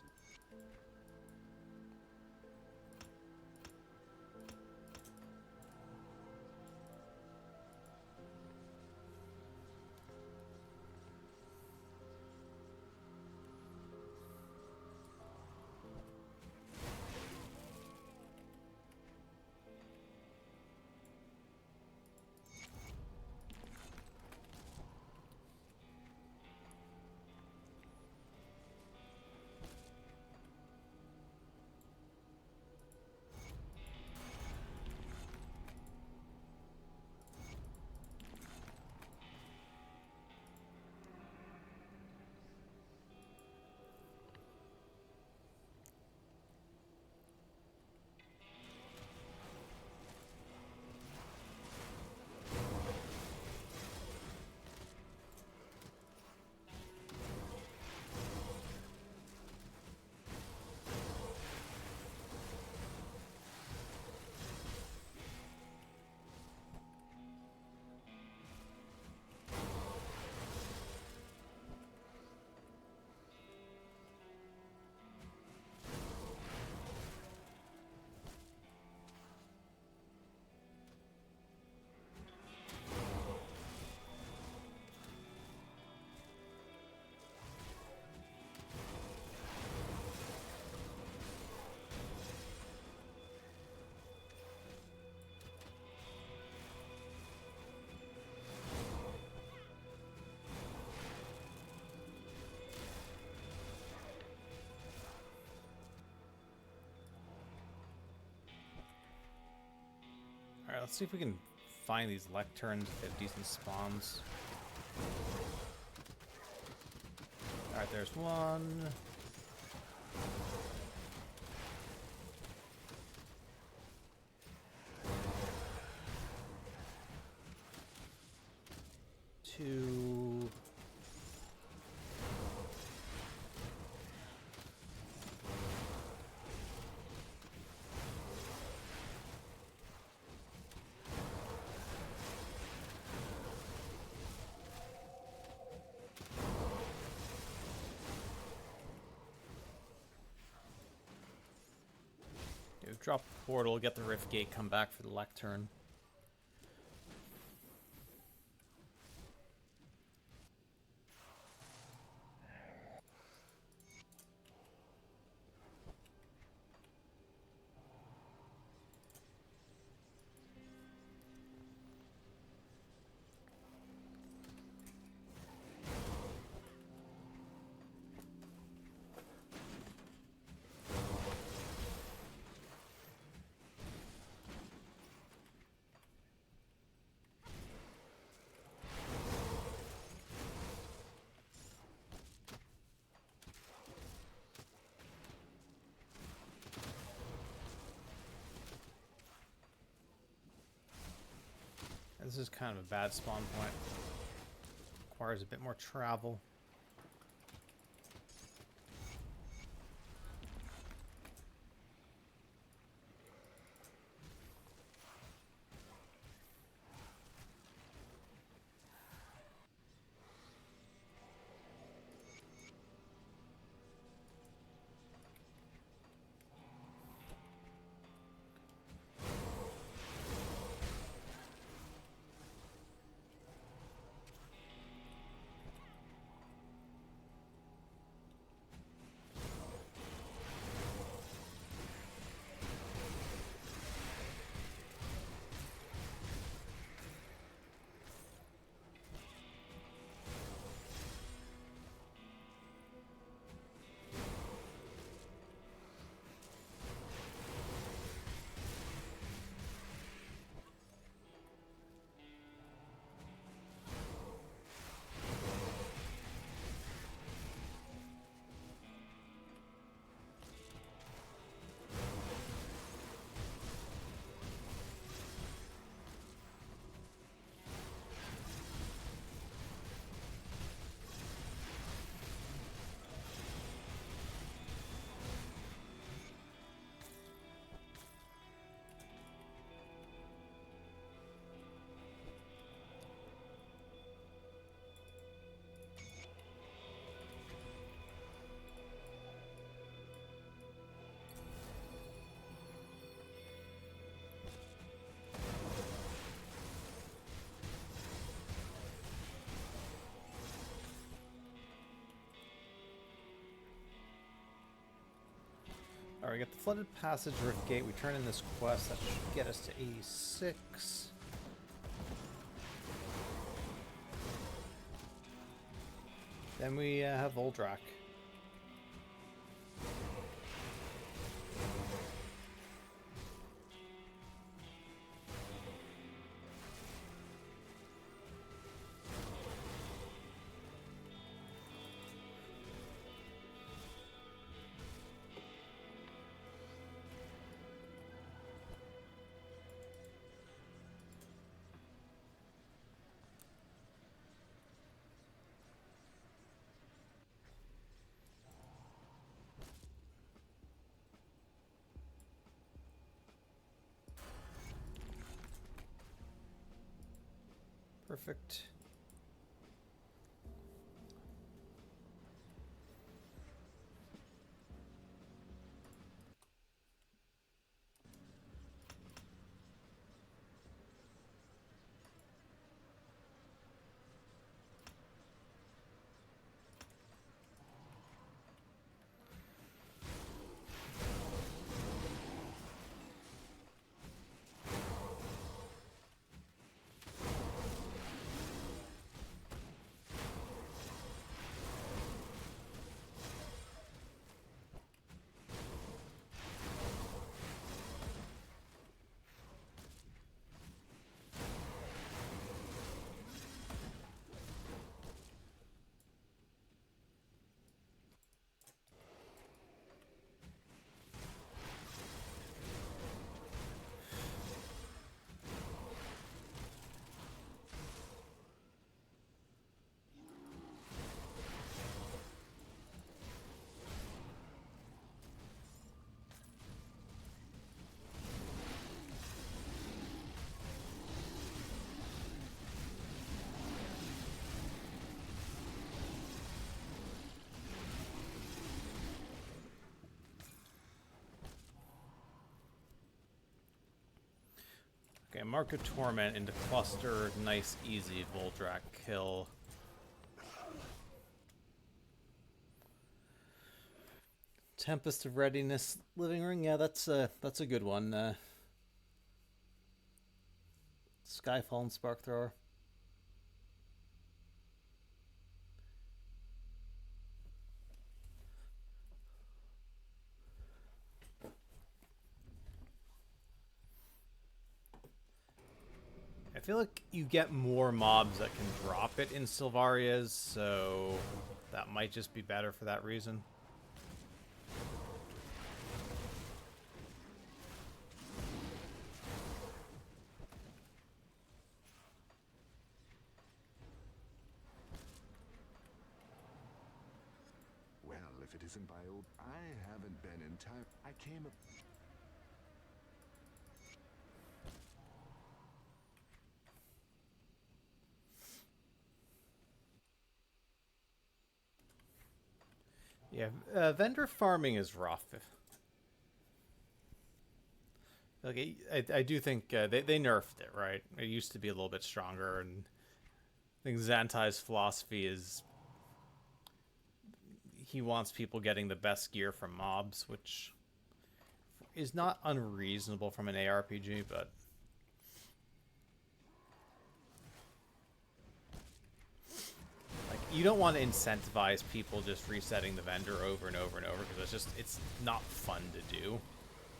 Alright, let's see if we can find these lecterns if they have decent spawns. Alright, there's one. Two. Drop the portal, get the Rift Gate, come back for the lectern. This is kind of a bad spawn point. Requires a bit more travel. Alright, we got the Flooded Passage, Rift Gate. We turn in this quest. That should get us to 86. Then we have Uldrak. Perfect. Okay, Mark of Torment into cluster, nice, easy Voldrak kill. Tempest of Readiness, Living Ring, yeah, that's a good one. Skyfall and Spark Thrower. I feel like you get more mobs that can drop it in Sylvaria's, so that might just be better for that reason. Well, if it isn't by old... I haven't been in time. I came up... Yeah, vendor farming is rough. Like, I do think they nerfed it, right? It used to be a little bit stronger, and I think Xantai's philosophy is he wants people getting the best gear from mobs, which is not unreasonable from an ARPG, but like, you don't want to incentivize people just resetting the vendor over and over and over, because it's not fun to do.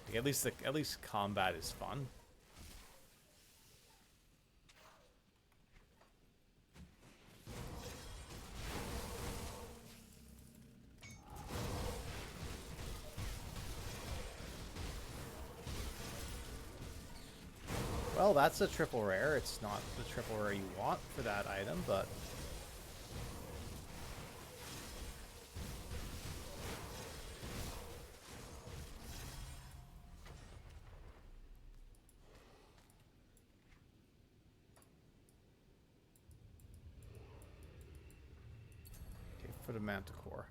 Like, at least combat is fun. Well, that's a triple rare. It's not the triple rare you want for that item, but okay, for the Manticore.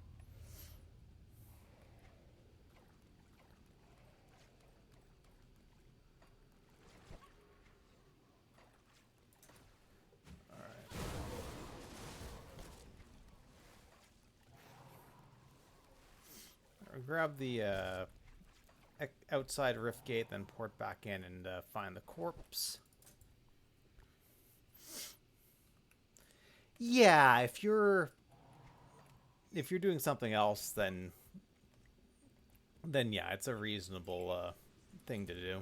Grab the outside rift gate, then port back in and find the corpse. Yeah, if you're doing something else, then yeah, it's a reasonable thing to do.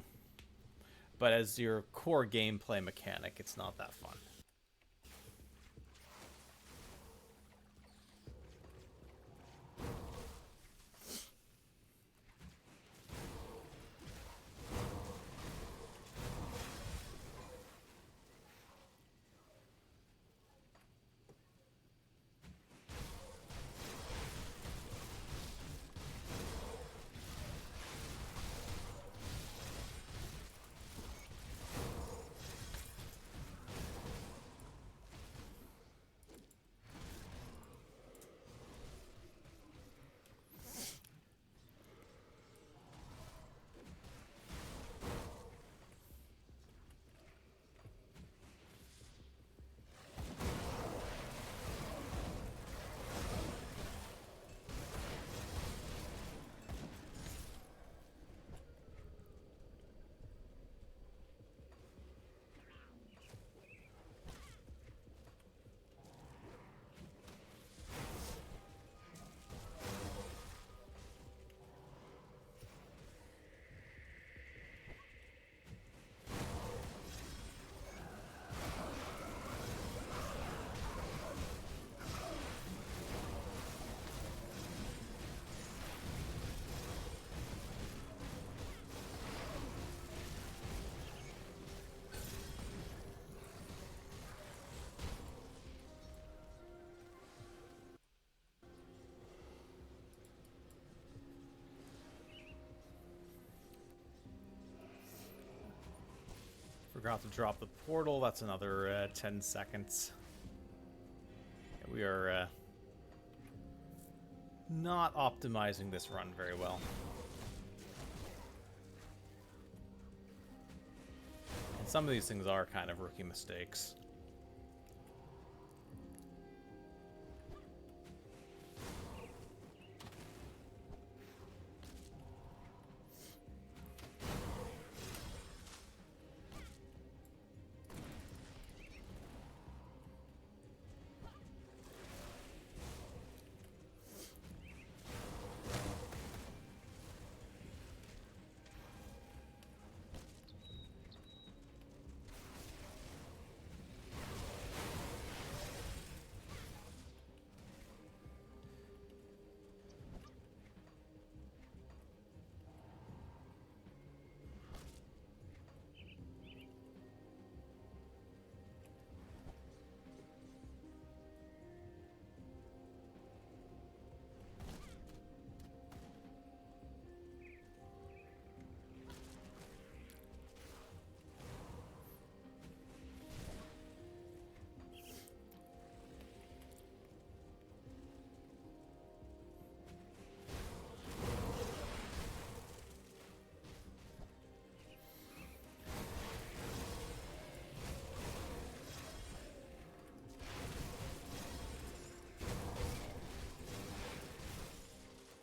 But as your core gameplay mechanic, it's not that fun. Forgot to drop the portal. That's another 10 seconds. We are not optimizing this run very well. And Some of these things are kind of rookie mistakes.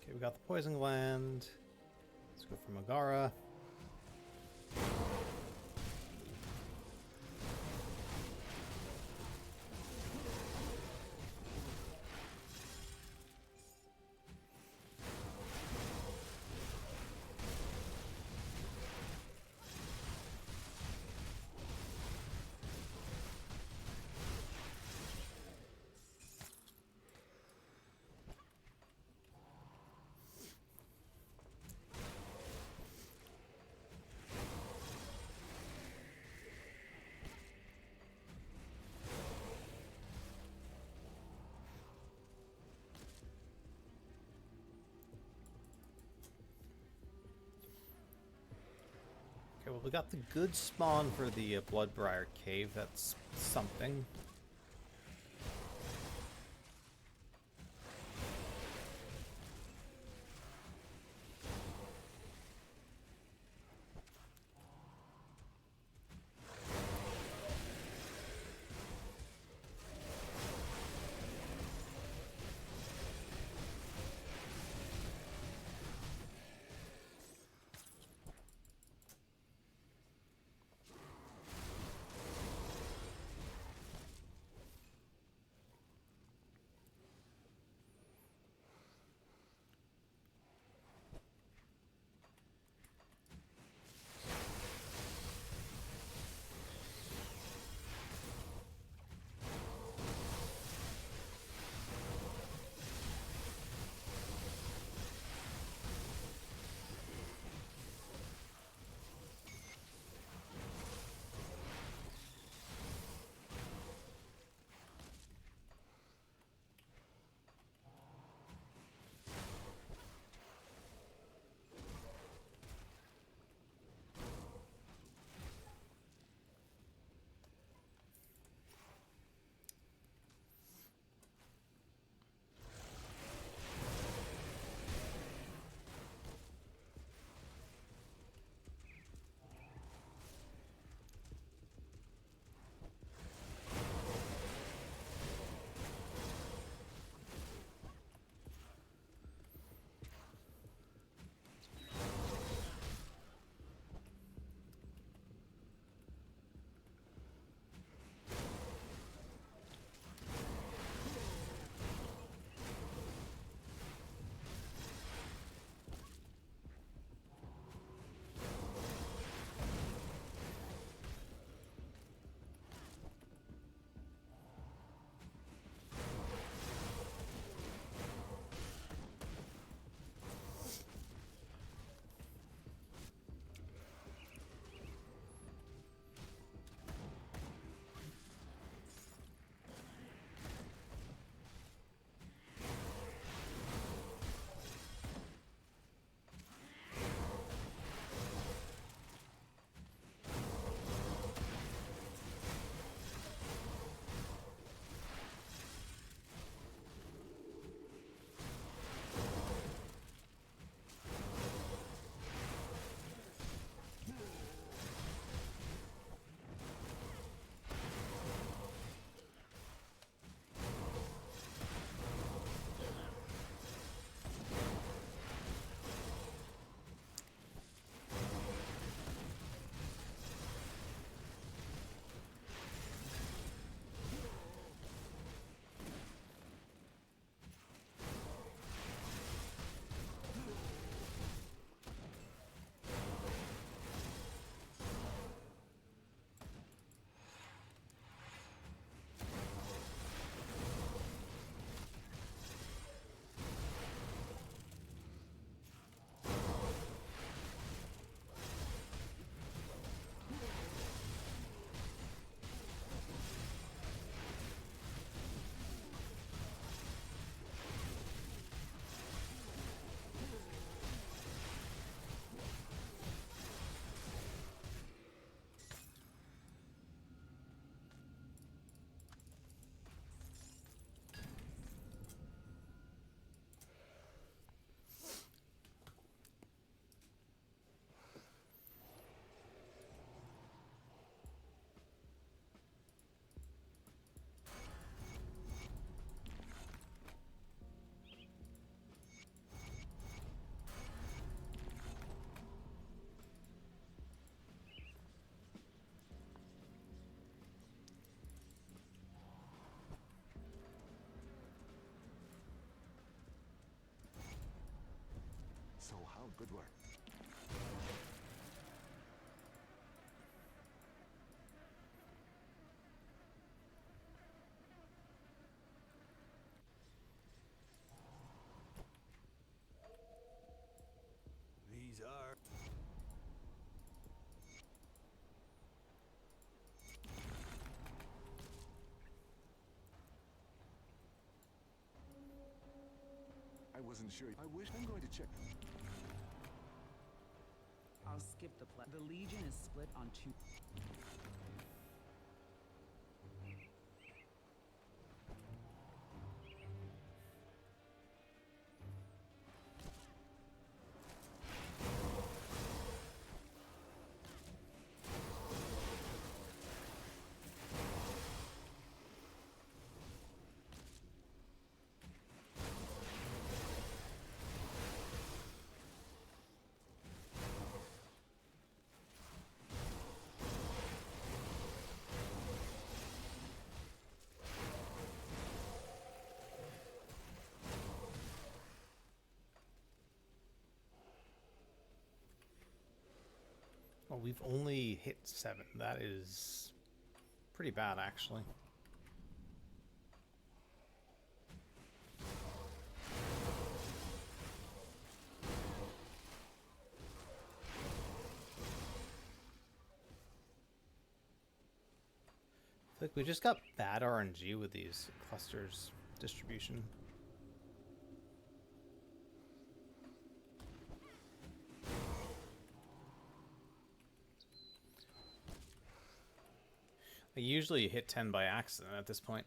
Okay, we got the poison gland. Let's go for Megara. Okay, well, we got the good spawn for the Bloodbriar Cave. That's something. Oh, good work. These are... I wasn't sure. I wish I'm going to check. I'll skip the play. The Legion is split on two. Well, we've only hit 7. That is pretty bad, actually. I feel like we just got bad RNG with these clusters distribution. I usually hit 10 by accident at this point.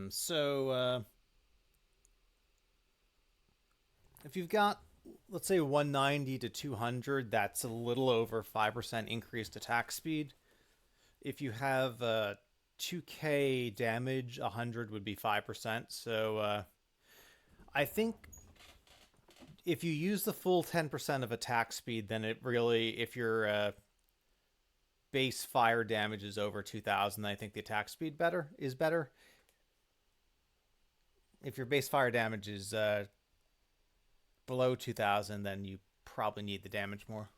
So if you've got, let's say, 190 to 200, that's a little over 5% increased attack speed. If you have 2k damage, 100 would be 5%. So I think if you use the full 10% of attack speed, then it really, if your base fire damage is over 2000, I think the attack speed is better. If your base fire damage is below 2,000, then you probably need the damage more.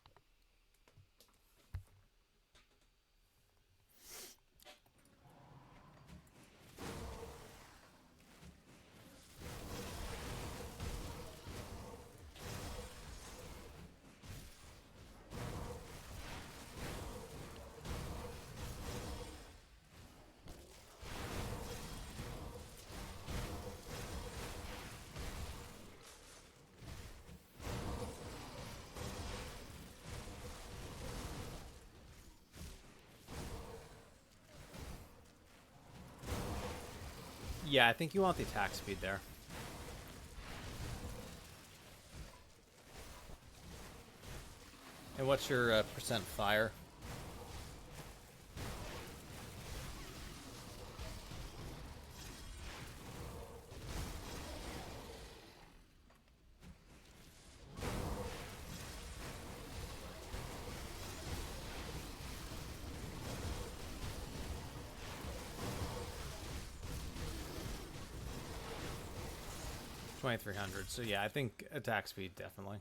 Yeah, I think you want the attack speed there. And what's your percent fire? $2,300. So yeah, I think attack speed definitely.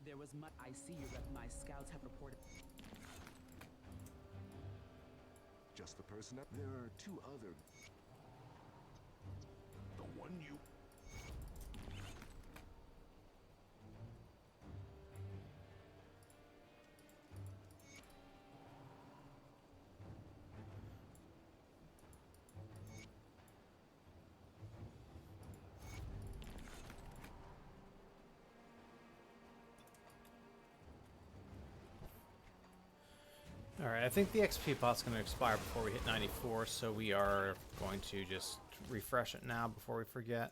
There was much. I see you. My scouts have reported. Just the person up. There are two other. The one you... Alright, I think the XP pot's going to expire before we hit 94, so we are going to just refresh it now before we forget.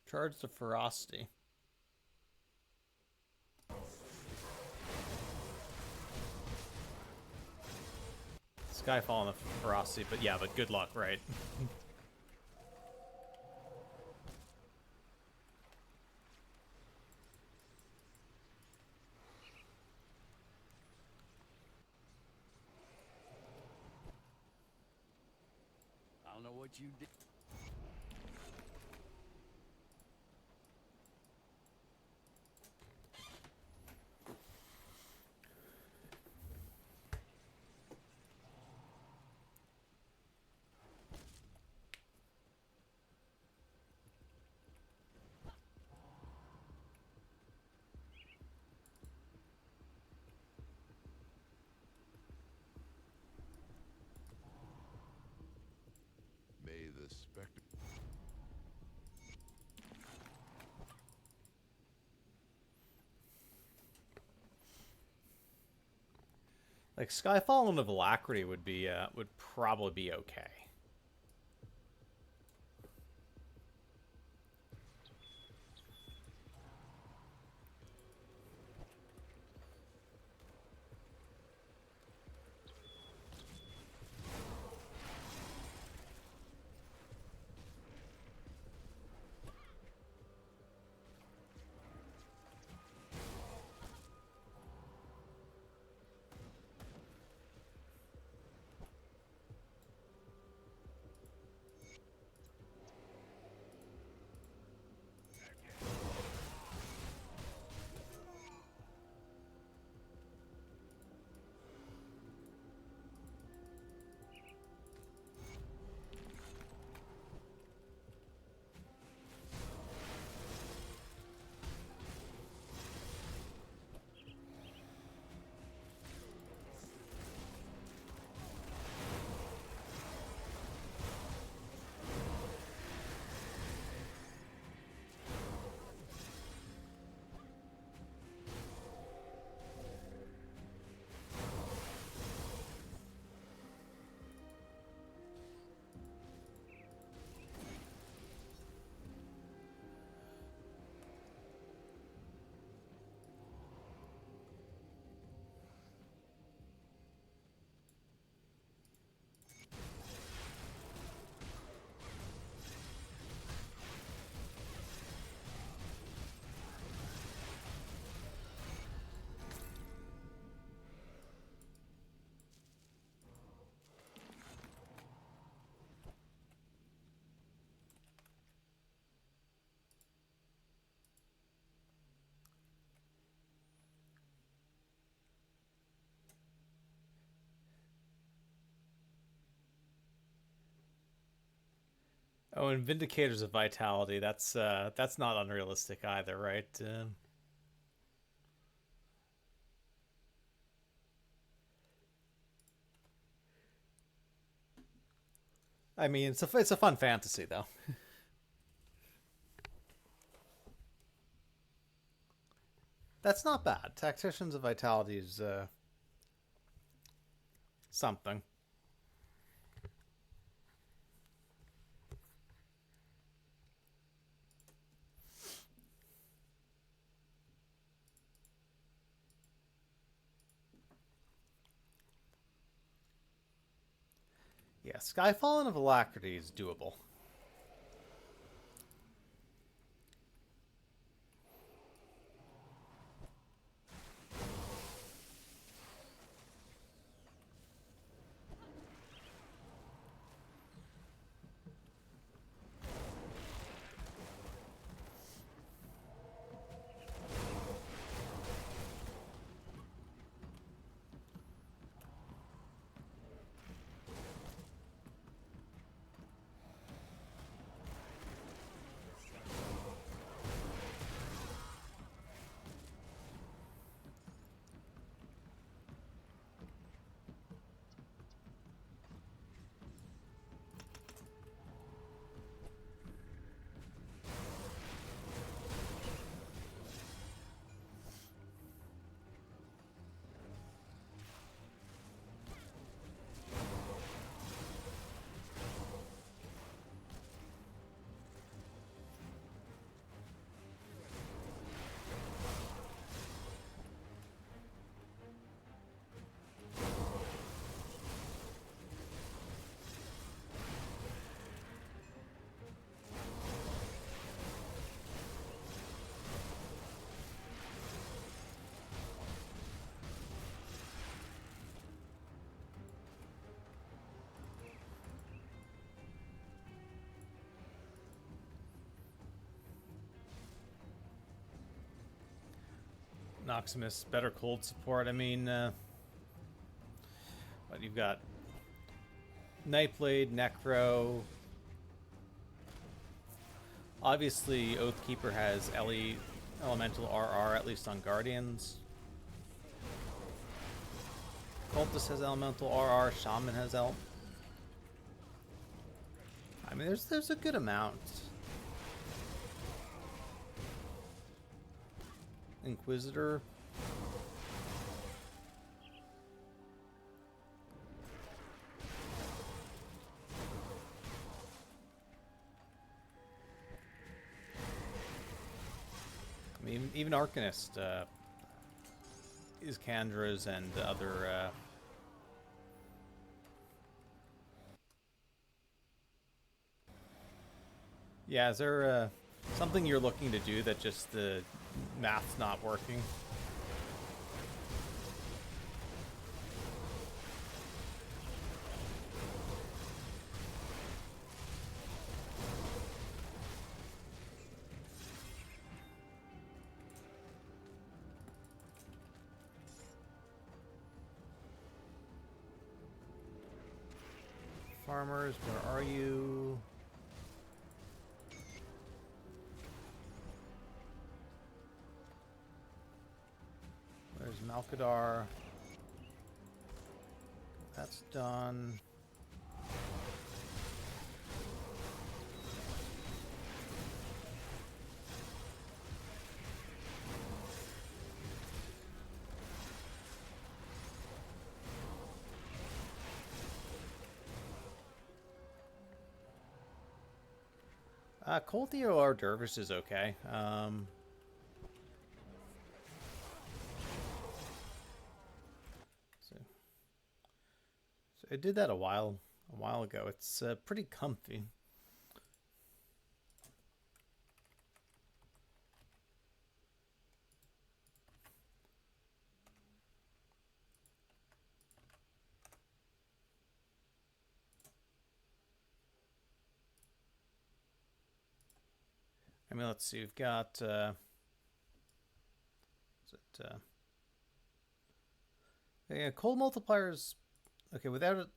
Charge the ferocity. Skyfall and the Ferocity, but yeah, but good luck, right? I don't know what you did. May the specter. Like Skyfall and Alacrity would probably be okay. Oh, and Vindicators of Vitality, that's not unrealistic either, right? I mean, it's a fun fantasy though. That's not bad. Tacticians of Vitality is something. Yeah, Skyfall and Alacrity is doable. Noximus, better cold support. I mean, but you've got Nightblade, Necro. Obviously, Oathkeeper has Elemental RR, at least on Guardians. Cultist has Elemental RR, Shaman has I mean, there's a good amount. Inquisitor. I mean, even Arcanist is Kandra's and other. Yeah, is there something you're looking to do that just the math's not working? Farmers, where are you? There's Malkadar. That's done. Coltio or Dervish is okay. So I did that a while ago. It's pretty comfy. I mean, let's see. We've got. Is it? Yeah, cold multipliers. Okay, without it,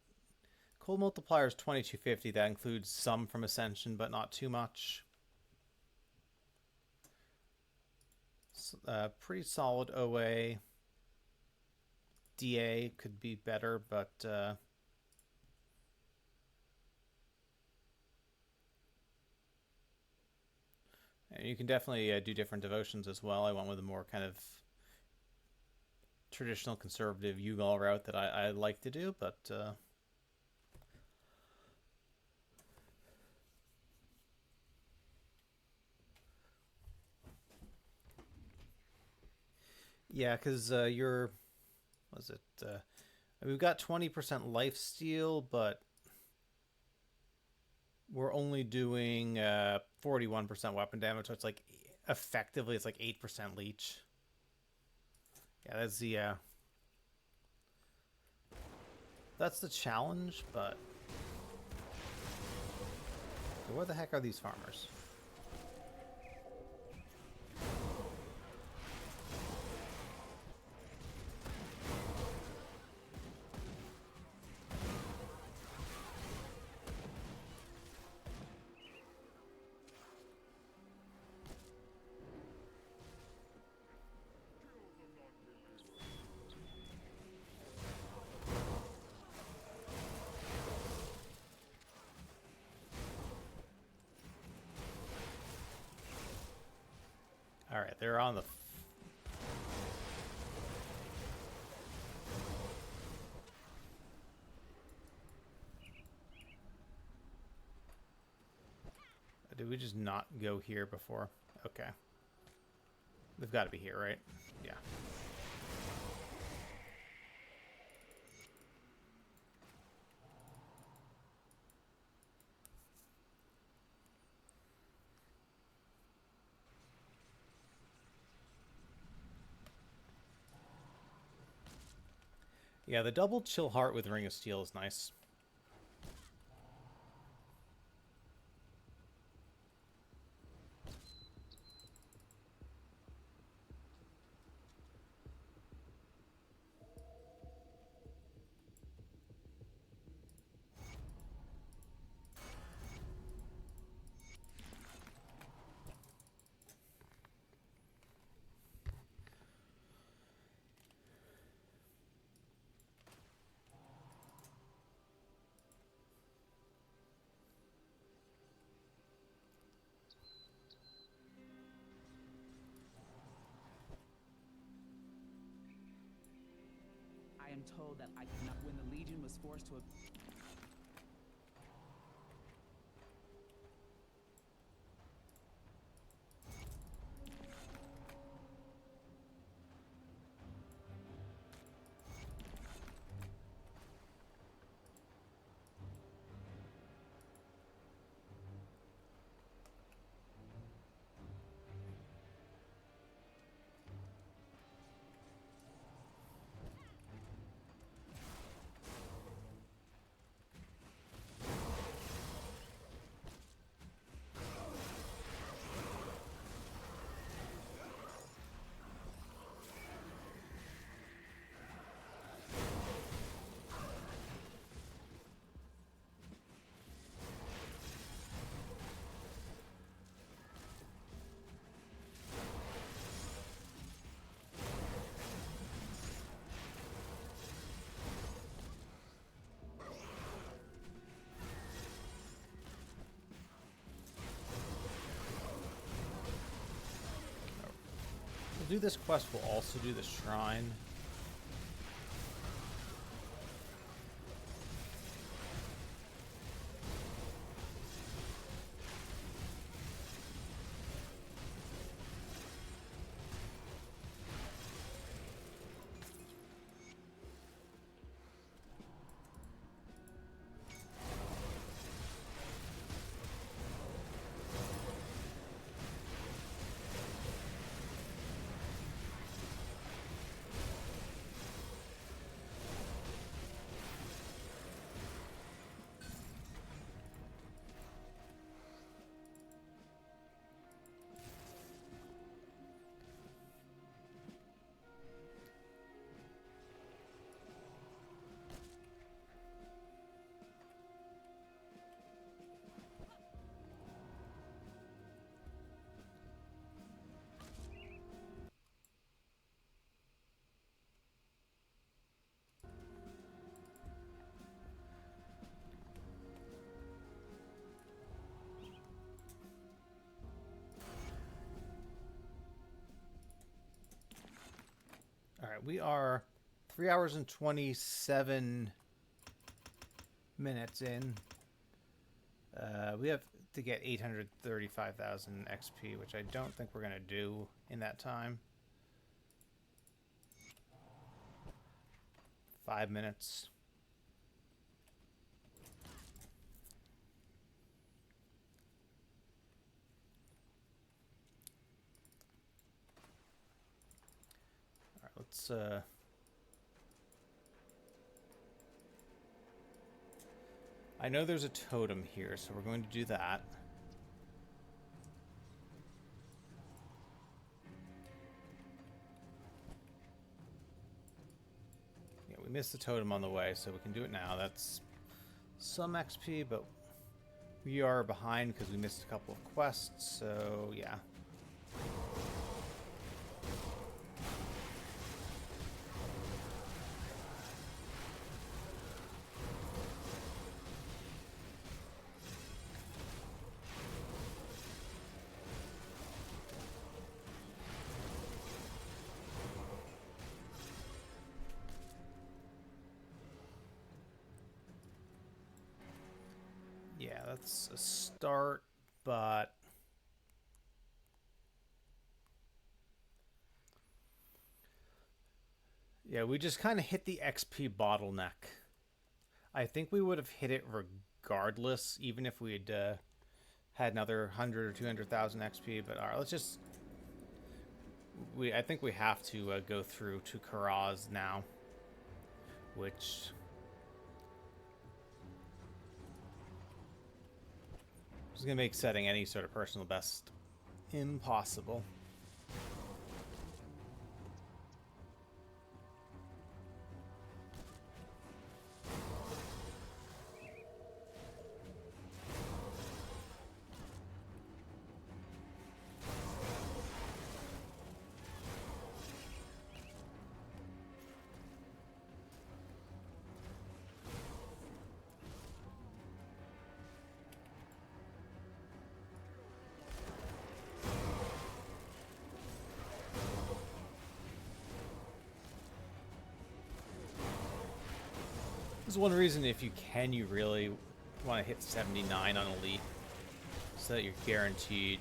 cold multipliers 2250. That includes some from Ascension, but not too much. Pretty solid OA. DA could be better, but you can definitely do different devotions as well. I went with a more kind of traditional conservative Yugal route that I like to do, but yeah, because you're, was it? We've got 20% life steal, but we're only doing 41% weapon damage, so it's like effectively it's like 8% leech. Yeah, that's the challenge, but where the heck are these farmers? All right, they're on the. Did we just not go here before? Okay. They've got to be here, right? Yeah. Yeah, the double chill heart with Ring of Steel is nice. am told that I cannot. When the Legion was forced to. We'll do this quest, we'll also do the shrine. All right, we are 3 hours and 27 minutes in. We have to get 835,000 XP, which I don't think we're going to do in that time. 5 minutes. All right, let's I know there's a totem here, so we're going to do that. Yeah, we missed the totem on the way, so we can do it now. That's some XP, but we are behind because we missed a couple of quests, so yeah. Yeah, that's a start, but yeah, we just kind of hit the XP bottleneck. I think we would have hit it regardless, even if we had had another 100 or 200,000 XP. But all right, let's just I think we have to go through to Karaz now, which is going to make setting any sort of personal best impossible. There's one reason if you can, you really want to hit 79 on Elite, so that you're guaranteed,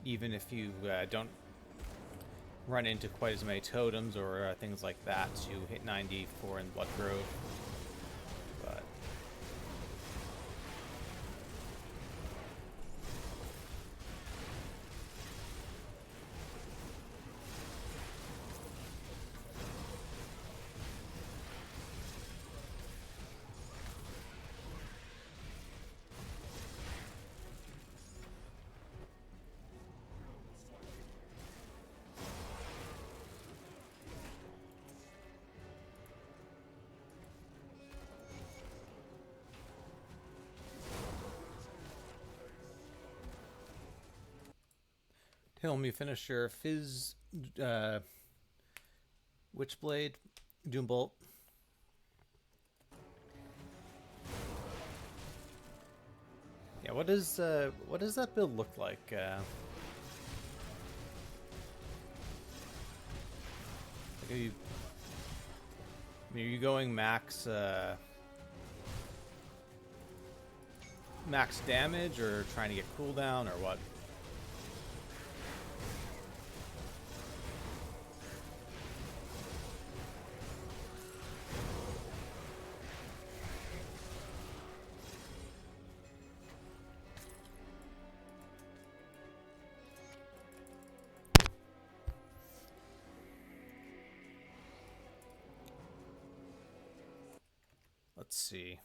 even if you don't run into quite as many totems or things like that, to hit 94 in Blood Grove. But tell me, finisher, Fizz, Witchblade, Doombolt. Yeah, what does that build look like? Like are you going max max damage, or trying to get cooldown, or what? Let's see.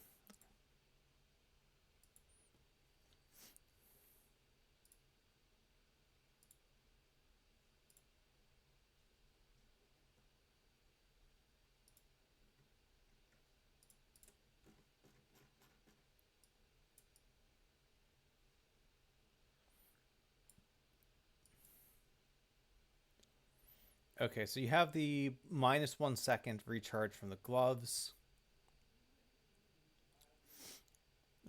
Okay, so you have the -1 second recharge from the gloves.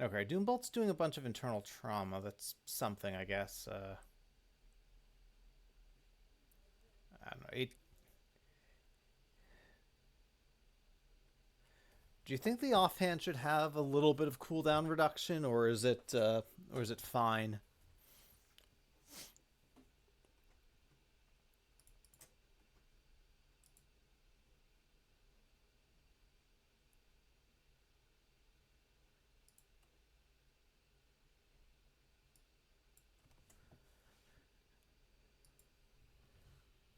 Okay, Doombolt's doing a bunch of internal trauma. That's something, I guess. I don't know. Do you think the offhand should have a little bit of cooldown reduction, or is it fine?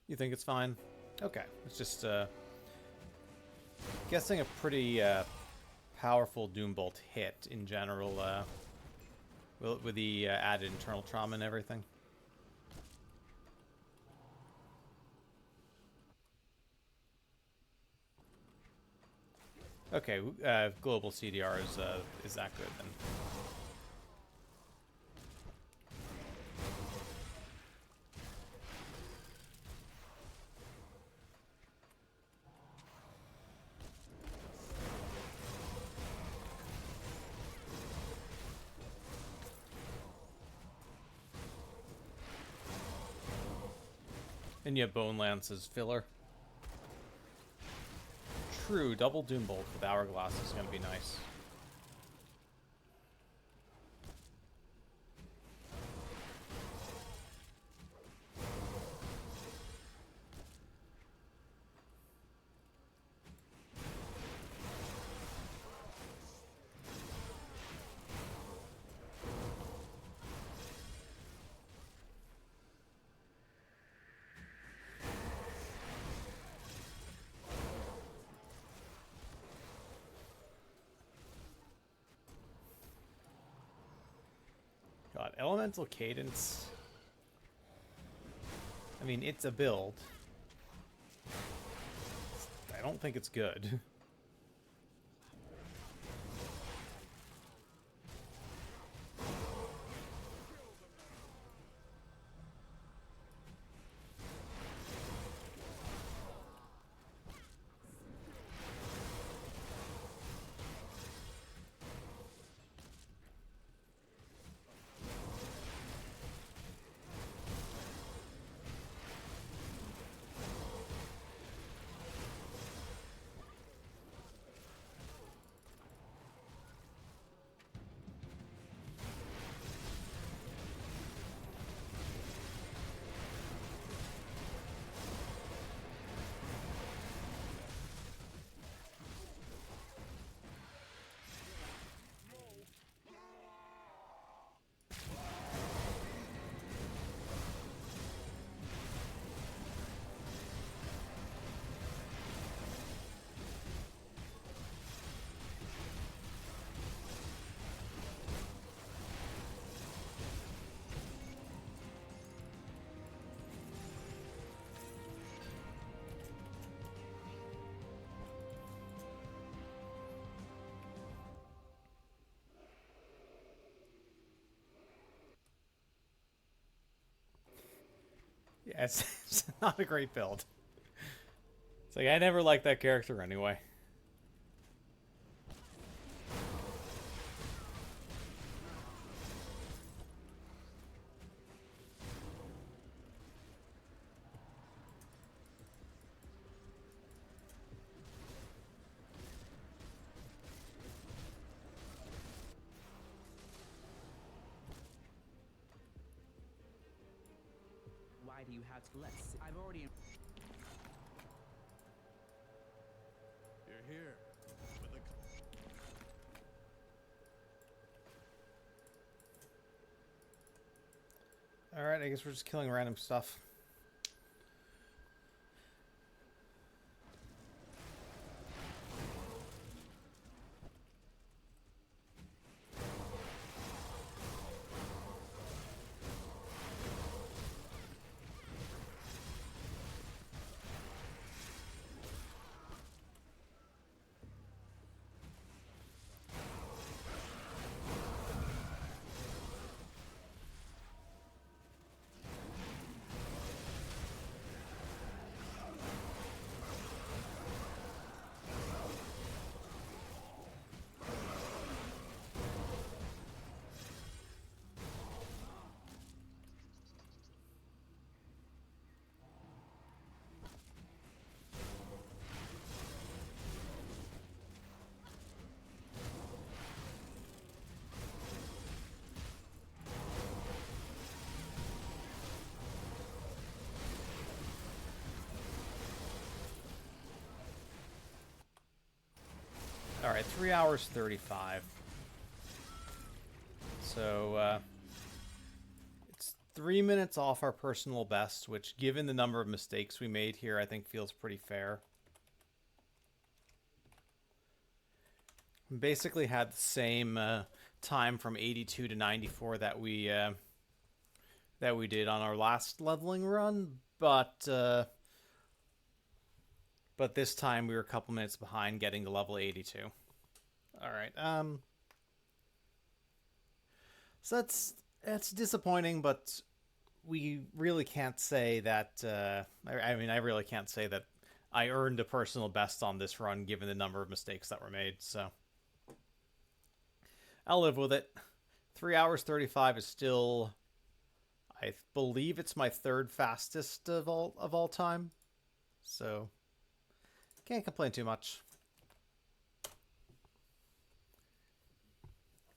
You think it's fine? Okay, it's just guessing a pretty powerful Doombolt hit in general, with the added internal trauma and everything. Okay, global CDR is that good then? And you have Bone Lance as filler. True, double Doombolt with Hourglass is going to be nice. God, Elemental Cadence. I mean, it's a build. I don't think it's good. Yeah, it's not a great build. It's like, I never liked that character anyway. Why do you have to let's? I've already. You're here. With the Alright, I guess we're just killing random stuff. Alright, 3 hours 35. So, it's 3 minutes off our personal best, which, given the number of mistakes we made here, I think feels pretty fair. We basically had the same time from 82 to 94 that we did on our last leveling run, but this time we were a couple minutes behind getting to level 82. Alright, so that's disappointing, but we really can't say that, I mean, I really can't say that I earned a personal best on this run given the number of mistakes that were made, so I'll live with it. 3 hours 35 is still, I believe it's my third fastest of all time, so can't complain too much.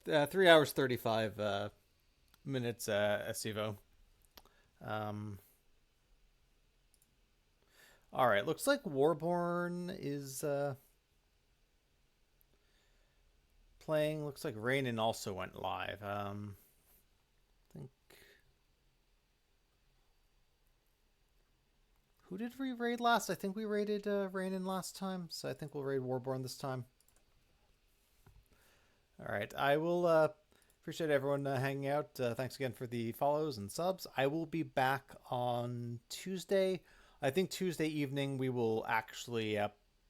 3 hours 35 minutes SEVO. Alright, looks like Warborn is playing. Looks like Rainin also went live. I think... Who did we raid last? I think we raided Rainin last time, so I think we'll raid Warborn this time. Alright, I will appreciate everyone hanging out. Thanks again for the follows and subs. I will be back on Tuesday. I think Tuesday evening we will actually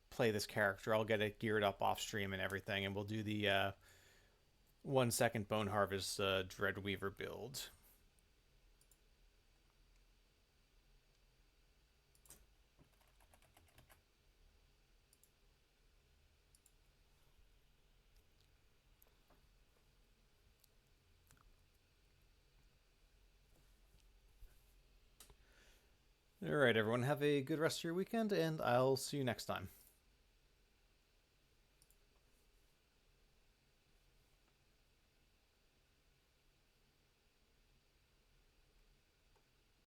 play this character. I'll get it geared up off stream and everything, and we'll do the 1 second Bone Harvest Dreadweaver build. All right, everyone, have a good rest of your weekend, and I'll see you next time.